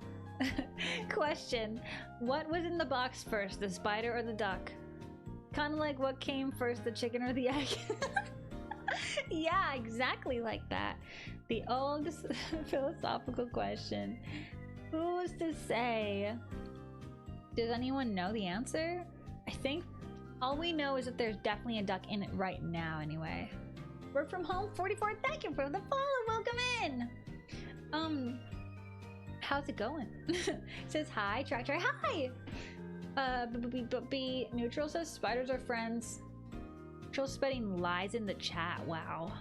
question. What was in the box first, the spider or the duck? Kind of like what came first, the chicken or the egg? Yeah, exactly like that. The old philosophical question. Who's to say? Does anyone know the answer? I think all we know is that there's definitely a duck in it right now anyway. Work from home 44, thank you for the follow, welcome in. How's it going? Says hi, Tractor, hi. B neutral says spiders are friends. Neutral spreading lies in the chat, wow.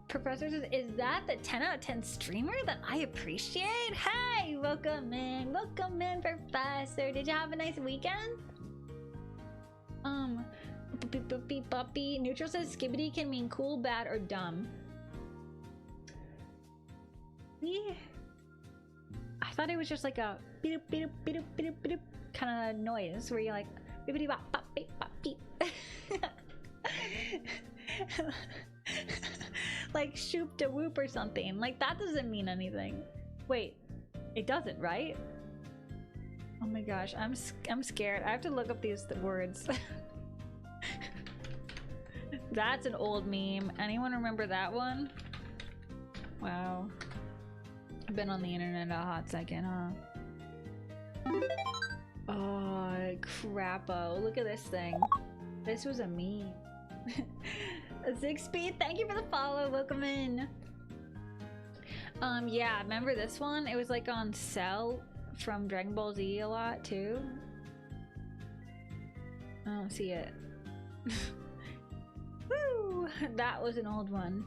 Professor says, is that the 10 out of 10 streamer that I appreciate? Hi, welcome in, Professor. Did you have a nice weekend? Puppy. Neutral says skibbity can mean cool, bad, or dumb. Yeah. I thought it was just like a beep beep beep beep beep kind of noise where you're like beep bop bop beep bop beep. Like shoop da whoop or something. Like that doesn't mean anything. Wait, it doesn't, right? Oh my gosh, I'm scared. I have to look up these words. That's an old meme. Anyone remember that one? Wow. I've been on the internet a hot second, huh? Oh, crapo. Look at this thing. This was a meme. A 6-speed, thank you for the follow. Welcome in. Yeah, remember this one? It was like on Cell from Dragon Ball Z a lot too. I don't see it. Woo! That was an old one.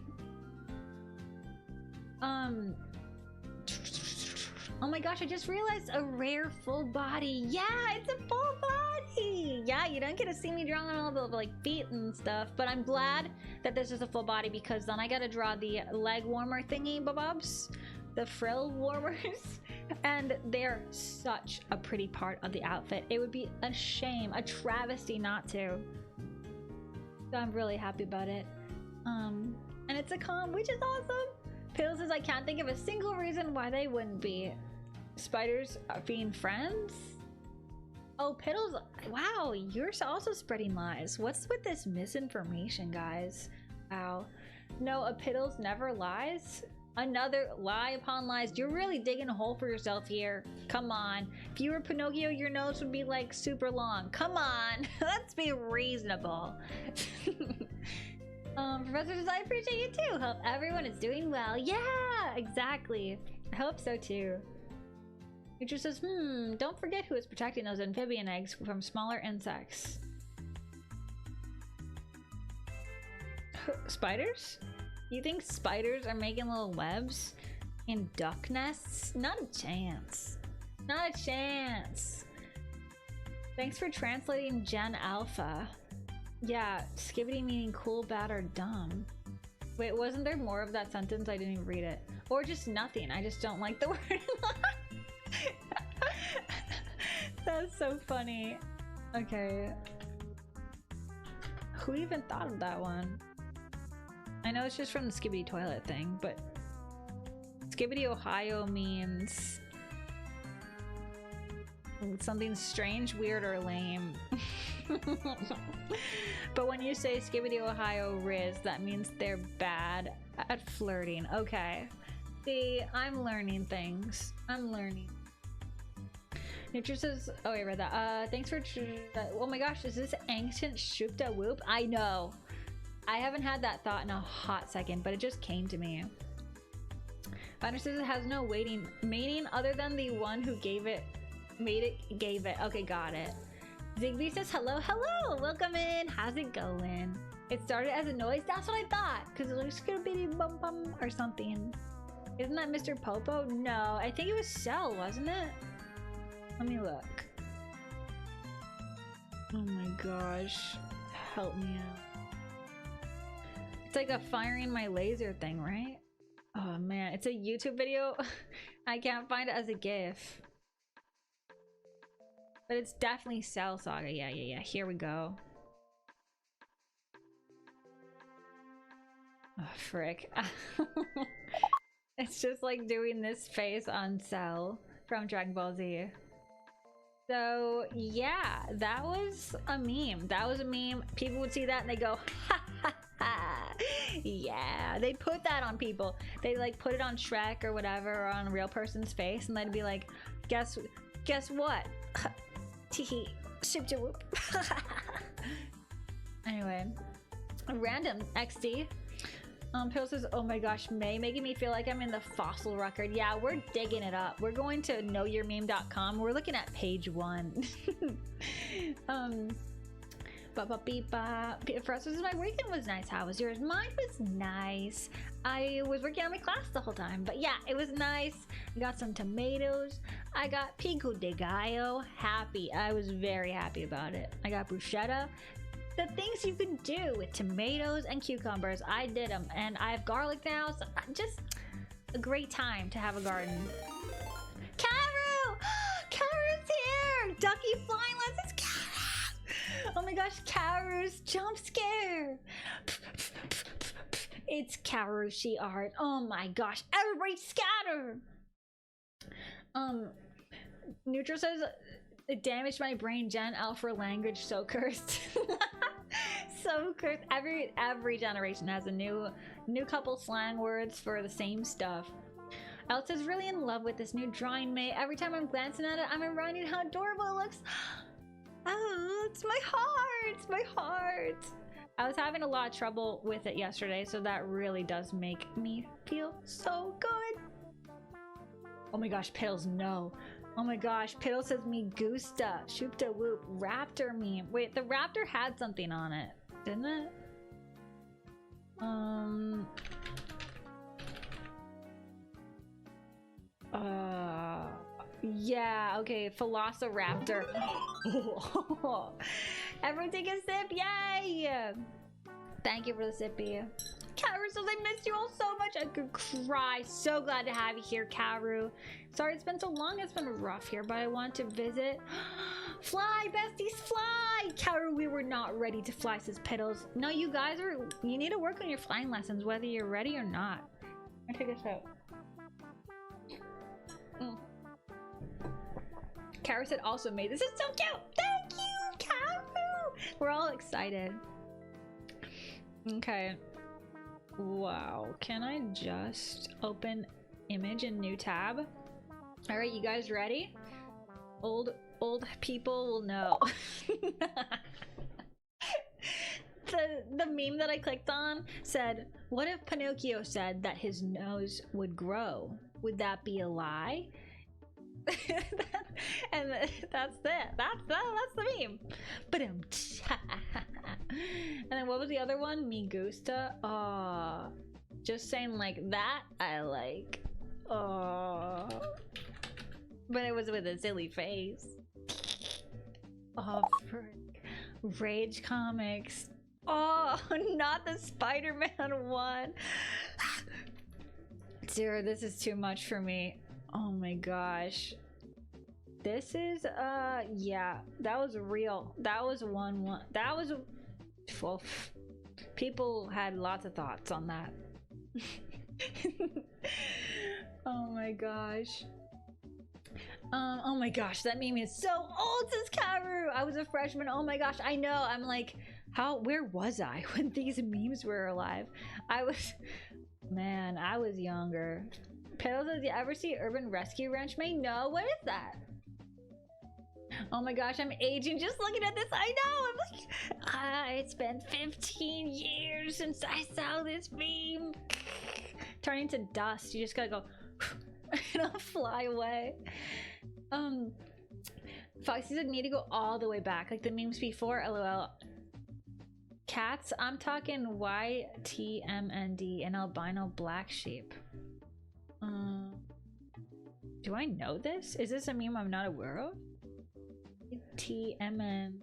Oh my gosh, I just realized a rare full body. Yeah, it's a full body. Yeah, you don't get to see me drawing all the like feet and stuff, but I'm glad that this is a full body because then I gotta draw the leg warmer thingy bobs, the frill warmers, and they're such a pretty part of the outfit. It would be a shame, a travesty not to. So I'm really happy about it. And it's a comm, which is awesome. Piddle says I can't think of a single reason why they wouldn't be. Spiders are being friends? Oh, Piddles, wow, you're also spreading lies. What's with this misinformation, guys? Wow. No, a Piddles never lies? Another lie upon lies. You're really digging a hole for yourself here. Come on. If you were Pinocchio, your nose would be like super long. Come on. Let's be reasonable. Professor says, I appreciate you too. Hope everyone is doing well. Yeah, exactly. I hope so too. Nature says, don't forget who is protecting those amphibian eggs from smaller insects. Spiders? You think spiders are making little webs in duck nests? Not a chance. Not a chance. Thanks for translating Gen Alpha. Yeah, skibbity meaning cool, bad, or dumb. Wait, wasn't there more of that sentence? I didn't even read it. Or just nothing. I just don't like the word. That's so funny. Okay. Who even thought of that one? I know it's just from the Skibbity toilet thing, but Skibbity Ohio means something strange, weird, or lame. But when you say Skibbity Ohio Riz, that means they're bad at flirting. Okay. See, I'm learning things. I'm learning. Nature says, oh, I read that. Thanks for, oh my gosh, is this ancient Shupta Whoop? I know. I haven't had that thought in a hot second, but it just came to me. Finder says it has no meaning other than the one who gave it, gave it. Okay, got it. Zigbee says, hello, hello, welcome in. How's it going? It started as a noise. That's what I thought, because it looks gonna be bum bum or something. Isn't that Mr. Popo? No, I think it was Cell, wasn't it? Let me look. Oh my gosh, help me out. It's like a firing my laser thing, right? Oh man, it's a YouTube video. I can't find it as a GIF. But it's definitely Cell Saga. Yeah. Here we go. Oh, frick. It's just like doing this face on Cell from Dragon Ball Z. So yeah, that was a meme. That was a meme. People would see that and they go, ha ha ha. Yeah, they put that on people. They like put it on Shrek or whatever, or on a real person's face, and they'd be like, guess what? Teehee, ship to whoop. Anyway, random XD. Pill says, oh my gosh, May, making me feel like I'm in the fossil record. Yeah, we're digging it up. We're going to knowyourmeme.com. We're looking at page 1. First, my weekend was nice. How was yours? Mine was nice. I was working on my class the whole time, but yeah, it was nice. I got some tomatoes. I got pico de gallo. Happy. I was very happy about it. I got bruschetta. The things you can do with tomatoes and cucumbers, I did them, and I have garlic now, so just a great time to have a garden. Karu! Karu's here! Ducky flying lessons, Karu! Oh my gosh, Karu's jump scare! It's Karushi art. Oh my gosh, everybody scatter! Neutral says, it damaged my brain. Gen Alpha language, so cursed. So cursed. Every generation has a new couple slang words for the same stuff. Alice is really in love with this new drawing, May. Every time I'm glancing at it, I'm reminded how adorable it looks. Oh, it's my heart. It's my heart. I was having a lot of trouble with it yesterday, so that really does make me feel so good. Oh my gosh, Piddles, no. Oh my gosh, Piddle says me gusta, shoopta whoop, raptor meme. Wait, the raptor had something on it, didn't it? Yeah, okay, Velociraptor. Everyone take a sip, yay! Thank you for the sippy. Karu says I missed you all so much. I could cry. So glad to have you here, Karu. Sorry it's been so long. It's been rough here, but I want to visit. Fly, besties, fly! Karu, we were not ready to fly, says Piddles. No, you guys are. You need to work on your flying lessons, whether you're ready or not. I'll take this out. Karu said also made. This is so cute. Thank you, Karu. We're all excited. Okay. Wow, can I just open image in new tab? All right, you guys ready? Old people will know. the meme that I clicked on said, what if Pinocchio said that his nose would grow? Would that be a lie? And that's it. That's the meme. But and then what was the other one? Me gusta. Oh, just saying like that. I like. Oh, but it was with a silly face. Oh, frick. Rage Comics. Oh, not the Spider-Man one. Dude, this is too much for me. Oh my gosh. This is yeah, that was real. That was one. That was well, people had lots of thoughts on that. Oh my gosh. Oh my gosh, that meme is so old, says Karu. I was a freshman. Oh my gosh, I know. I'm like, where was I when these memes were alive? I was younger. Pedals, did you ever see Urban Rescue Ranch? May? No, what is that? Oh my gosh, I'm aging just looking at this. I know, I'm like, it's been 15 years since I saw this meme. Turning to dust, you just gotta go and it'll fly away. Foxy said need to go all the way back, like the memes before, lol. Cats, I'm talking YTMND and albino black sheep. Do I know this? Is this a meme I'm not aware of? TMND.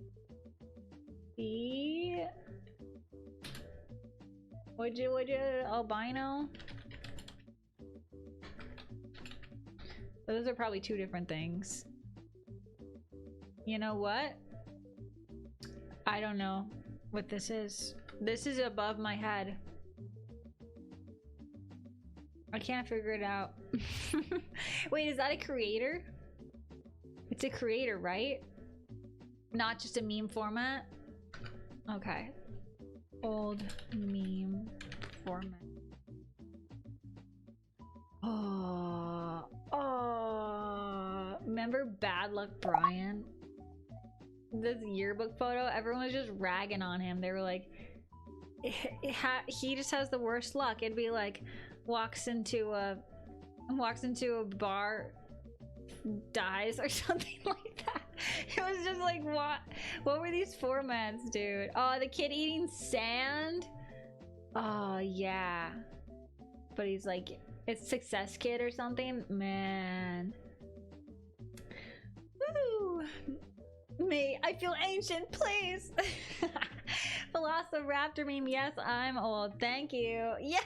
Would you albino? Those are probably two different things. You know what? I don't know what this is. This is above my head. I can't figure it out. Wait, is that a creator? It's a creator, right? Not just a meme format? Okay. Old meme format. Oh, remember Bad Luck Brian? This yearbook photo, everyone was just ragging on him. They were like, he just has the worst luck. It'd be like, walks into a bar, dies or something like that. It was just like, what were these formats, dude? Oh, the kid eating sand. Oh yeah, but he's like, it's Success Kid or something. Man, woo. Me, I feel ancient, please. Velociraptor meme, yes, I'm old, thank you. Yeah.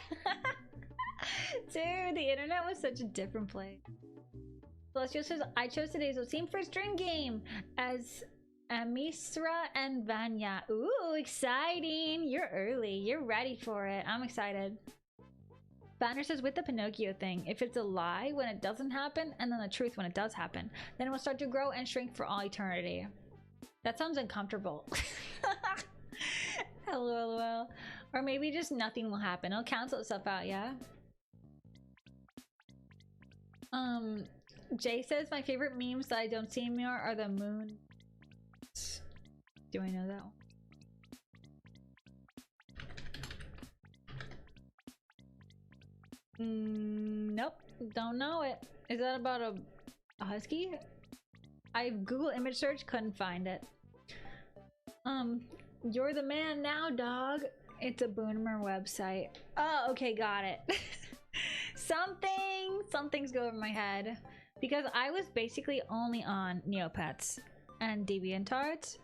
Dude, the internet was such a different place. Celestial says, I chose today's team for stream game as Amisra and Vanya. Ooh, exciting. You're early. You're ready for it. I'm excited. Banner says, with the Pinocchio thing, if it's a lie when it doesn't happen, and then the truth when it does happen, then it will start to grow and shrink for all eternity. That sounds uncomfortable. LOL. Or maybe just nothing will happen. It'll cancel itself out, yeah? Jay says, my favorite memes that I don't see anymore are the moon. Do I know that one? Nope, don't know it. Is that about a husky? I Google image search, couldn't find it. You're the man now, dog. It's a Boomer website. Oh, okay, got it. Something's going over my head. Because I was basically only on Neopets and DeviantArt.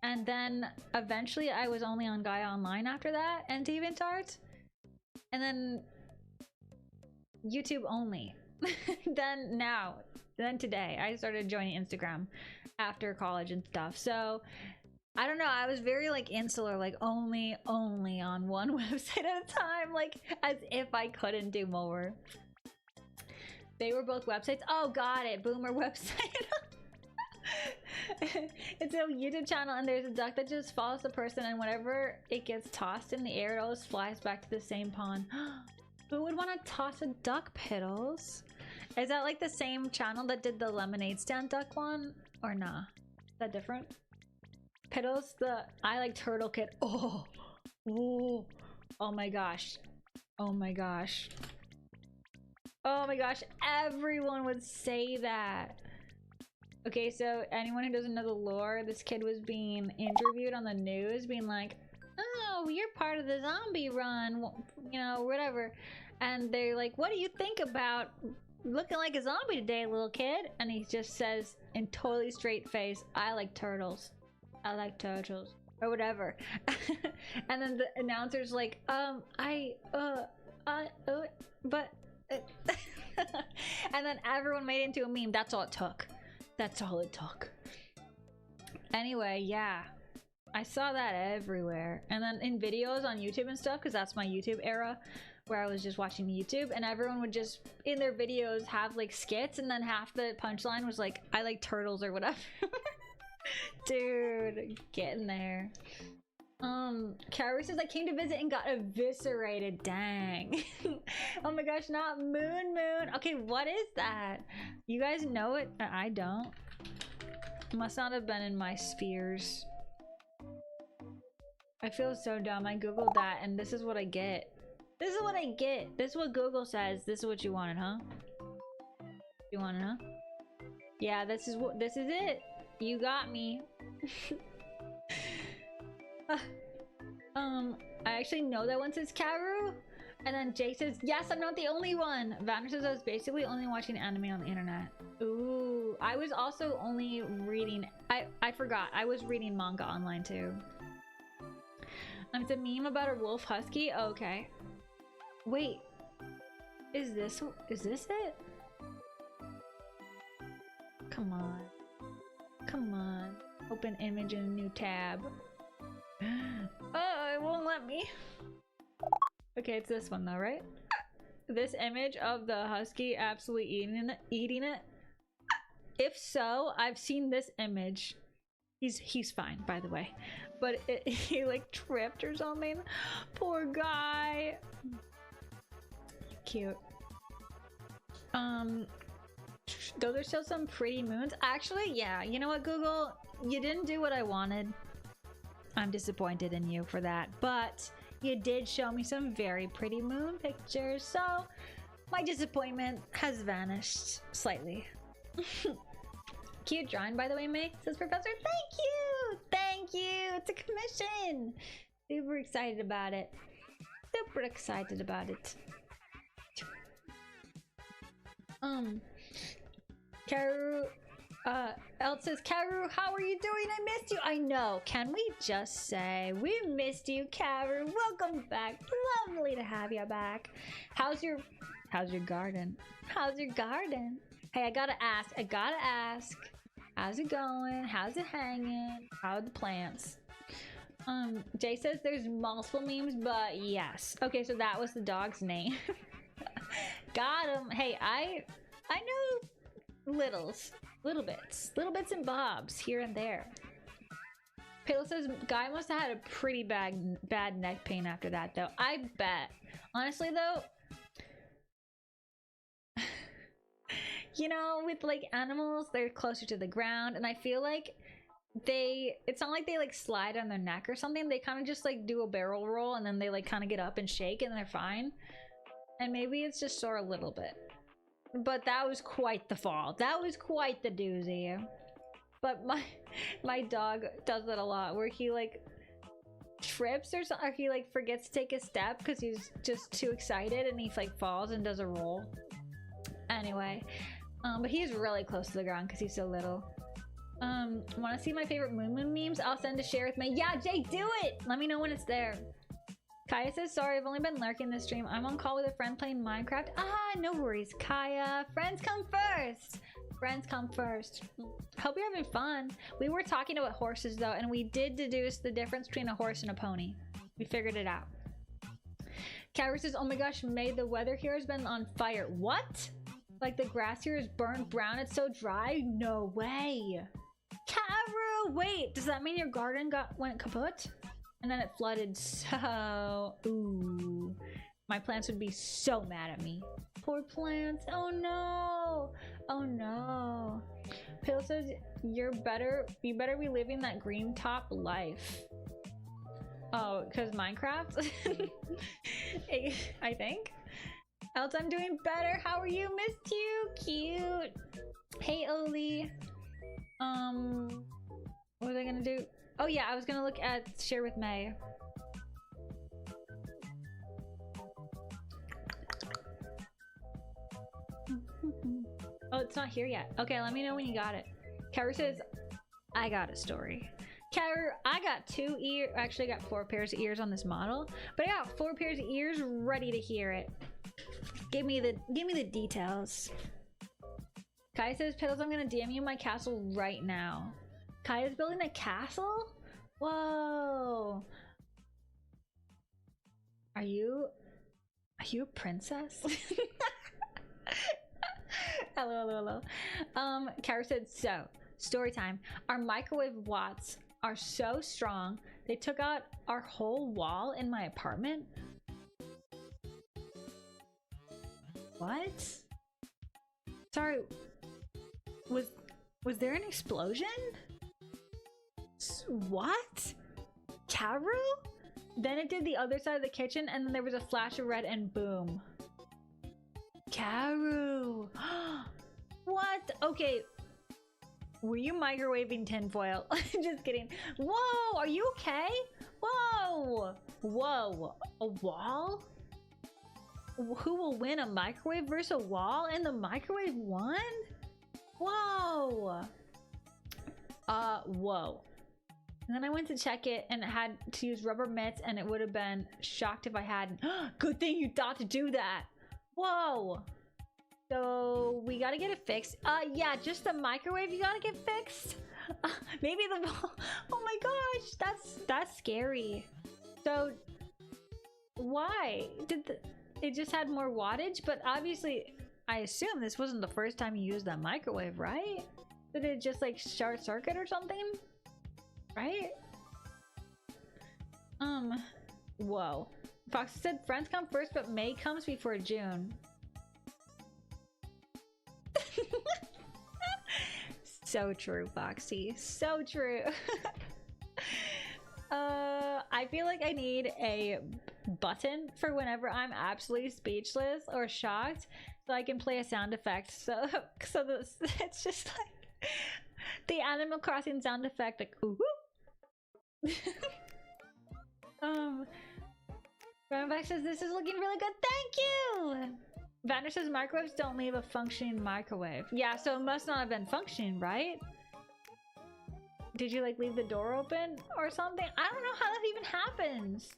And then eventually I was only on Gaia Online after that and DeviantArt. And then YouTube only. Then today I started joining Instagram after college and stuff. So I don't know, I was very like insular, like only on one website at a time, like as if I couldn't do more. They were both websites. Oh, got it. Boomer website. It's a YouTube channel and there's a duck that just follows the person, and whenever it gets tossed in the air, it always flies back to the same pond. Who would want to toss a duck, Piddles? Is that like the same channel that did the lemonade stand duck one? Or nah? Is that different? Piddles, the I like turtle kid. Oh my gosh. Oh my gosh. Oh my gosh, everyone would say that. Okay, so anyone who doesn't know the lore, this kid was being interviewed on the news, being like, oh, you're part of the zombie run, you know, whatever. And they're like, what do you think about looking like a zombie today, little kid? And he just says in totally straight face, I like turtles. I like turtles. Or whatever. And then the announcer's like, but... and then everyone made it into a meme. That's all it took. That's all it took. Anyway, yeah, I saw that everywhere, and then in videos on YouTube and stuff, because that's my YouTube era where I was just watching YouTube, and everyone would just in their videos have like skits, and then half the punchline was like, I like turtles or whatever. Dude, getting there. Carrie says, I came to visit and got eviscerated. Dang. Oh my gosh, not moon. Okay, what is that? You guys know it? I don't. Must not have been in my spheres. I feel so dumb. I googled that and this is what I get. This is what I get. This is what Google says. This is what you wanted, huh? You wanted, huh? Yeah, this is it. You got me. I actually know that one says Karu, and then Jake says, yes, I'm not the only one. Vanner says I was basically only watching anime on the internet. Ooh, I was also only reading, I forgot, I was reading manga online too. It's a meme about a wolf husky. Oh, okay. Wait, is this it? Come on. Open image in a new tab. Oh, it won't let me. Okay, it's this one though, right? this image of the husky absolutely eating it? If so, I've seen this image. He's fine, by the way, but he like tripped or something. Poor guy. Cute. Those are still some pretty moons. Actually, yeah. You know what, Google? You didn't do what I wanted. I'm disappointed in you for that, but you did show me some very pretty moon pictures, so my disappointment has vanished slightly. Cute drawing, by the way, May, says Professor. Thank you! Thank you! It's a commission! Super excited about it. Super excited about it. Karu, El says, Karu, how are you doing? I missed you. I know. Can we just say we missed you, Karu? Welcome back. Lovely to have you back. How's your garden? How's your garden? Hey, I gotta ask. How's it going? How's it hanging? How are the plants? Jay says there's multiple memes, but yes. Okay, so that was the dog's name. Got him. Hey, I know little bits and bobs here and there. Pillow says guy must have had a pretty bad neck pain after that, though. I bet. Honestly, though, you know, with like animals, they're closer to the ground, and I feel like it's not like they like slide on their neck or something. They kind of just like do a barrel roll and then they like kind of get up and shake and they're fine. And maybe it's just sore a little bit. But that was quite the fall. That was quite the doozy. But my dog does that a lot, where he like trips or something, or he like forgets to take a step because he's just too excited and he like falls and does a roll. Anyway, but he's really close to the ground because he's so little. Want to see my favorite Moon memes? I'll send to share with me. Yeah, Jay, do it! Let me know when it's there. Kaya says, sorry, I've only been lurking this stream. I'm on call with a friend playing Minecraft. Ah, no worries, Kaya. Friends come first. Friends come first. Hope you're having fun. We were talking about horses, though, and we did deduce the difference between a horse and a pony. We figured it out. Kaya says, oh my gosh, May, the weather here has been on fire. What? Like the grass here is burned brown, it's so dry? No way. Karu, wait, does that mean your garden went kaput? And then it flooded, so... Ooh. My plants would be so mad at me. Poor plants. Oh no. Oh no. Pill says, you better be living that green top life. Oh, because Minecraft? I think. Else I'm doing better. How are you? Missed you. Cute. Hey, Oli. What was I gonna do? Oh yeah, I was gonna look at share with May. Oh, it's not here yet. Okay, let me know when you got it. Karu says, I got a story. Karu, I got 2 ears. Actually, I got 4 pairs of ears on this model, but I got 4 pairs of ears ready to hear it. Give me the details. Kai says, Piddles, I'm gonna DM you my castle right now. Kai is building a castle? Whoa. Are you a princess? Hello. Kara said, so, story time. Our microwave watts are so strong, they took out our whole wall in my apartment. What? Sorry, was there an explosion? What? Karu? Then it did the other side of the kitchen and then there was a flash of red and boom. Karu! What? Okay. Were you microwaving tinfoil? Just kidding. Whoa! Are you okay? Whoa! Whoa! A wall? Who will win, a microwave versus a wall? And the microwave won? Whoa! Whoa. And then I went to check it and it had to use rubber mitts and it would have been shocked if I hadn't. Good thing you thought to do that. Whoa. So we gotta get it fixed. Yeah, just the microwave you gotta get fixed. Maybe the wall. Oh my gosh, that's scary. So why it just had more wattage, but obviously I assume this wasn't the first time you used that microwave, right? Did it just like short circuit or something? Right? Whoa. Fox said friends come first, but May comes before June. So true, Foxy. So true. I feel like I need a button for whenever I'm absolutely speechless or shocked, so I can play a sound effect. So it's just like the Animal Crossing sound effect, like ooh. Grandma says this is looking really good. Thank you. Vander says microwaves don't leave a functioning microwave. Yeah, so it must not have been functioning, right? Did you like leave the door open or something? I don't know how that even happens.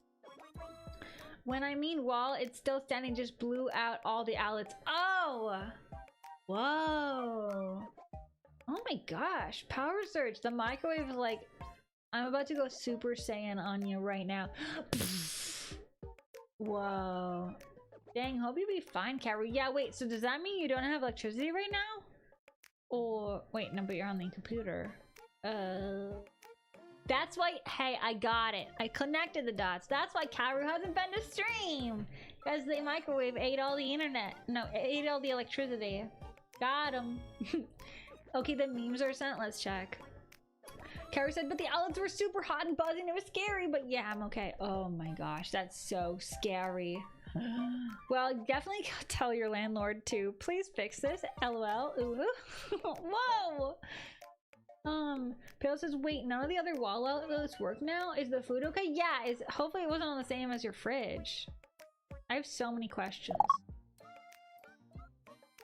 When I mean while it's still standing, just blew out all the outlets. Oh! Whoa! Oh my gosh, power surge. The microwave is like, I'm about to go Super Saiyan on you right now. Whoa. Dang, hope you be fine, Carrie. Yeah, wait, so does that mean you don't have electricity right now? Or, wait, no, but you're on the computer. That's why, hey, I got it. I connected the dots. That's why Karu hasn't been to stream. Because the microwave ate all the internet. No, it ate all the electricity. Got him. Okay, the memes are sent. Let's check. Karu said, but the outlets were super hot and buzzing. It was scary, but yeah, I'm okay. Oh my gosh, that's so scary. Well, definitely tell your landlord to please fix this. LOL. Ooh. Whoa. Pale says, wait, none of the other wall outlets work now? Is the food okay? Yeah, hopefully it wasn't on the same as your fridge. I have so many questions.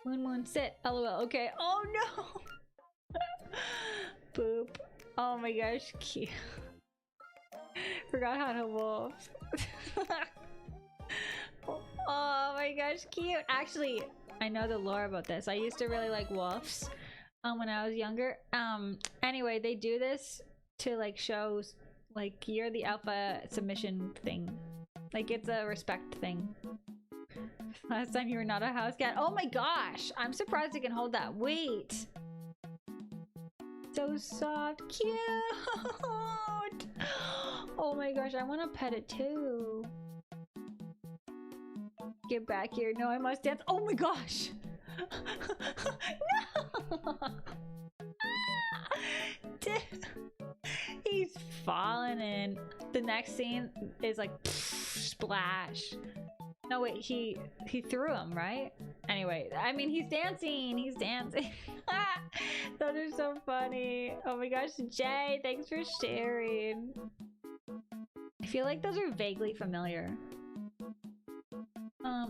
Moon, sit. LOL. Okay. Oh no! Boop. Oh my gosh, cute. Forgot how to wolf. Oh my gosh, cute. Actually, I know the lore about this. I used to really like wolves when I was younger. Anyway, they do this to like show like you're the alpha submission thing. Like it's a respect thing. Last time you were not a house cat. Oh my gosh, I'm surprised it can hold that weight. So soft, cute. Oh my gosh, I want to pet it too. Get back here. No, I must dance. Oh my gosh. No. He's falling in. The next scene is like splash. No wait, he threw him, right? Anyway, I mean he's dancing. He's dancing. Those are so funny. Oh my gosh, Jay, thanks for sharing. I feel like those are vaguely familiar.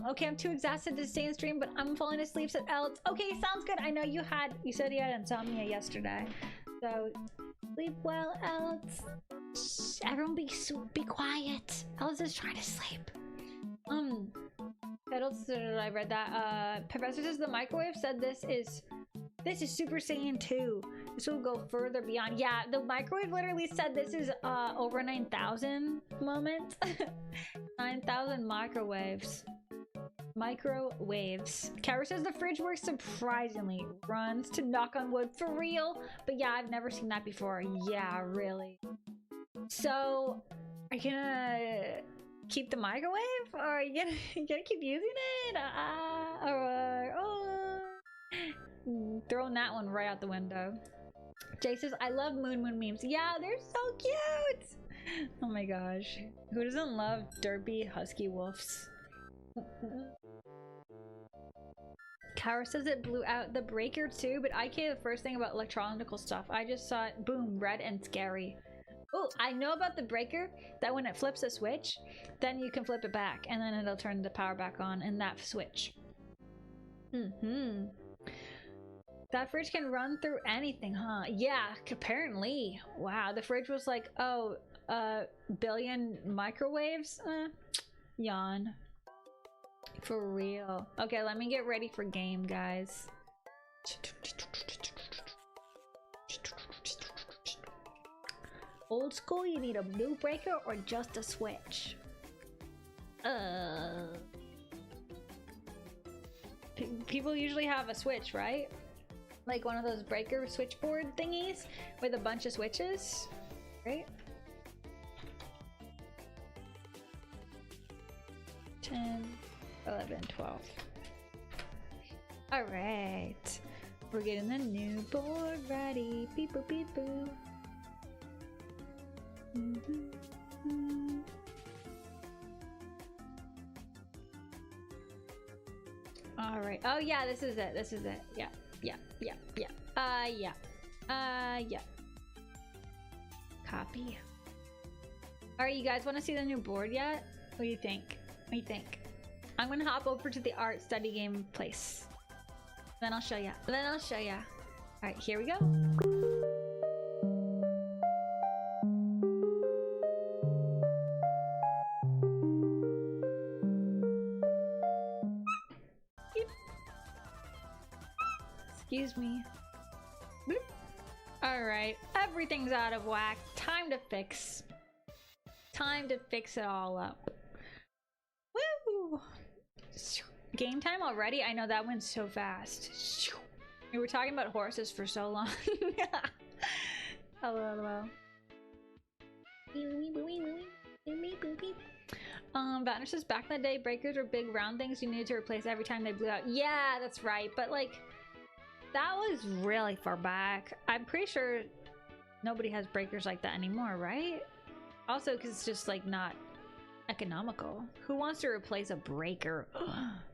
Okay, I'm too exhausted to stay in stream, but I'm falling asleep, said Alex. Okay, sounds good. I know you said you had insomnia yesterday. So, sleep well, Alex. Shh, everyone be quiet. Alex is trying to sleep. I read that. Professor says the microwave said this is Super Saiyan 2. This will go further beyond. Yeah, the microwave literally said this is over 9,000 moment. 9,000 microwaves. Kara says the fridge works surprisingly. Runs to knock on wood for real. But yeah, I've never seen that before. Yeah, really. So, are you gonna keep the microwave? Or are you gonna keep using it? Throwing that one right out the window. Jay says, I love Moon memes. Yeah, they're so cute! Oh my gosh. Who doesn't love derpy husky wolves? Kara says it blew out the breaker too, but I can't the first thing about electronical stuff. I just saw it, boom, red and scary. Oh, I know about the breaker, that when it flips a switch, then you can flip it back, and then it'll turn the power back on in that switch. That fridge can run through anything, huh? Yeah, apparently. Wow, the fridge was like, oh, billion microwaves? Yawn. For real. Okay, let me get ready for game, guys. Old school, you need a blue breaker or just a switch? people usually have a switch, right? Like one of those breaker switchboard thingies with a bunch of switches, right? 10, 11, 12. All right. We're getting the new board ready. Beep boop beep boo. All right. Oh yeah, this is it. This is it. Yeah. Yeah. Copy. All right, you guys want to see the new board yet? What do you think? What do you think? I'm gonna hop over to the art study game place. Then I'll show ya. All right, here we go. Beep. Excuse me. Bloop. All right, everything's out of whack. Time to fix. Time to fix it all up. Woo! Game time already? I know that went so fast. We were talking about horses for so long. Hello. Vatner says back in the day, breakers were big round things you needed to replace every time they blew out. Yeah, that's right. But like, that was really far back. I'm pretty sure nobody has breakers like that anymore, right? Also, because it's just like not economical. Who wants to replace a breaker?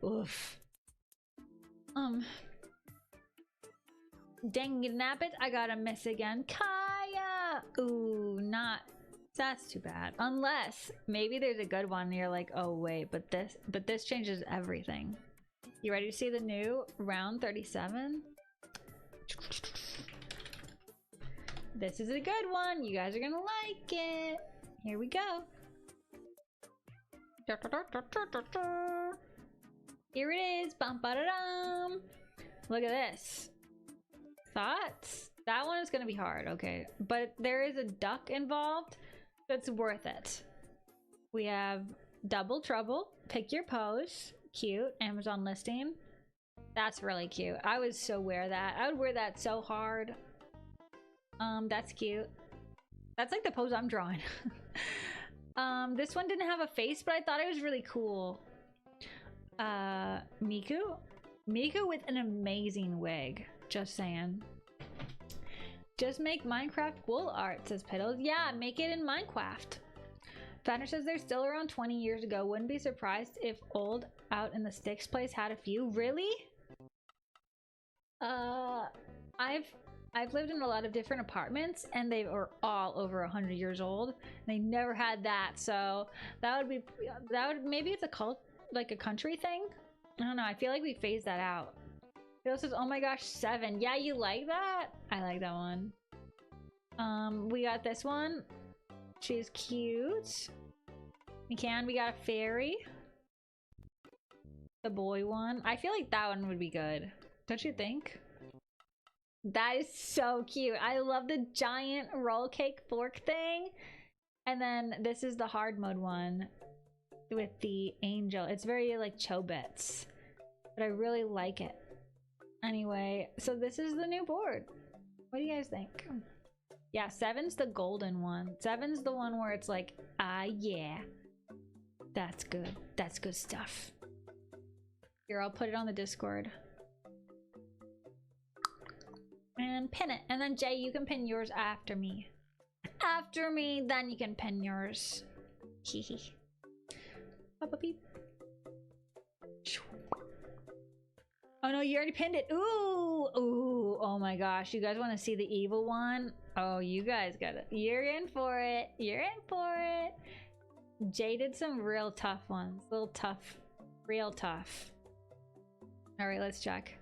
Oof. Dang nabbit, I gotta miss again. Kaya! Ooh, not. That's too bad. Unless maybe there's a good one and you're like, oh wait, but this changes everything. You ready to see the new round 37? This is a good one. You guys are gonna like it. Here we go. Here it is. Bum ba da dum. Look at this. Thoughts? That one is gonna be hard, okay. But there is a duck involved that's worth it. We have Double Trouble. Pick your pose. Cute. Amazon listing. That's really cute. I would so wear that. I would wear that so hard. That's cute. That's like the pose I'm drawing. This one didn't have a face, but I thought it was really cool. Miku with an amazing wig. Just saying. Just make Minecraft wool art, says Piddles. Yeah, make it in Minecraft. Vatner says they're still around 20 years ago. Wouldn't be surprised if old out in the sticks place had a few. Really? I've lived in a lot of different apartments and they were all over 100 years old. They never had that, so that would maybe it's a cult, like a country thing. I don't know. I feel like we phased that out. Phil says, "Oh my gosh, 7." Yeah, you like that? I like that one. We got this one. She's cute. We got a fairy. The boy one. I feel like that one would be good. Don't you think? That is so cute. I love the giant roll cake fork thing. And then this is the hard mode one with the angel. It's very like Chobits, but I really like it. Anyway, so this is the new board. What do you guys think? Yeah, 7's the golden one. 7's the one where it's like, yeah. That's good. That's good stuff. Here, I'll put it on the Discord. And pin it. And then Jay, you can pin yours after me. After me, then you can pin yours. Hehe. Beep. Oh no, you already pinned it. Ooh. Oh my gosh. You guys want to see the evil one? Oh, you guys got it. You're in for it. You're in for it. Jay did some real tough ones. Real tough. All right, let's check.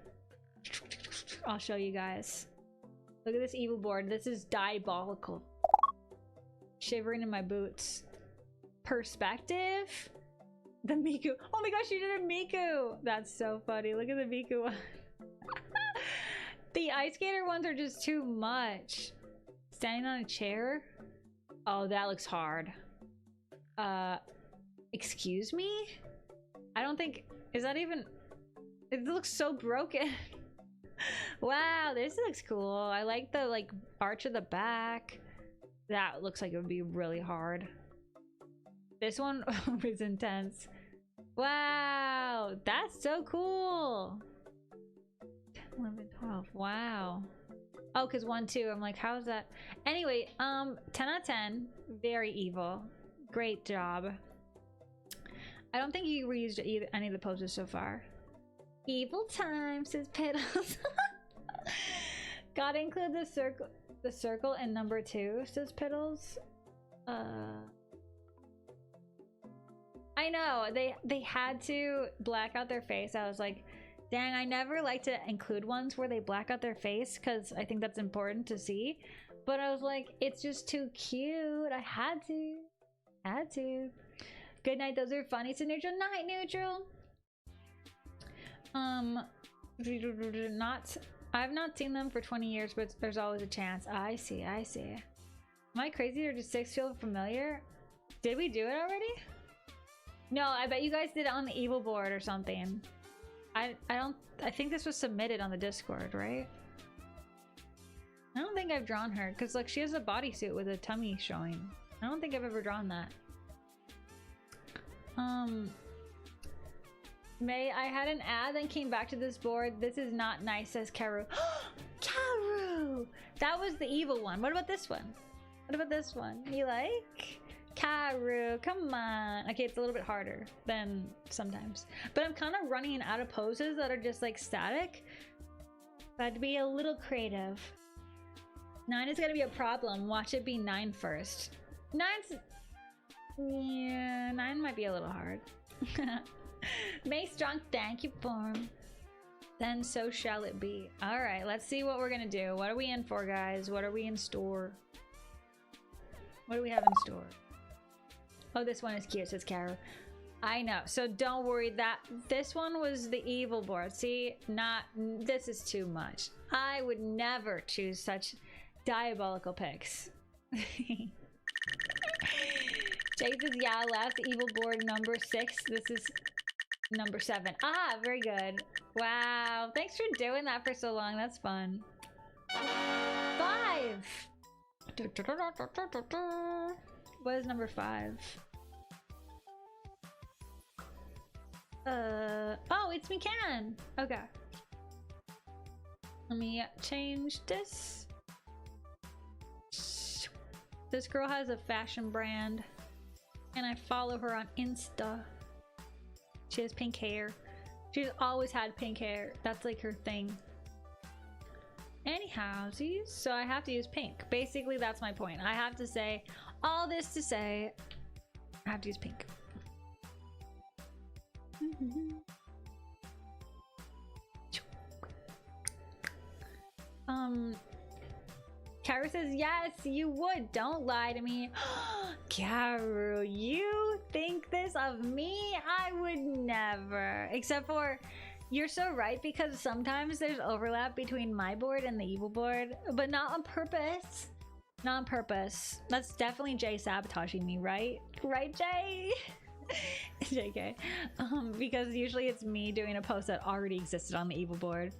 I'll show you guys. Look at this evil board. This is diabolical. Shivering in my boots. Perspective. The Miku. Oh my gosh, you did a Miku. That's so funny. Look at the Miku one. The ice skater ones are just too much. Standing on a chair. Oh, that looks hard. Excuse me? I don't think... Is that even... It looks so broken. Wow, this looks cool. I like the like arch of the back. That looks like it would be really hard. This one was intense. Wow, that's so cool. 11, 12, wow. Oh, because 1, 2, I'm like, how's that? Anyway, 10 out of 10. Very evil. Great job. I don't think you reused any of the poses so far. Evil time, says Piddles. Gotta include the circle in number 2, says Piddles. I know, they had to black out their face. I was like, dang, I never like to include ones where they black out their face because I think that's important to see. But I was like, it's just too cute. I had to. Good night, those are funny. So neutral, night neutral. I've not seen them for 20 years, but there's always a chance. I see. Am I crazy or does 6 feel familiar? Did we do it already? No, I bet you guys did it on the evil board or something. I think this was submitted on the Discord, right? I don't think I've drawn her because like she has a bodysuit with a tummy showing. I don't think I've ever drawn that. May I had an ad then came back to this board. This is not nice, says Karu. Karu! That was the evil one. What about this one? You like? Karu, come on. Okay, it's a little bit harder than sometimes. But I'm kind of running out of poses that are just like static. I had to be a little creative. 9 is gonna be a problem. Watch it be 9 first. 9's... Yeah, 9 might be a little hard. May Strong, thank you, Form. Then so shall it be. Alright, let's see what we're gonna do. What are we in for, guys? What are we in store? What do we have in store? Oh, this one is cute, says Kara. I know, so don't worry that this one was the evil board. See, this is too much. I would never choose such diabolical picks. Jay says, yeah, last evil board number 6. This is number 7. Ah, very good. Wow, thanks for doing that for so long. That's fun. 5. What is number 5? Oh, it's McCann. Okay. Let me change this. This girl has a fashion brand and I follow her on Insta. She has pink hair. She's always had pink hair. That's like her thing. Anyhow, so I have to use pink. Basically, that's my point. I have to say all this to say I have to use pink. Karu says, yes, you would. Don't lie to me. Karu, you think this of me? I would never. Except for, you're so right because sometimes there's overlap between my board and the evil board, but not on purpose. Not on purpose. That's definitely Jay sabotaging me, right? Right, Jay? JK. Because usually it's me doing a post that already existed on the evil board.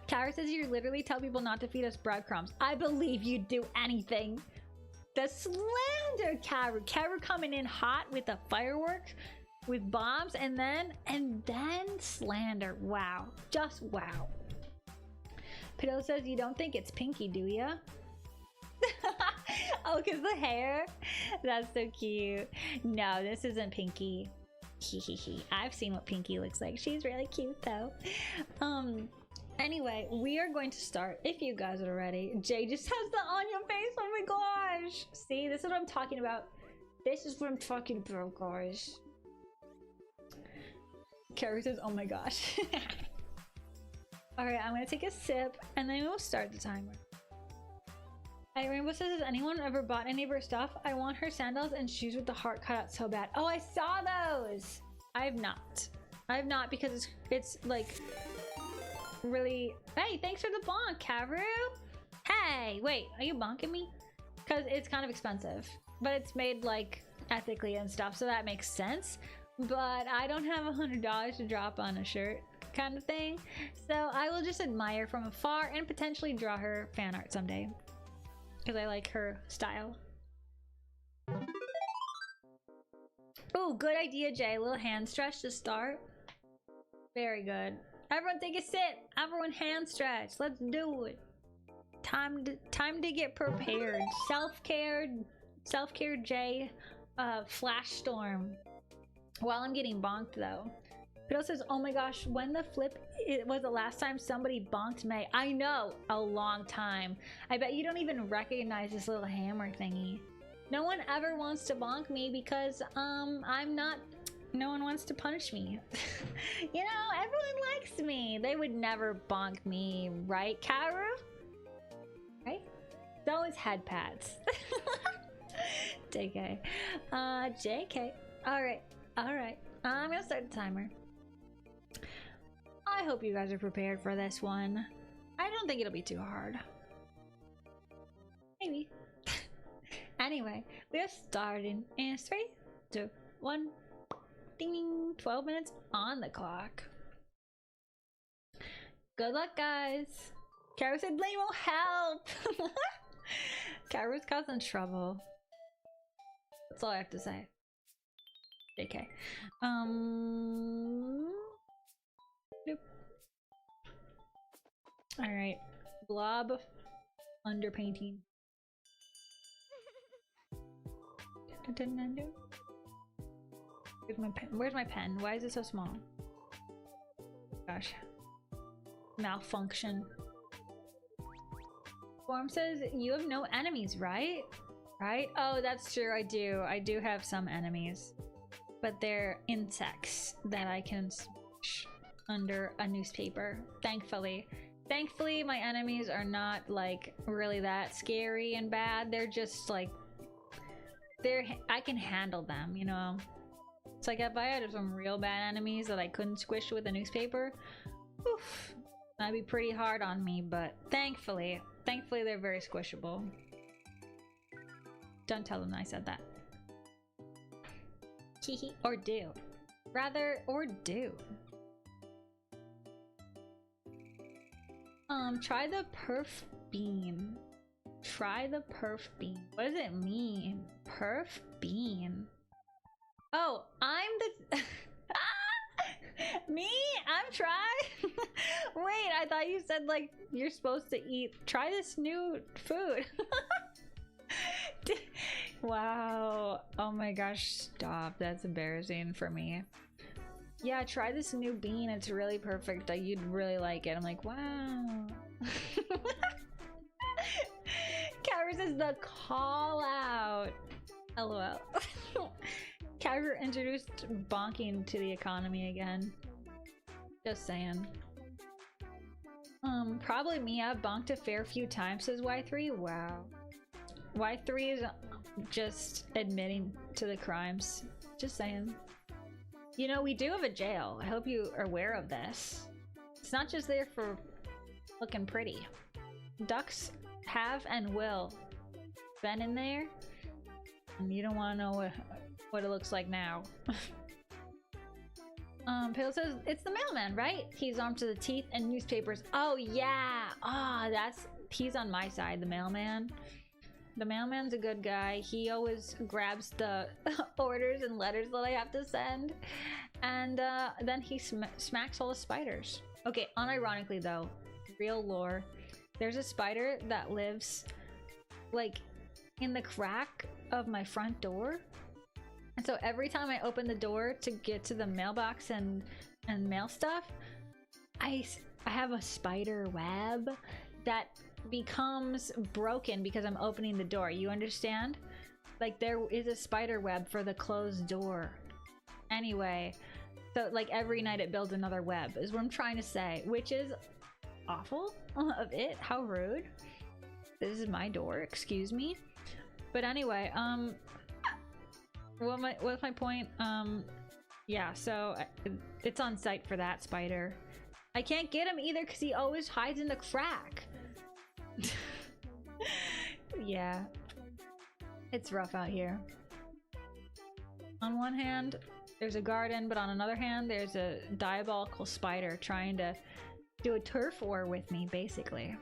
Kara says you literally tell people not to feed us breadcrumbs. I believe you'd do anything. The slander, Kara. Kara coming in hot with a firework, with bombs, and then slander. Wow. Just wow. Piddle says you don't think it's Pinky, do ya? Oh, because the hair? That's so cute. No, this isn't Pinky. I've seen what Pinky looks like. She's really cute though. Anyway, we are going to start, if you guys are ready. Jay just has the Anya face, oh my gosh! See, this is what I'm talking about. This is what I'm talking about, guys. Carrie says, oh my gosh. Alright, I'm gonna take a sip, and then we'll start the timer. Rainbow says, has anyone ever bought any of her stuff? I want her sandals and shoes with the heart cut out so bad. Oh, I saw those! I have not. I have not because it's like... really. Hey, thanks for the bonk, Karu. Hey, wait, are you bonking me? Because it's kind of expensive, but it's made like ethically and stuff, so that makes sense. But I don't have $100 to drop on a shirt. kind of thing. So I will just admire from afar and potentially draw her fan art someday because I like her style. Oh, good idea, Jay. A little hand stretch to start. Very good. Everyone take a sit. Everyone hand stretch. Let's do it. Time to get prepared. Self-care Jay. Flash storm. While I'm getting bonked though. Piddle says, oh my gosh, when the flip it was the last time somebody bonked May. I know, a long time. I bet you don't even recognize this little hammer thingy. No one ever wants to bonk me because I'm not, no one wants to punish me. You know, everyone likes me. They would never bonk me, right, Karu? Right? It's always head pats. JK. JK. Alright. I'm gonna start the timer. I hope you guys are prepared for this one. I don't think it'll be too hard. Maybe. Anyway, we are starting in 3, 2, 1. Ding ding. 12 minutes on the clock. Good luck, guys. Kara said blame will help. Kara's causing trouble. That's all I have to say. JK. Nope. Alright. Blob underpainting. Where's my pen? Where's my pen? Why is it so small? Gosh. Malfunction. Form says you have no enemies, right? Right? Oh, that's true. I do. I do have some enemies. But they're insects that I can smash under a newspaper. Thankfully. Thankfully, my enemies are not like really that scary and bad. They're just like I can handle them, you know? It's like if I had some real bad enemies that I couldn't squish with a newspaper, oof, that'd be pretty hard on me, but thankfully they're very squishable. Don't tell them I said that. Or do. Rather, or do. Try the perf bean. Try the perf bean. What does it mean? Perf bean. Oh, I'm the me? I'm try? Wait, I thought you said like you're supposed to eat. Try this new food. Wow. Oh my gosh, stop. That's embarrassing for me. Yeah, try this new bean. It's really perfect. You'd really like it. I'm like, wow. Kara says the call out. LOL. Kara introduced bonking to the economy again. Just saying. Probably me. I've bonked a fair few times, says Y3. Wow. Y3 is just admitting to the crimes. Just saying. You know, we do have a jail. I hope you are aware of this. It's not just there for looking pretty. Ducks have and will been in there, and you don't want to know what it looks like now. Pale says it's the mailman, right? He's armed to the teeth and newspapers. Oh yeah. He's on my side, the mailman. The mailman's a good guy. He always grabs the orders and letters that I have to send, and then he smacks all the spiders. Okay, unironically though, real lore, there's a spider that lives like in the crack of my front door, and so every time I open the door to get to the mailbox and mail stuff, I have a spider web that becomes broken because I'm opening the door. You understand? Like there is a spider web for the closed door. Anyway, so like every night it builds another web is what I'm trying to say, which is awful of it. How rude. This is my door, excuse me. But anyway, what's my point? Yeah, so it's on site for that spider. I can't get him either because he always hides in the crack. Yeah, it's rough out here. On one hand, there's a garden, but on another hand, there's a diabolical spider trying to do a turf war with me, basically.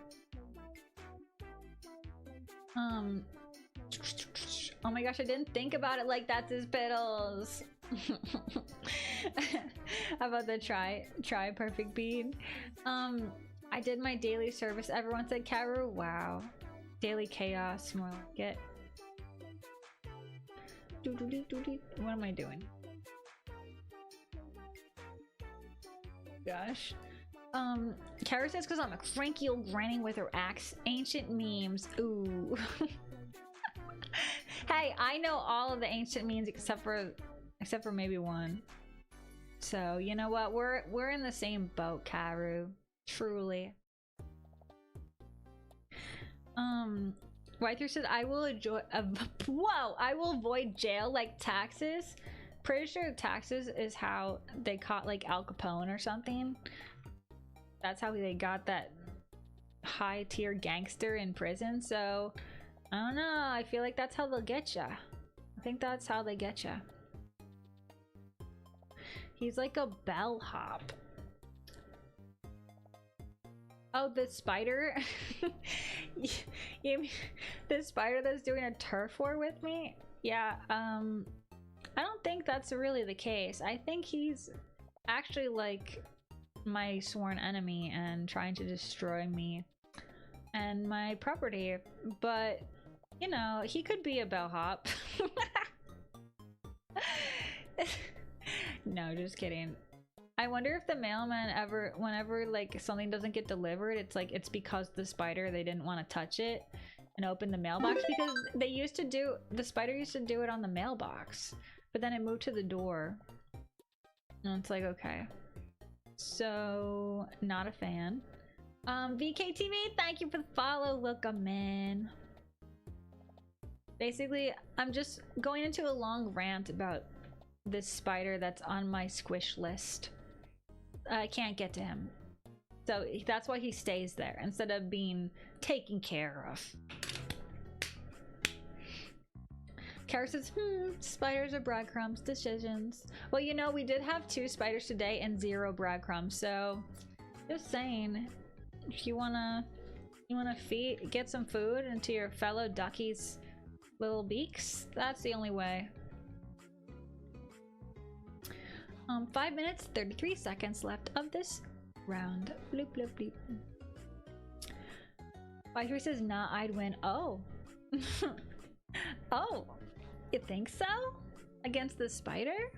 Oh my gosh, I didn't think about it like that's his piddles. How about the try perfect bean? I did my daily service. Everyone said Karu. Wow. Daily chaos, more like it. What am I doing? Gosh. Kara says because I'm a cranky old granny with her axe. Ancient memes. Ooh. Hey, I know all of the ancient memes except for maybe one. So you know what? We're in the same boat, Karu. Truly. Right through says I will enjoy. Whoa! I will avoid jail like taxes. Pretty sure taxes is how they caught like Al Capone or something. That's how they got that high tier gangster in prison. So I don't know. I feel like that's how they'll get ya. I think that's how they get ya. He's like a bellhop. Oh, the spider? You mean the spider that's doing a turf war with me? Yeah, I don't think that's really the case. I think he's actually like my sworn enemy and trying to destroy me and my property. But, you know, he could be a bellhop. No, just kidding. I wonder if the mailman ever, whenever like something doesn't get delivered, it's like it's because the spider, they didn't want to touch it and open the mailbox, because they used to do, the spider used to do it on the mailbox, but then it moved to the door. And it's like, okay. So, not a fan. VKTV, thank you for the follow. Welcome in. Basically, I'm just going into a long rant about this spider that's on my squish list. I can't get to him. So that's why he stays there instead of being taken care of. Kara says, spiders are breadcrumbs, decisions. Well, you know, we did have 2 spiders today and 0 breadcrumbs, so just saying, if you wanna get some food into your fellow duckies' little beaks, that's the only way. 5 minutes, 33 seconds left of this round. Bloop, bloop, bloop. 5-3 says, nah, I'd win. Oh. Oh. You think so? Against the spider?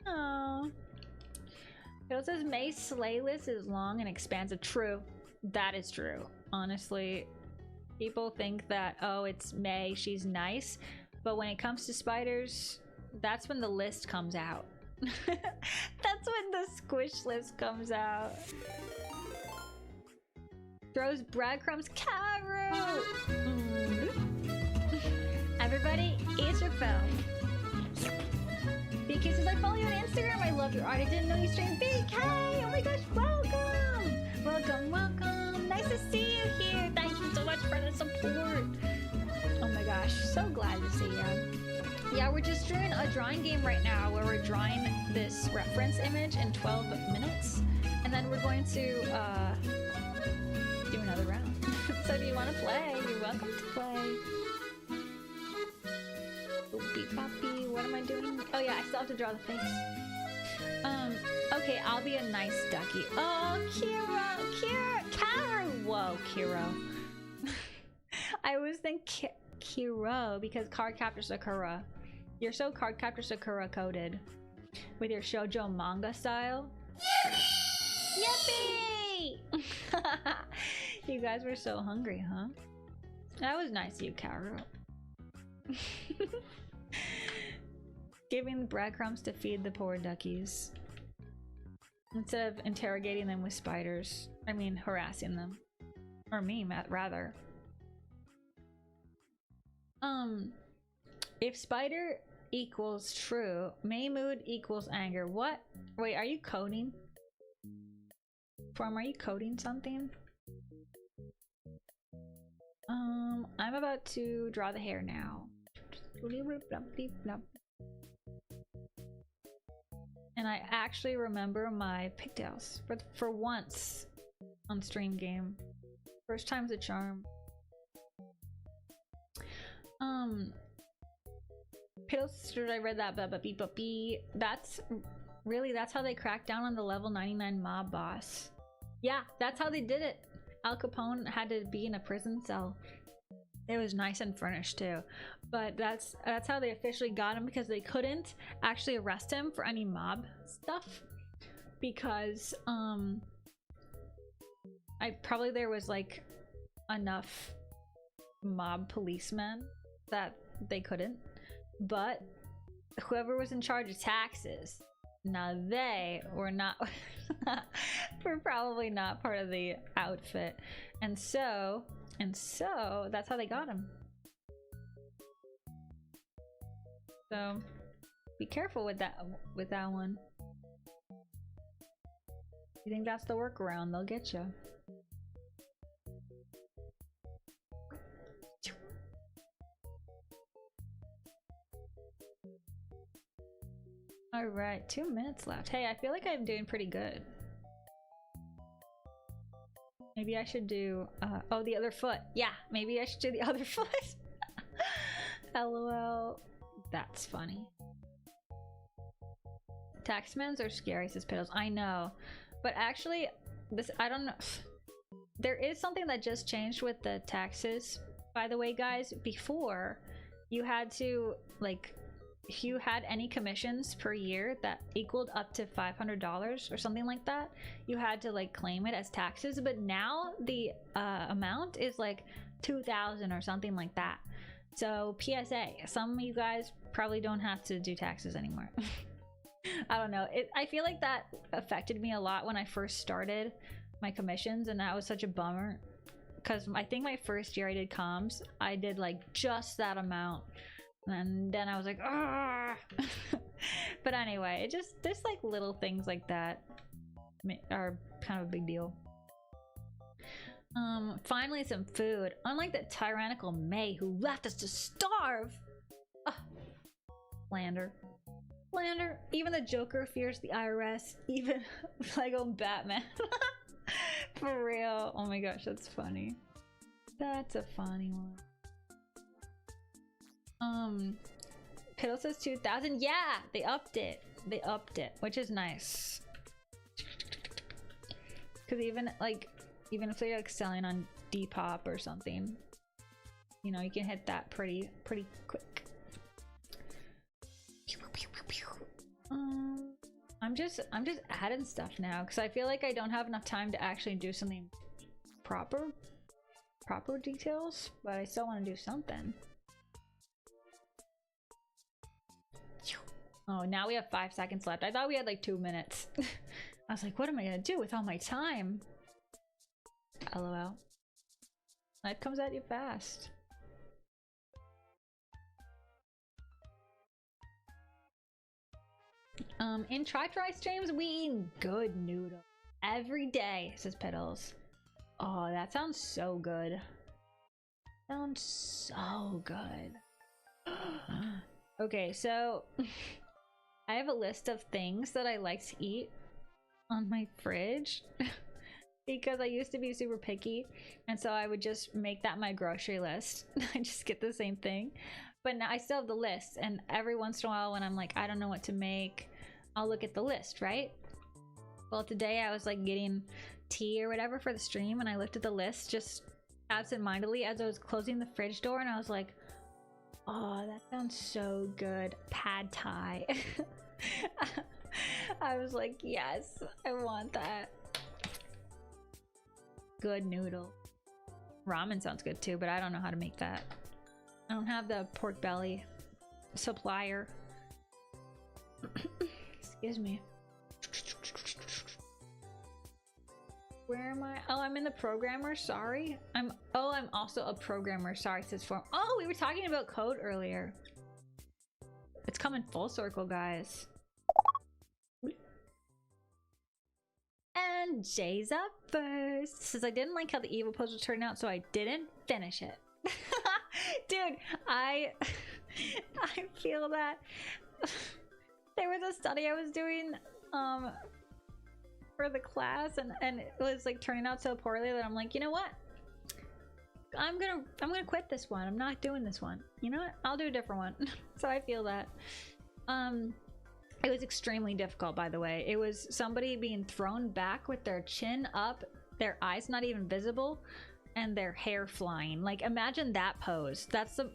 Oh. It says, May's slay list is long and expansive. True. That is true. Honestly, people think that, oh, it's May, she's nice. But when it comes to spiders, that's when the list comes out. That's when the squish list comes out. Throws breadcrumbs. Karu! Everybody, eat your phone. BK says, I follow you on Instagram. I love your art. I didn't know you streamed. BK! Oh my gosh, welcome! Welcome, welcome. Nice to see you here. Thank you so much for the support. Oh my gosh, so glad to see you. Yeah, we're just doing a drawing game right now where we're drawing this reference image in 12 minutes. And then we're going to do another round. So if you want to play, you're welcome to play. Boopy poppy, what am I doing? Oh yeah, I still have to draw the face. Okay, I'll be a nice ducky. Oh, Kira! Whoa, Kiro. I always think Kiro because card capture Sakura. You're so card capture Sakura coded with your shoujo manga style. Yippee! You guys were so hungry, huh? That was nice of you, Karu. Giving breadcrumbs to feed the poor duckies instead of interrogating them with spiders. I mean, harassing them. Or me, rather. If spider equals true, May mood equals anger. What? Wait, are you coding? Form, are you coding something? I'm about to draw the hair now. And I actually remember my pigtails for once on stream game. First time's a charm. Piddles, I read that, but that's how they cracked down on the level 99 mob boss. Yeah, that's how they did it. Al Capone had to be in a prison cell. It was nice and furnished too, but that's how they officially got him, because they couldn't actually arrest him for any mob stuff, because there was like enough mob policemen that they couldn't, but whoever was in charge of taxes, now they were not were probably not part of the outfit, and so that's how they got him. So be careful with that one. You think that's the workaround, they'll get you. All right, 2 minutes left. Hey, I feel like I'm doing pretty good. Maybe I should do, oh, the other foot. Yeah, maybe I should do the other foot. LOL. That's funny. Taxmans are scary, says Piddles. I know. But actually, I don't know. There is something that just changed with the taxes, by the way, guys. Before, you had to, like, if you had any commissions per year that equaled up to $500 or something like that, you had to like claim it as taxes. But now the amount is like 2,000 or something like that. So PSA, some of you guys probably don't have to do taxes anymore. I don't know. I feel like that affected me a lot when I first started my commissions, and that was such a bummer, because I think my first year I did comms, I did like just that amount. And then I was like, ah. But anyway, it just, there's like little things like that are kind of a big deal. Finally some food. Unlike the tyrannical May who left us to starve. Slander. Slander. Even the Joker fears the IRS. Even Lego Batman. For real. Oh my gosh, that's funny. That's a funny one. Piddle says 2,000. Yeah, they upped it, which is nice, because even if they're like selling on Depop or something, you know, you can hit that pretty quick. I'm just adding stuff now because I feel like I don't have enough time to actually do something proper details, but I still want to do something. Oh, now we have 5 seconds left. I thought we had like 2 minutes. I was like, what am I gonna do with all my time? LOL. Life comes at you fast. In Try streams, we eat good noodles every day, says Piddles. Oh, that sounds so good. Sounds so good. Okay, so I have a list of things that I like to eat on my fridge because I used to be super picky, and so I would just make that my grocery list. I just get the same thing, but now I still have the list, and every once in a while when I'm like, I don't know what to make, I'll look at the list, right? Well, today I was like getting tea or whatever for the stream, and I looked at the list just absentmindedly as I was closing the fridge door, and I was like, oh, that sounds so good. Pad Thai. I was like, yes, I want that. Good noodle. Ramen sounds good too, but I don't know how to make that. I don't have the pork belly supplier. Excuse me. Where am I? Oh, I'm in the programmer. Sorry. I'm also a programmer. Sorry, says form. Oh, we were talking about code earlier. It's coming full circle, guys. And Jay's up first. Says I didn't like how the evil puzzle turned out, so I didn't finish it. Dude, I feel that. There was a study I was doing for the class, and it was like turning out so poorly that I'm like, you know what? I'm gonna quit this one. I'm not doing this one. You know what? I'll do a different one. So I feel that. It was extremely difficult, by the way. It was somebody being thrown back with their chin up, their eyes not even visible, and their hair flying. Like, imagine that pose. That's the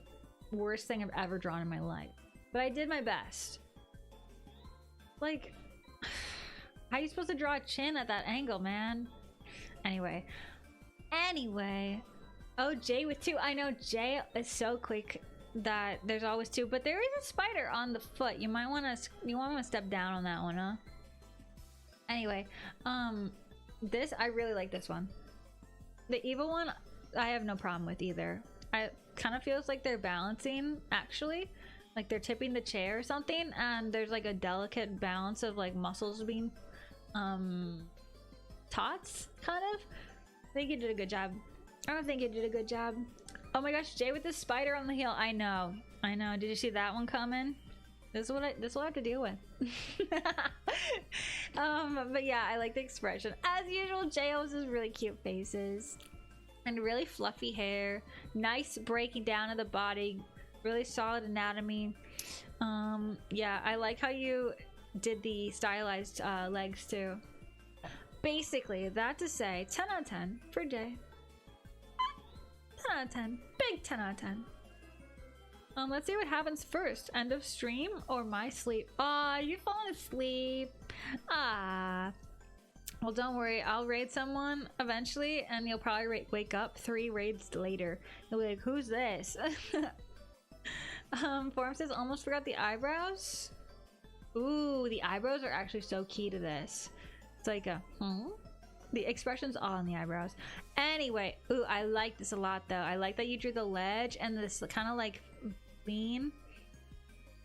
worst thing I've ever drawn in my life. But I did my best. Like, how are you supposed to draw a chin at that angle, man? Anyway. Oh, Jay with 2. I know Jay is so quick that there's always 2, but there is a spider on the foot. You might want to step down on that one, huh? Anyway, this, I really like this one. The evil one, I have no problem with either. I kind of feels like they're balancing, actually. Like they're tipping the chair or something, and there's like a delicate balance of like muscles being tots, kind of. I think you did a good job. I don't think you did a good job. Oh my gosh, Jay with the spider on the heel. I know. Did you see that one coming? This is what I have to deal with. But yeah, I like the expression. As usual, Jay always has really cute faces and really fluffy hair. Nice breaking down of the body. Really solid anatomy. Yeah, I like how you did the stylized legs too. Basically, that to say, 10 out of 10 for Jay. 10 out of 10. Big 10 out of 10. Let's see what happens first. End of stream or my sleep? Ah, you're falling asleep. Ah. Well, don't worry. I'll raid someone eventually, and you'll probably wake up 3 raids later. You'll be like, who's this? Form says, almost forgot the eyebrows. Ooh, the eyebrows are actually so key to this. It's like a, The expression's all in the eyebrows. Anyway, ooh, I like this a lot though. I like that you drew the ledge and this kind of like lean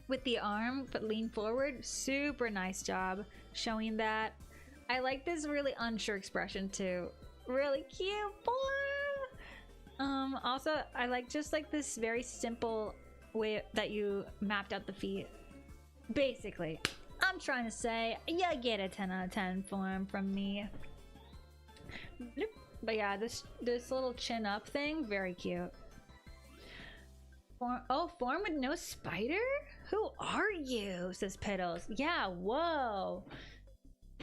with the arm, but lean forward. Super nice job showing that. I like this really unsure expression too. Really cute form. Also, I like just like this very simple way that you mapped out the feet. Basically, I'm trying to say you get a 10 out of 10 form from me. But yeah, this little chin up thing, very cute. Form with no spider? Who are you? Says Piddles. Yeah, whoa.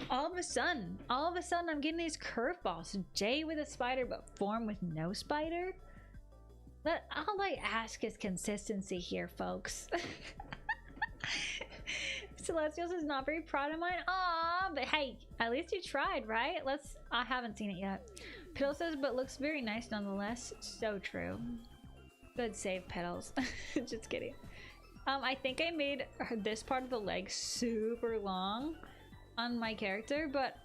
All of a sudden I'm getting these curveballs. Jay with a spider, but form with no spider? But all I ask is consistency here, folks. Celestials is not very proud of mine. Aw, but hey, at least you tried, right? I haven't seen it yet. Piddle says, but looks very nice nonetheless. So true. Good save, Piddles. Just kidding. I think I made this part of the leg super long on my character, but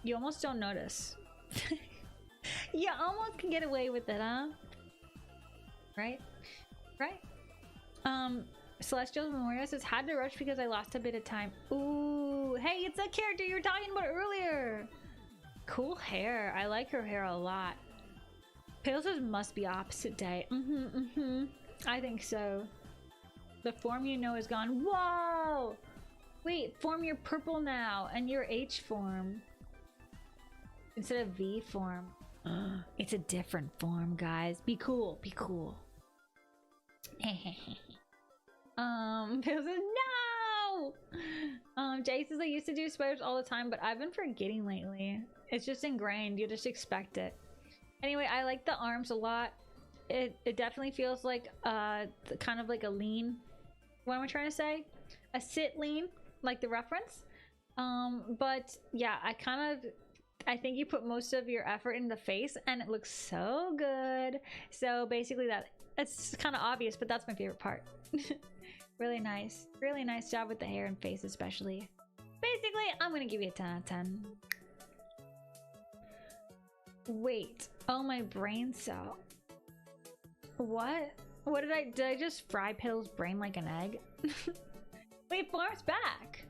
you almost don't notice. You almost can get away with it, huh? Right? Celestial Memorial says, had to rush because I lost a bit of time. Ooh, hey, it's that character you were talking about earlier. Cool hair. I like her hair a lot. Pale says, must be opposite day. I think so. The form you know is gone. Whoa! Wait, form, you're purple now, and you're H form instead of V form. It's a different form, guys. Be cool. Be cool. Pale says, no! Jay says, I used to do spiders all the time, but I've been forgetting lately. It's just ingrained. You just expect it. Anyway, I like the arms a lot. It definitely feels like kind of like a lean. What am I trying to say? A sit lean, like the reference. But yeah, I think you put most of your effort in the face, and it looks so good. So basically, it's kind of obvious, but that's my favorite part. Really nice job with the hair and face, especially. Basically, I'm gonna give you a 10 out of 10. Wait, oh, my brain cell. What did I just fry Piddle's brain like an egg? Wait, Form's back.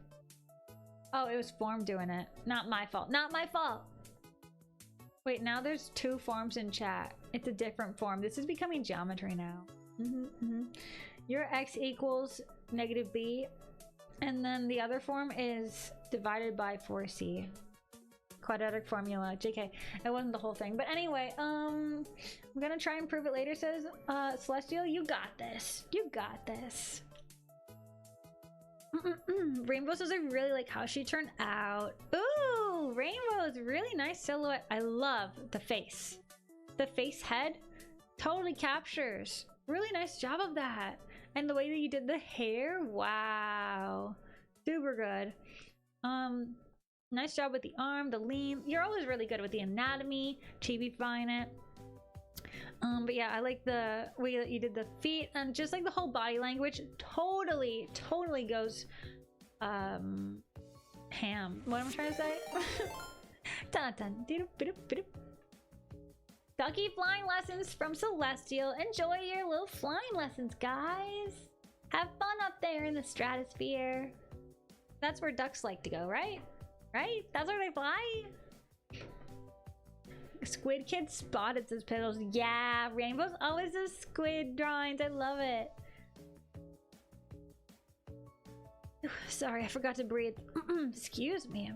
Oh, it was Form doing it. Not my fault. Not my fault. Wait, now there's 2 forms in chat. It's a different form. This is becoming geometry now. Your x equals -b. And then the other form is divided by 4c. Quadratic formula. JK. It wasn't the whole thing. But anyway, I'm gonna try and prove it later, says Celestial. You got this. You got this. Rainbow says I really like how she turned out. Ooh, Rainbow's really nice silhouette. I love the face. The face head totally captures. Really nice job of that. And the way that you did the hair, wow. Super good. Nice job with the arm, the lean. You're always really good with the anatomy, chibi-fying it. But yeah, I like the way that you did the feet and just like the whole body language totally goes ham. What am I trying to say? Dun, dun, dun, dun, dun. Ducky flying lessons from Celestial. Enjoy your little flying lessons, guys. Have fun up there in the stratosphere. That's where ducks like to go, right? Right? That's where they fly. Squid Kid spotted, says Piddles. Yeah, Rainbow's always a squid drawings. I love it. Sorry, I forgot to breathe. Excuse me.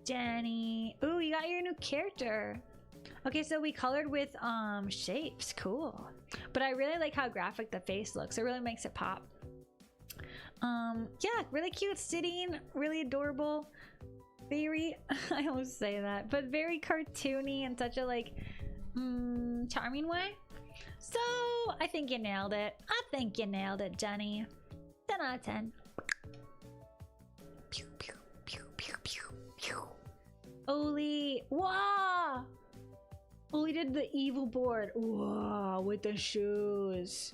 Jenny. Ooh, you got your new character. Okay, so we colored with shapes. Cool. But I really like how graphic the face looks. It really makes it pop. Yeah, really cute sitting, really adorable. Very, I always say that, but very cartoony in such a like charming way. So I think you nailed it. I think you nailed it, Jenny. 10 out of 10. Pew, pew, pew, pew, pew, pew. Oli, wow! Oli did the evil board. Whoa, with the shoes.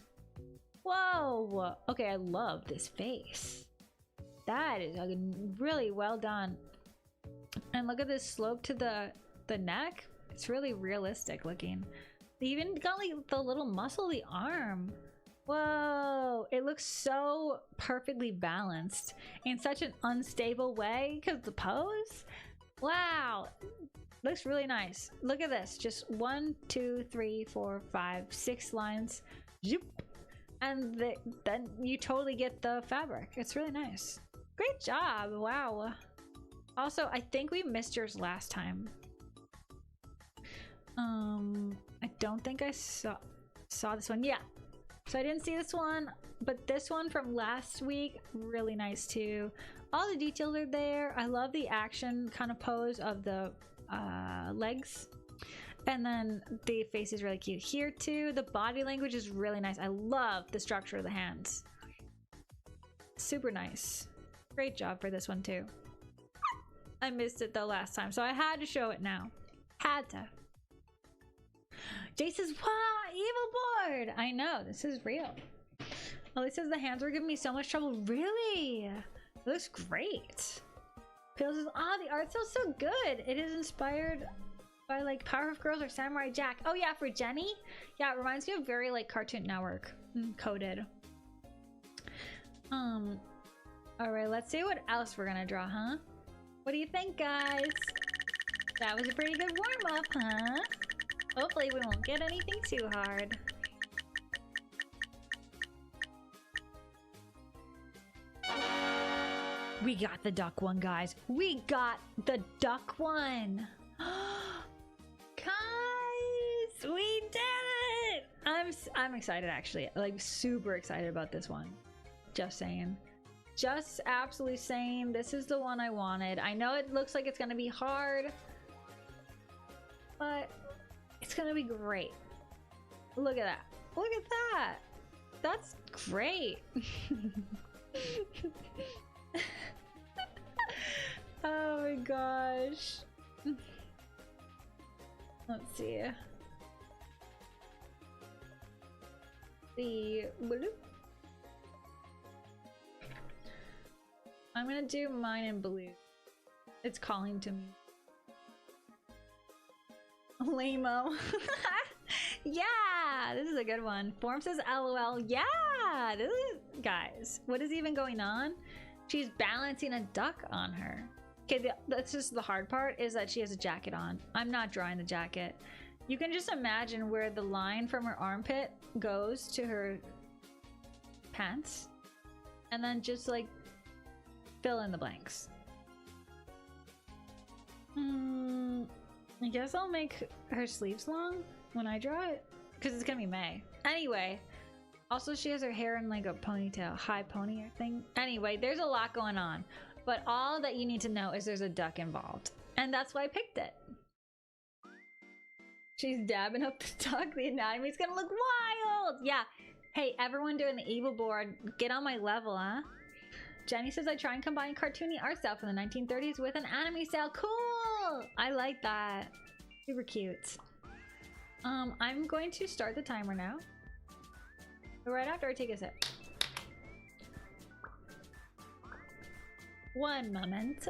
Whoa! Okay, I love this face. That is really well done. And look at this slope to the neck. It's really realistic looking. They even got like the little muscle of the arm. Whoa! It looks so perfectly balanced in such an unstable way because the pose. Wow! Looks really nice. Look at this. Just 1, 2, 3, 4, 5, 6 lines. Zoop. And then you totally get the fabric. It's really nice. Great job. Wow. Also, I think we missed yours last time. I don't think I saw this one. Yeah. So I didn't see this one, but this one from last week, really nice too. All the details are there. I love the action kind of pose of the legs. And then the face is really cute here too. The body language is really nice. I love the structure of the hands. Super nice. Great job for this one too. I missed it though last time, so I had to show it now. Had to. Jay says, wow, evil board! I know, this is real. Ellie says the hands were giving me so much trouble. Really? It looks great. Phil says, ah, the art style's so good. It is inspired by like Powerpuff Girls or Samurai Jack. Oh yeah, for Jenny? Yeah, it reminds me of very like Cartoon Network coded. Alright, let's see what else we're gonna draw, huh? What do you think, guys? That was a pretty good warm-up, huh? Hopefully we won't get anything too hard. We got the duck one, guys. We got the duck one. Guys, we did it! I'm excited, actually. Like, super excited about this one. Just saying. Just absolutely saying, this is the one I wanted. I know it looks like it's gonna be hard, but it's gonna be great. Look at that. Look at that. That's great. Oh my gosh. Let's see. The bloop. I'm gonna do mine in blue. It's calling to me. Lame-o. Yeah, this is a good one. Form says LOL. Yeah, this is, guys, what is even going on? She's balancing a duck on her. Okay, that's just the hard part, is that she has a jacket on. I'm not drawing the jacket. You can just imagine where the line from her armpit goes to her pants, and then just like Fill in the blanks. I guess I'll make her sleeves long when I draw it, because it's gonna be May. Anyway, also she has her hair in like a ponytail, high pony thing. Anyway, there's a lot going on, but all that you need to know is there's a duck involved, and that's why I picked it. She's dabbing up the duck. The anatomy's gonna look wild. Yeah. Hey, everyone doing the evil board, get on my level, huh? Jenny says I try and combine cartoony art style from the 1930s with an anime style. Cool! I like that. Super cute. I'm going to start the timer now. Right after I take a sip. 1 moment.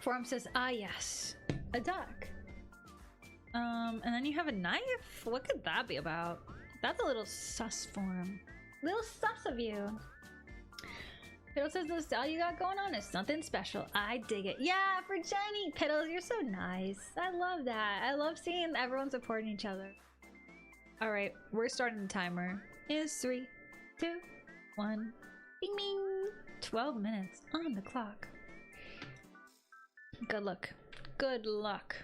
Forum says, ah yes, a duck. And then you have a knife? What could that be about? That's a little sus form. Little sus of you. Piddle says the style you got going on is something special. I dig it. Yeah, for Jenny. Piddles, you're so nice. I love that. I love seeing everyone supporting each other. All right, we're starting the timer. Is 3, 2, 1. Bing, bing. 12 minutes on the clock. Good luck. Good luck.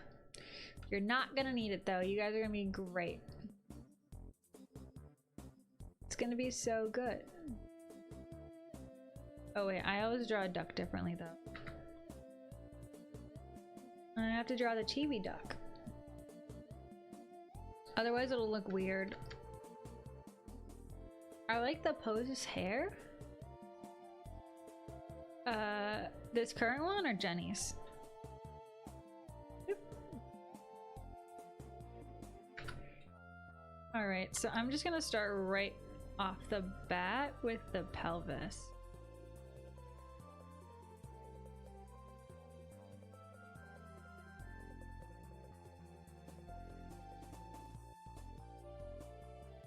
You're not gonna need it though. You guys are gonna be great. It's gonna be so good. Oh wait, I always draw a duck differently though. I have to draw the chibi duck. Otherwise it'll look weird. I like the Pose's hair. This current one or Jenny's? Alright, so I'm just gonna start right off the bat with the pelvis.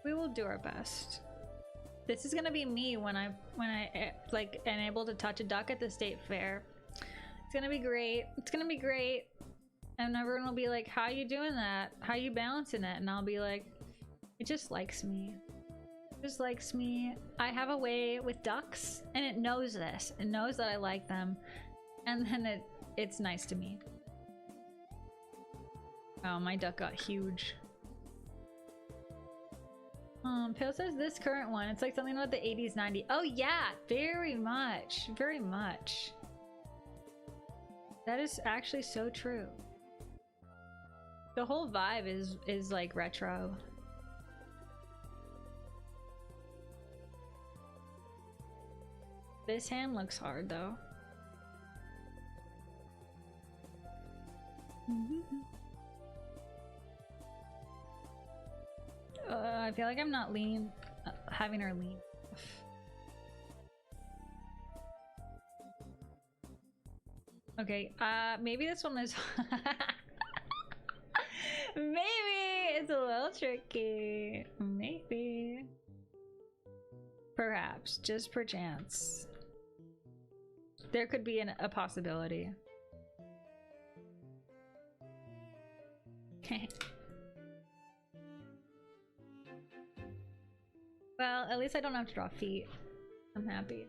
We will do our best. This is gonna be me when I like am able to touch a duck at the state fair. It's gonna be great. It's gonna be great. And everyone will be like, how you doing that? How you balancing it? And I'll be like, it just likes me. It just likes me. I have a way with ducks and it knows this. It knows that I like them. And then it's nice to me. Oh, my duck got huge. Pill says this current one, it's like something about the 80s, 90s. Oh yeah, very much. Very much. That is actually so true. The whole vibe is like retro. This hand looks hard though. I feel like I'm not lean, having her lean. Okay, maybe this one is maybe it's a little tricky. Maybe. Perhaps, just perchance. There could be a possibility. Well, at least I don't have to draw feet. I'm happy.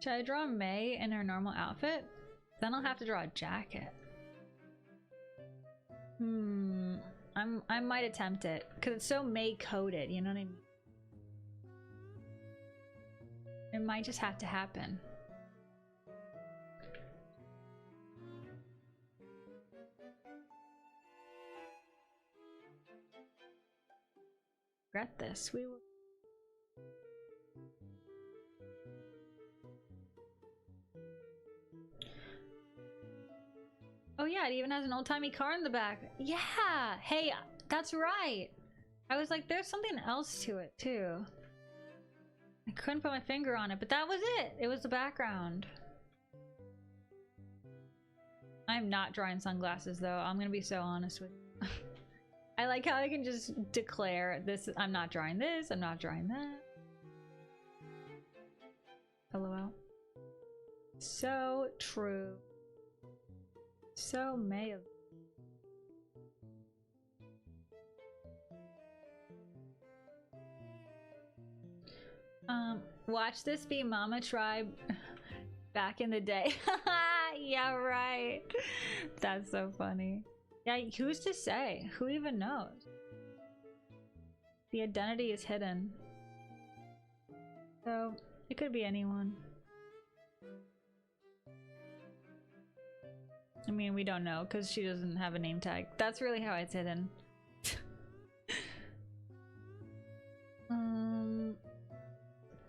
Should I draw May in her normal outfit? Then I'll have to draw a jacket. I might attempt it because it's so May coded, you know what I mean? It might just have to happen. Regret this. We will. Oh yeah, it even has an old-timey car in the back. Yeah! Hey, that's right! I was like, there's something else to it, too. I couldn't put my finger on it, but that was it! It was the background. I'm not drawing sunglasses, though. I'm gonna be so honest with you. I like how I can just declare this. I'm not drawing this, I'm not drawing that. LOL. So true. So may have. Watch this be Mama Tribe back in the day. Yeah, right. That's so funny. Yeah, who's to say? Who even knows? The identity is hidden. So, it could be anyone. I mean, we don't know because she doesn't have a name tag. That's really how it's hidden.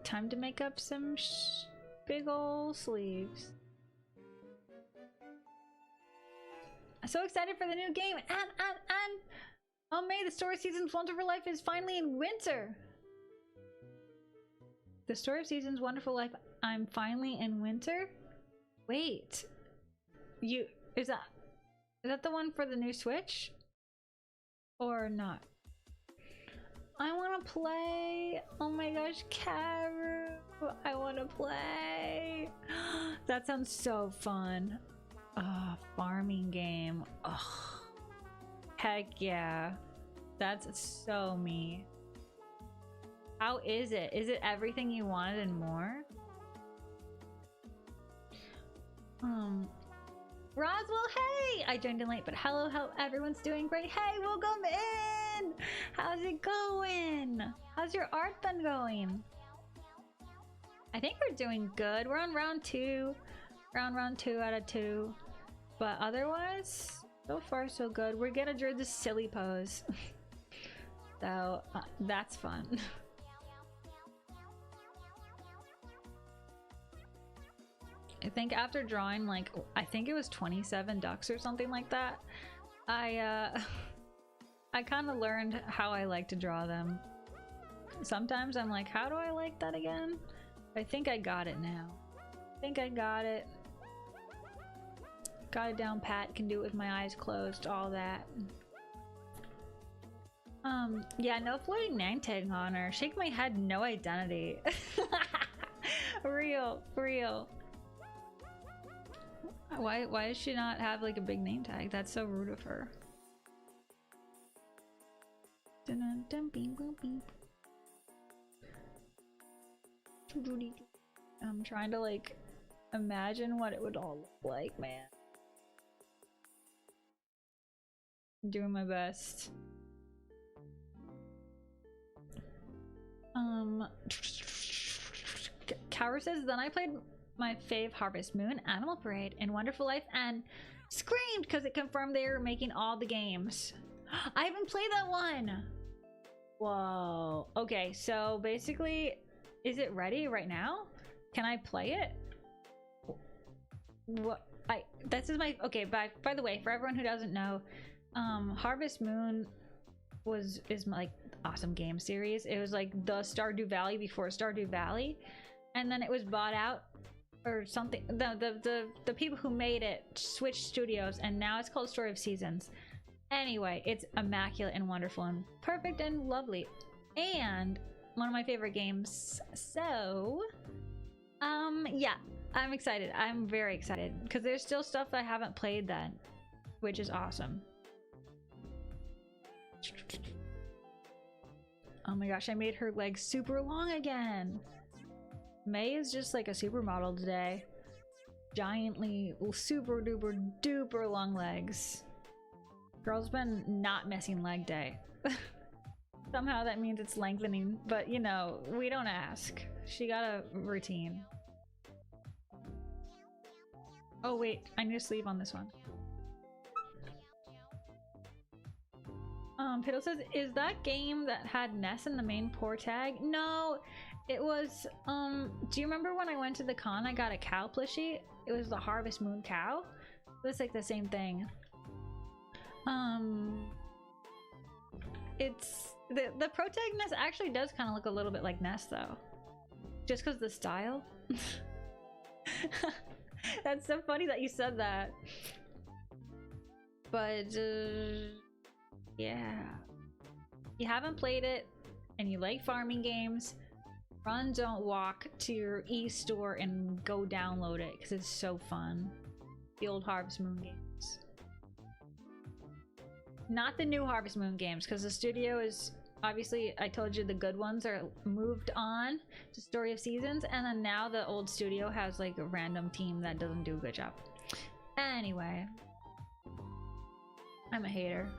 Time to make up some big ol' sleeves. I'm so excited for the new game, and oh May, the Story of Seasons Wonderful Life is finally in winter. The Story of Seasons Wonderful Life, I'm finally in winter? Wait. Is that the one for the new Switch? Or not? I want to play. Oh my gosh, Karu. I want to play. That sounds so fun. Oh, farming game. Oh, heck yeah. That's so me. How is it? Is it everything you wanted and more? Roswell, hey! I joined in late, but hello, how everyone's doing great. Hey, welcome in! How's it going? How's your art been going? I think we're doing good. We're on round 2. Round 2 out of 2. But otherwise, so far so good. We're gonna do this silly pose. So, that's fun. I think after drawing like, I think it was 27 ducks or something like that, I kind of learned how I like to draw them. Sometimes I'm like, how do I like that again? I think I got it now. I think I got it. Got it down pat, can do it with my eyes closed, all that. Yeah, no floating name tag on her. Shake my head, no identity. Real. Why does she not have like a big name tag? That's so rude of her. I'm trying to like imagine what it would all look like, man. I'm doing my best. Cower says, then I played my fave Harvest Moon, Animal Parade, and Wonderful Life, and screamed because it confirmed they were making all the games. I haven't played that one. Whoa. Okay, so basically, is it ready right now? Can I play it? What? This is my, okay, by the way, for everyone who doesn't know, Harvest Moon is my like awesome game series. It was like the Stardew Valley before Stardew Valley, and then it was bought out or something. The people who made it switched studios, and now it's called Story of Seasons. Anyway, it's immaculate and wonderful and perfect and lovely, and one of my favorite games. So yeah, I'm excited. I'm very excited because there's still stuff I haven't played then, which is awesome. Oh my gosh, I made her legs super long again. May is just like a supermodel today. Giantly, super duper duper long legs. Girl's been not missing leg day. Somehow that means it's lengthening, but you know, we don't ask. She got a routine. Oh wait, I need to sleep on this one. Piddle says, is that game that had Ness in the main poor tag? No, it was, do you remember when I went to the con, I got a cow plushie? It was the Harvest Moon cow. It's like the same thing. It's, the protagonist actually does kind of look a little bit like Ness though. Just because the style. That's so funny that you said that. But, yeah. If you haven't played it and you like farming games, Run, don't walk to your e-store and go download it because it's so fun. The old Harvest Moon games. Not the new Harvest Moon games because the studio is obviously, I told you the good ones are moved on to Story of Seasons, and then now the old studio has like a random team that doesn't do a good job. Anyway, I'm a hater.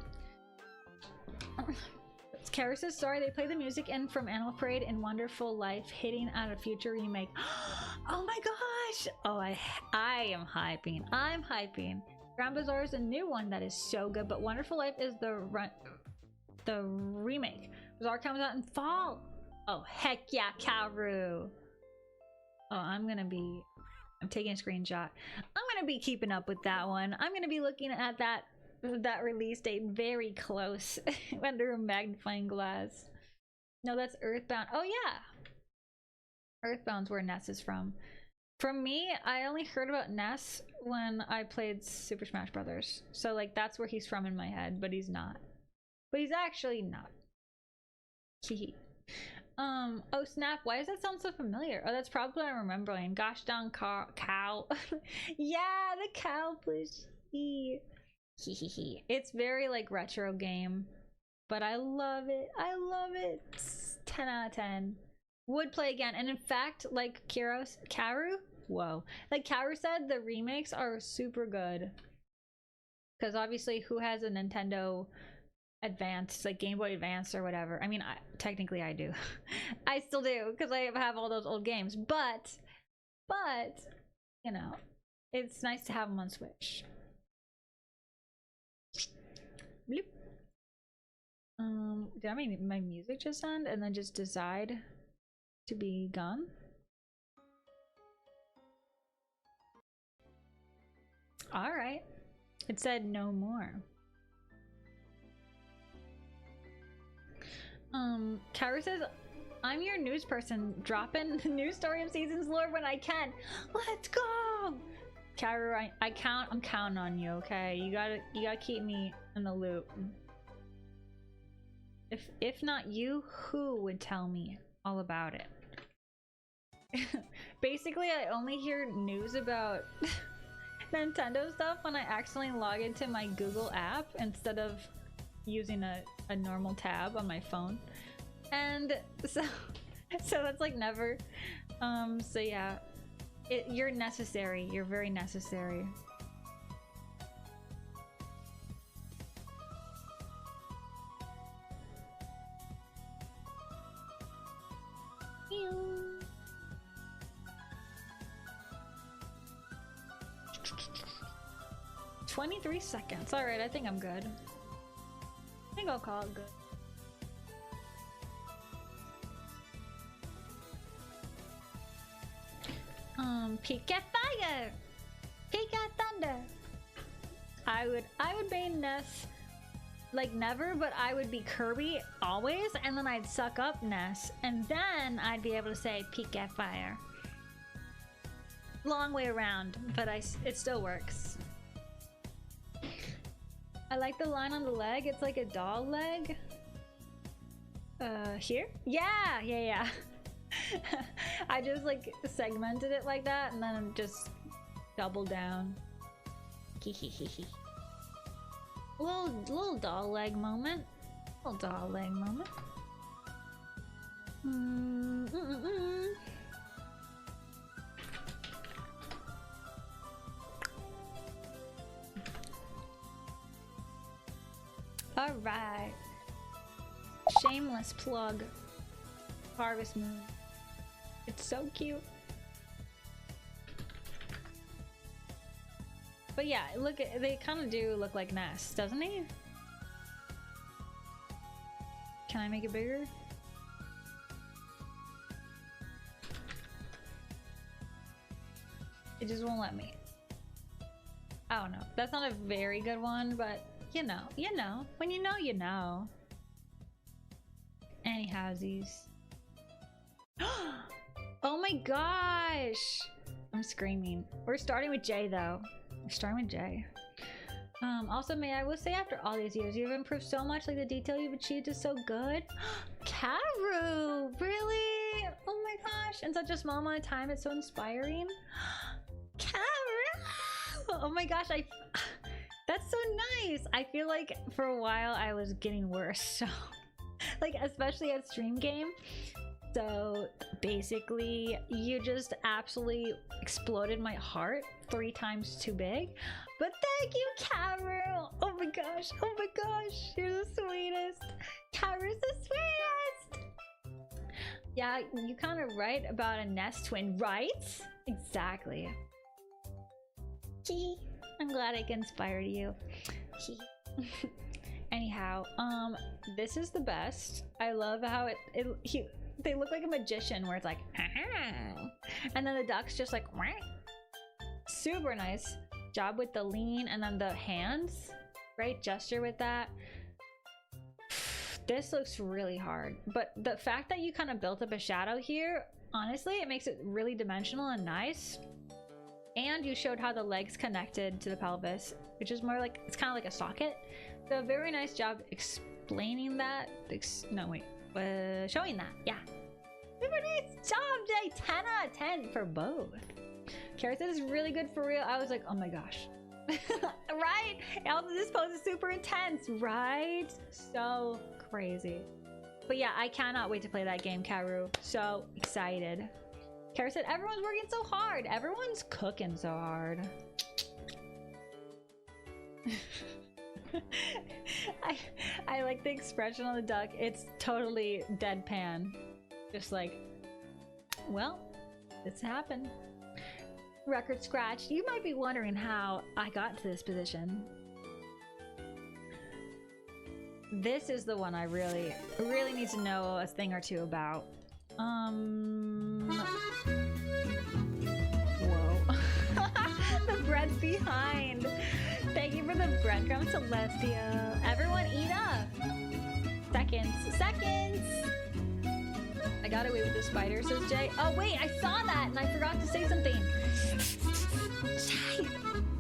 Karis' story, they play the music in from Animal Parade and Wonderful Life, hitting at a future remake. Oh my gosh! Oh, I am hyping. I'm hyping. Grand Bazaar is a new one that is so good, but Wonderful Life is the remake. Bazaar comes out in fall. Oh, heck yeah, Karu. Oh, I'm taking a screenshot. I'm gonna be keeping up with that one. I'm gonna be looking at that release date very close under a magnifying glass. No, that's Earthbound. Oh yeah, Earthbound's where Ness is from. From me, I only heard about Ness when I played Super Smash Brothers. So like that's where he's from in my head, but he's not. But he's actually not. Oh snap, why does that sound so familiar? Oh, that's probably what I'm remembering. Gosh darn cow. Yeah, the cow plushie. It's very like retro game, but I love it. I love it. 10 out of 10. Would play again. And in fact, like Karu said, the remakes are super good. Because obviously, who has a Nintendo Advance, like Game Boy Advance or whatever? I mean, technically I do. I still do because I have all those old games. But you know, it's nice to have them on Switch. Bloop. Did I mean my music just end and then just decide to be gone? All right. It said no more. Karu says, I'm your news person. Drop in the new Story of Seasons lore when I can. Let's go! Karu, I'm counting on you, okay? You gotta keep me in the loop. If not you, who would tell me all about it? Basically, I only hear news about Nintendo stuff when I accidentally log into my Google app instead of using a normal tab on my phone. And so that's like never. So yeah. You're necessary. You're very necessary. Ew. 23 seconds. All right, I think I'm good. I think I'll call it good. Peek at fire! Peek at thunder! I would main Ness like never, but I would be Kirby always, and then I'd suck up Ness, and then I'd be able to say peek at fire. Long way around, but it still works. I like the line on the leg. It's like a doll leg. Here? Yeah. I just like segmented it like that and then just double down. Little doll leg moment. Little doll leg moment. All right. Shameless plug. Harvest Moon. It's so cute. But yeah, look, they kind of do look like Ness, doesn't he? Can I make it bigger? It just won't let me. I don't know. That's not a very good one, but you know. When you know, you know. Anyhowsies. Oh my gosh! I'm screaming. We're starting with J though. We're starting with J. Also, may I will say, after all these years, you've improved so much. Like the detail you've achieved is so good. Karu, really? Oh my gosh, in such a small amount of time, it's so inspiring. Carol! Oh my gosh, that's so nice. I feel like for a while I was getting worse, so like especially at stream game. So basically you just absolutely exploded my heart 3 times too big. But thank you, Carol. Oh my gosh, you're the sweetest. Carol's the sweetest. Yeah, you kind of right about a nest twin, right? Exactly. Gee, I'm glad I inspired you. Anyhow, this is the best. I love how they look like a magician where it's like, ha-ha. And then the duck's just like, wah. Super nice job with the lean and then the hands. Great gesture with that. This looks really hard, but the fact that you kind of built up a shadow here, honestly, it makes it really dimensional and nice. And you showed how the legs connected to the pelvis, which is more like, it's kind of like a socket. So very nice job explaining that. Showing that, yeah. Super nice job, Jay. 10 out of 10 for both. Kara said it's really good for real. I was like, oh my gosh. Right? Also, this pose is super intense, right? So crazy. But yeah, I cannot wait to play that game, Karu. So excited. Kara said everyone's working so hard. Everyone's cooking so hard. I like the expression on the duck. It's totally deadpan. Just like, well, it's happened. Record scratch. You might be wondering how I got to this position. This is the one I really need to know a thing or two about. Whoa. The bread's behind. Thank you for the breadcrumbs, Celestia. Everyone eat up. Seconds. I got away with the spider, says Jay. Oh wait, I saw that and I forgot to say something.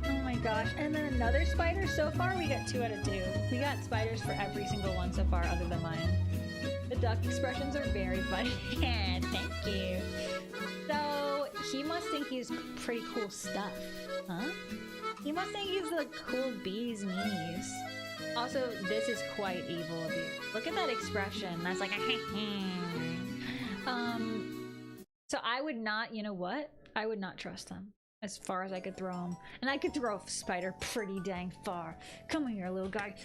Oh my gosh. And then another spider. So far we got 2 out of 2. We got spiders for every single one so far other than mine. The duck expressions are very funny. Thank you. So he must think he's pretty cool stuff, huh? He must think he's the cool bee's knees. Also, this is quite evil of you. Look at that expression. That's like so I would not, you know what? I would not trust them as far as I could throw him. And I could throw a spider pretty dang far. Come here, little guy.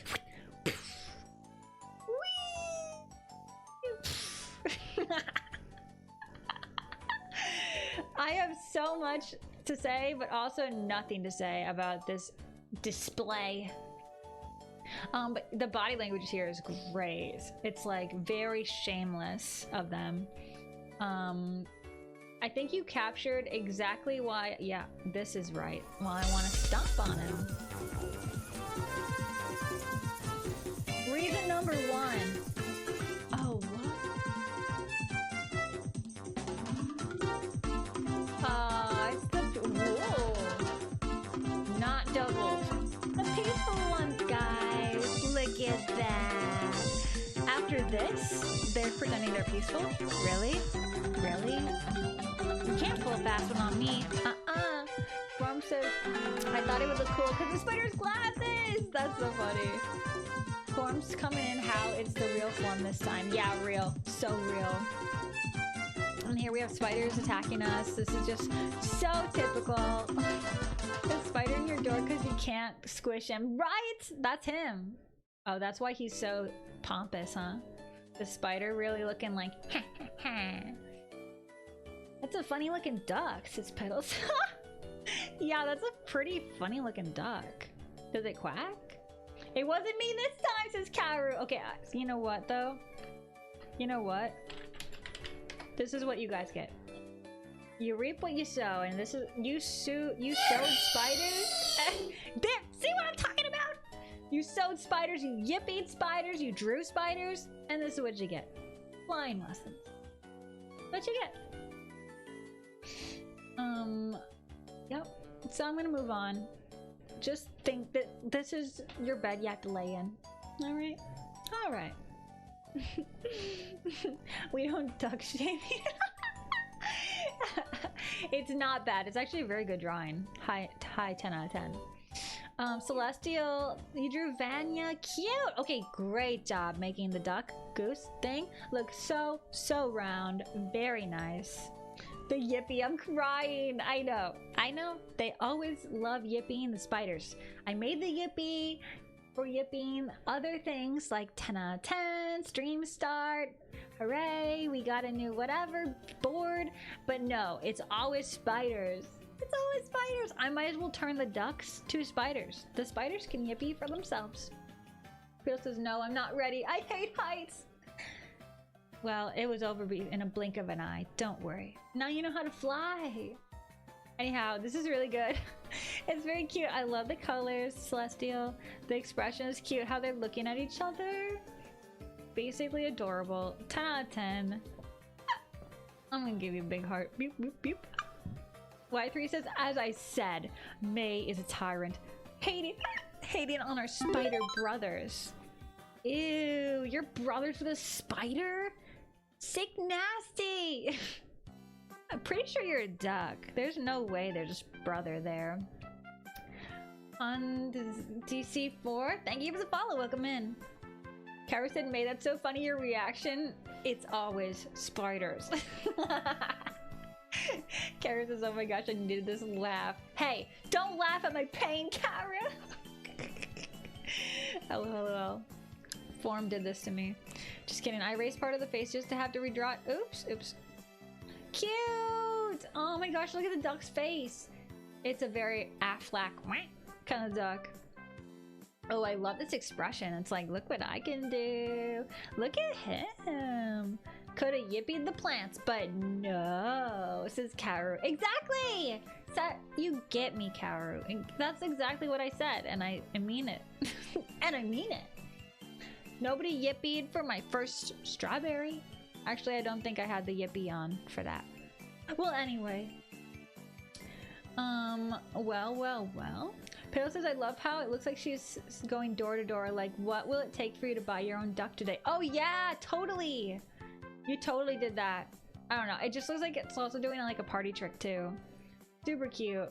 I have so much to say, but also nothing to say about this display. But the body language here is great. It's like very shameless of them. I think you captured exactly why, yeah, this is right. Why I want to stomp on him. Reason number 1. Oh, what? It's the, whoa. Not double. The peaceful ones, guys. Look at that. After this, they're pretending they're peaceful? Really? Really? You can't pull a fast one on me. Mom says, I thought it would look cool because the spider's glasses! That's so funny. Form's coming in how it's the real form this time. Yeah, real. So real. And here we have spiders attacking us. This is just so typical. The spider in your door because you can't squish him. Right? That's him. Oh, that's why he's so pompous, huh? The spider really looking like, ha ha ha. That's a funny looking duck, says Petals. Yeah, that's a pretty funny looking duck. Does it quack? It wasn't me this time, says Karu. Okay, you know what though? You know what? This is what you guys get. You reap what you sow, and this is you sowed spiders. There, see what I'm talking about? You sowed spiders, you yippied spiders, you drew spiders, and this is what you get. Flying lessons. What you get? Yep. So I'm gonna move on. Just think that this is your bed you have to lay in. Alright? Alright. We don't duck shame here. It's not bad. It's actually a very good drawing. High 10 out of 10. Celestial, you drew Vanya. Cute. Okay, great job making the duck goose thing look so round. Very nice. The Yippee, I'm crying. I know. They always love yipping the spiders. I made the Yippee for yipping other things like 10 out of 10, stream start. Hooray, we got a new whatever board. But no, it's always spiders. It's always spiders. I might as well turn the ducks to spiders. The spiders can yippee for themselves. Phil says, no, I'm not ready. I hate heights. Well, it was over in a blink of an eye. Don't worry. Now you know how to fly. Anyhow, this is really good. It's very cute. I love the colors, Celestial. The expression is cute. How they're looking at each other. Basically adorable. 10 out of 10. I'm gonna give you a big heart. Beep, beep, beep. Y3 says, as I said, May is a tyrant. Hating on our spider brothers. Ew, you're brothers with a spider? Sick nasty. I'm pretty sure you're a duck. There's no way they're just brother there. On DC4, thank you for the follow. Welcome in. Kara said, May, that's so funny, your reaction. It's always spiders. Kara says, oh my gosh, I needed this laugh. Hey, don't laugh at my pain, Kara. LOL. Form did this to me. Just kidding. I erased part of the face just to have to redraw it. Oops. Cute. Oh my gosh, look at the duck's face. It's a very Affleck kind of duck. Oh, I love this expression. It's like, look what I can do. Look at him. Could have yippied the plants, but no, says Kaoru. Exactly! You get me, Kaoru. That's exactly what I said, and I mean it. And I mean it. Nobody yippied for my first strawberry. Actually, I don't think I had the yippee on for that. Well, anyway. Well. Pedro says, I love how it looks like she's going door to door. Like, what will it take for you to buy your own duck today? Oh, yeah, totally. You totally did that. I don't know. It just looks like it's also doing like a party trick too. Super cute.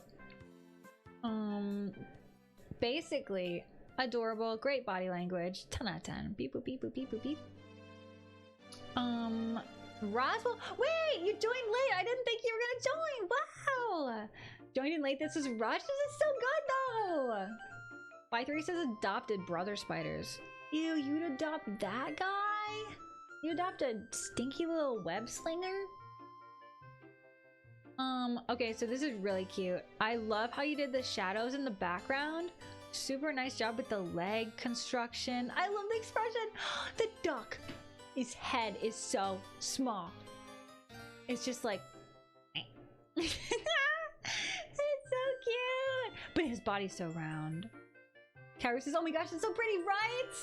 Basically, adorable, great body language. 10 out of 10. Beep, boop, beep, boop, beep, boop, beep. Roswell. Wait, you joined late. I didn't think you were gonna join. Wow. Joining late. This is Rush. This is so good though. Y3 says adopted brother spiders. Ew, you'd adopt that guy? You adopt a stinky little web slinger? Okay, so this is really cute. I love how you did the shadows in the background. Super nice job with the leg construction. I love the expression. The duck, his head is so small. It's just like, it's so cute. But his body's so round. Kaoru says, oh my gosh, it's so pretty, right?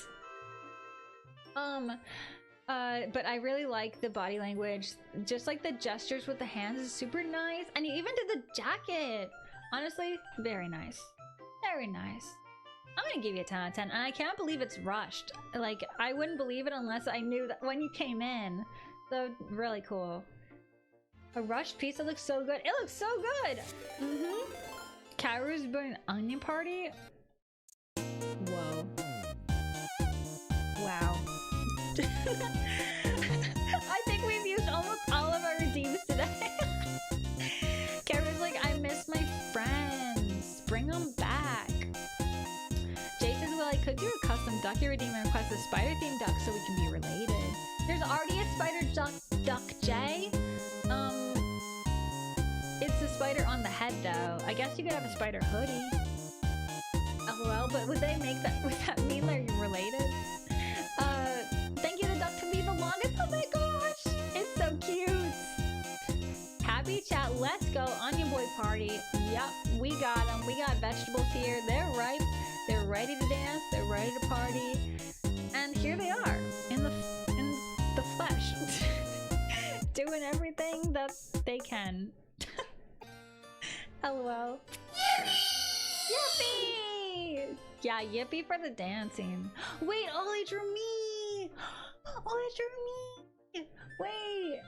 But I really like the body language. Just like the gestures with the hands is super nice. And you even did the jacket. Honestly, very nice. Very nice. I'm gonna give you a 10 out of 10. And I can't believe it's rushed. Like, I wouldn't believe it unless I knew that when you came in. So, really cool. A rushed piece that looks so good. It looks so good! Kaoru's doing an onion party? Whoa. Wow. I think we've used almost all of our redeems today. Karen's like, I miss my friends. Bring them back. Jay says, well, I could do a custom ducky redeem and request a spider-themed duck so we can be related. There's already a spider duck, Jay. It's the spider on the head, though. I guess you could have a spider hoodie. LOL, but would that mean they're related? Thank you, the duck, to be the longest. Oh my gosh, it's so cute. Happy chat. Let's go, onion boy party. Yep, we got them. We got vegetables here. They're ripe. They're ready to dance. They're ready to party. And here they are in the flesh, doing everything that they can. LOL. Yippee! Yeah, yippee for the dancing. Wait, Ollie drew me! Ollie drew me! Wait!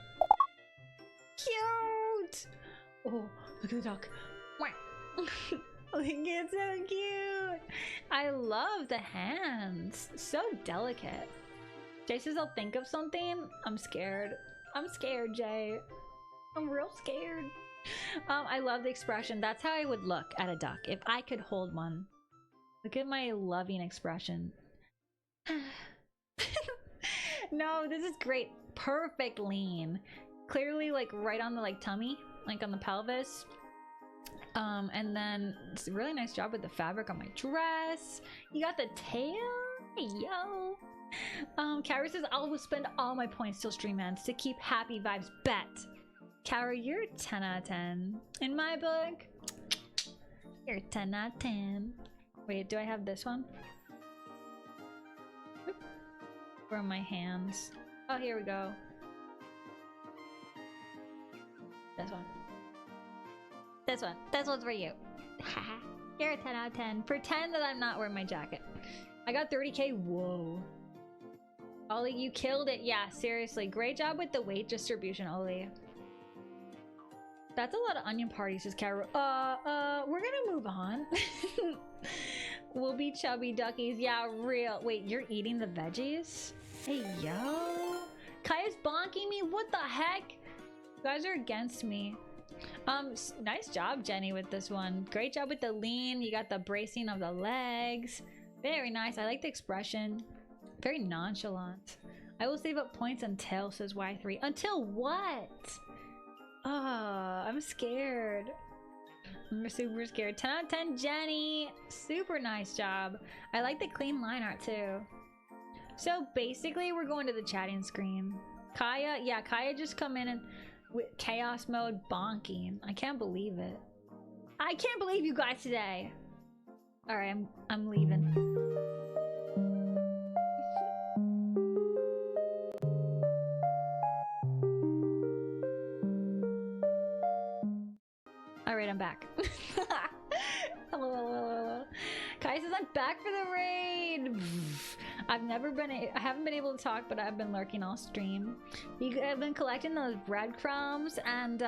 Cute! Oh, look at the duck. Look, it's so cute. I love the hands. So delicate. Jay says I'll think of something. I'm scared. I'm scared, Jay. I'm real scared. I love the expression. That's how I would look at a duck if I could hold one. Look at my loving expression. No, this is great. Perfect lean. Clearly like right on the like tummy, like on the pelvis. And then it's a really nice job with the fabric on my dress. You got the tail. Hey, yo. Carrie says I will spend all my points till stream ends to keep happy vibes. Bet. Carrie, you're 10 out of 10. In my book, you're 10 out of 10. Wait, do I have this one? Where are my hands? Oh, here we go. This one. This one. This one's for you. You're a 10 out of 10. Pretend that I'm not wearing my jacket. I got 30k. Whoa. Ollie, you killed it. Yeah, seriously. Great job with the weight distribution, Ollie. That's a lot of onion parties, says Carol. We're gonna move on. We'll be chubby duckies. Yeah, real. Wait, you're eating the veggies? Hey, yo. Kaya's bonking me? What the heck? You guys are against me. Nice job, Jenny, with this one. Great job with the lean. You got the bracing of the legs. Very nice. I like the expression. Very nonchalant. I will save up points until, says Y3. Until what? I'm scared. I'm super scared. 10 out of 10, Jenny. Super nice job. I like the clean line art too. So basically, we're going to the chatting screen. Kaya, yeah, Kaya just come in and with chaos mode bonking. I can't believe it. I can't believe you guys today. All right, I'm leaving. Alright, I'm back. Hello. Kai says I'm back for the raid. I haven't been able to talk, but I've been lurking all stream. I've been collecting those breadcrumbs and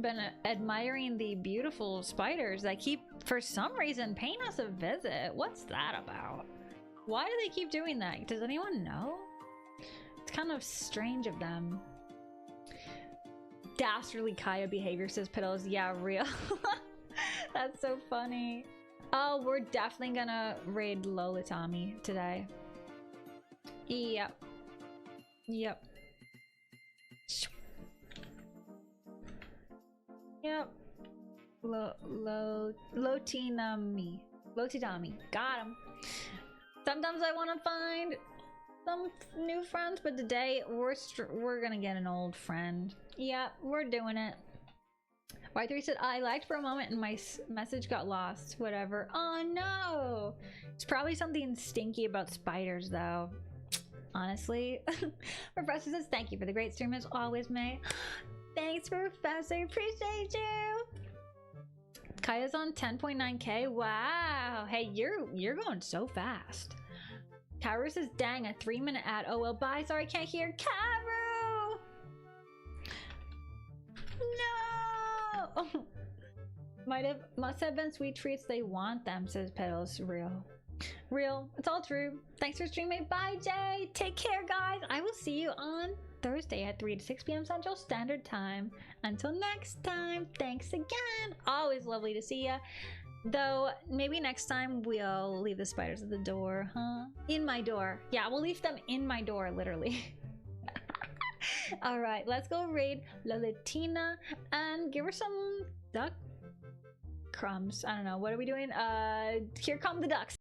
been admiring the beautiful spiders that keep, for some reason, paying us a visit. What's that about? Why do they keep doing that? Does anyone know? It's kind of strange of them. Dastardly Kaya behavior, says Piddles. Yeah, real. That's so funny. Oh, we're definitely gonna raid Lola Tommy today. Yep. Yep. Yep. Lotinami. Got him. Sometimes I want to find some new friends, but today we're gonna get an old friend. Yeah, we're doing it. Y3 said I liked for a moment and my message got lost. Whatever. Oh no! It's probably something stinky about spiders though. Honestly. Professor says thank you for the great stream as always, May. Thanks, Professor. Appreciate you. Kaya's on 10.9k. Wow. Hey, you're going so fast. Karu says, dang, a 3-minute ad. Oh well, bye. Sorry, I can't hear. Karu! No! Must have been sweet treats. They want them, says Petals. Real. It's all true. Thanks for streaming. Bye, Jay. Take care, guys. I will see you on Thursday at 3 to 6 p.m. Central Standard Time. Until next time, thanks again. Always lovely to see ya. Though, maybe next time we'll leave the spiders at the door, huh? In my door. Yeah, we'll leave them in my door, literally. Alright, let's go raid Lolitina and give her some duck crumbs. I don't know, what are we doing? Here come the ducks.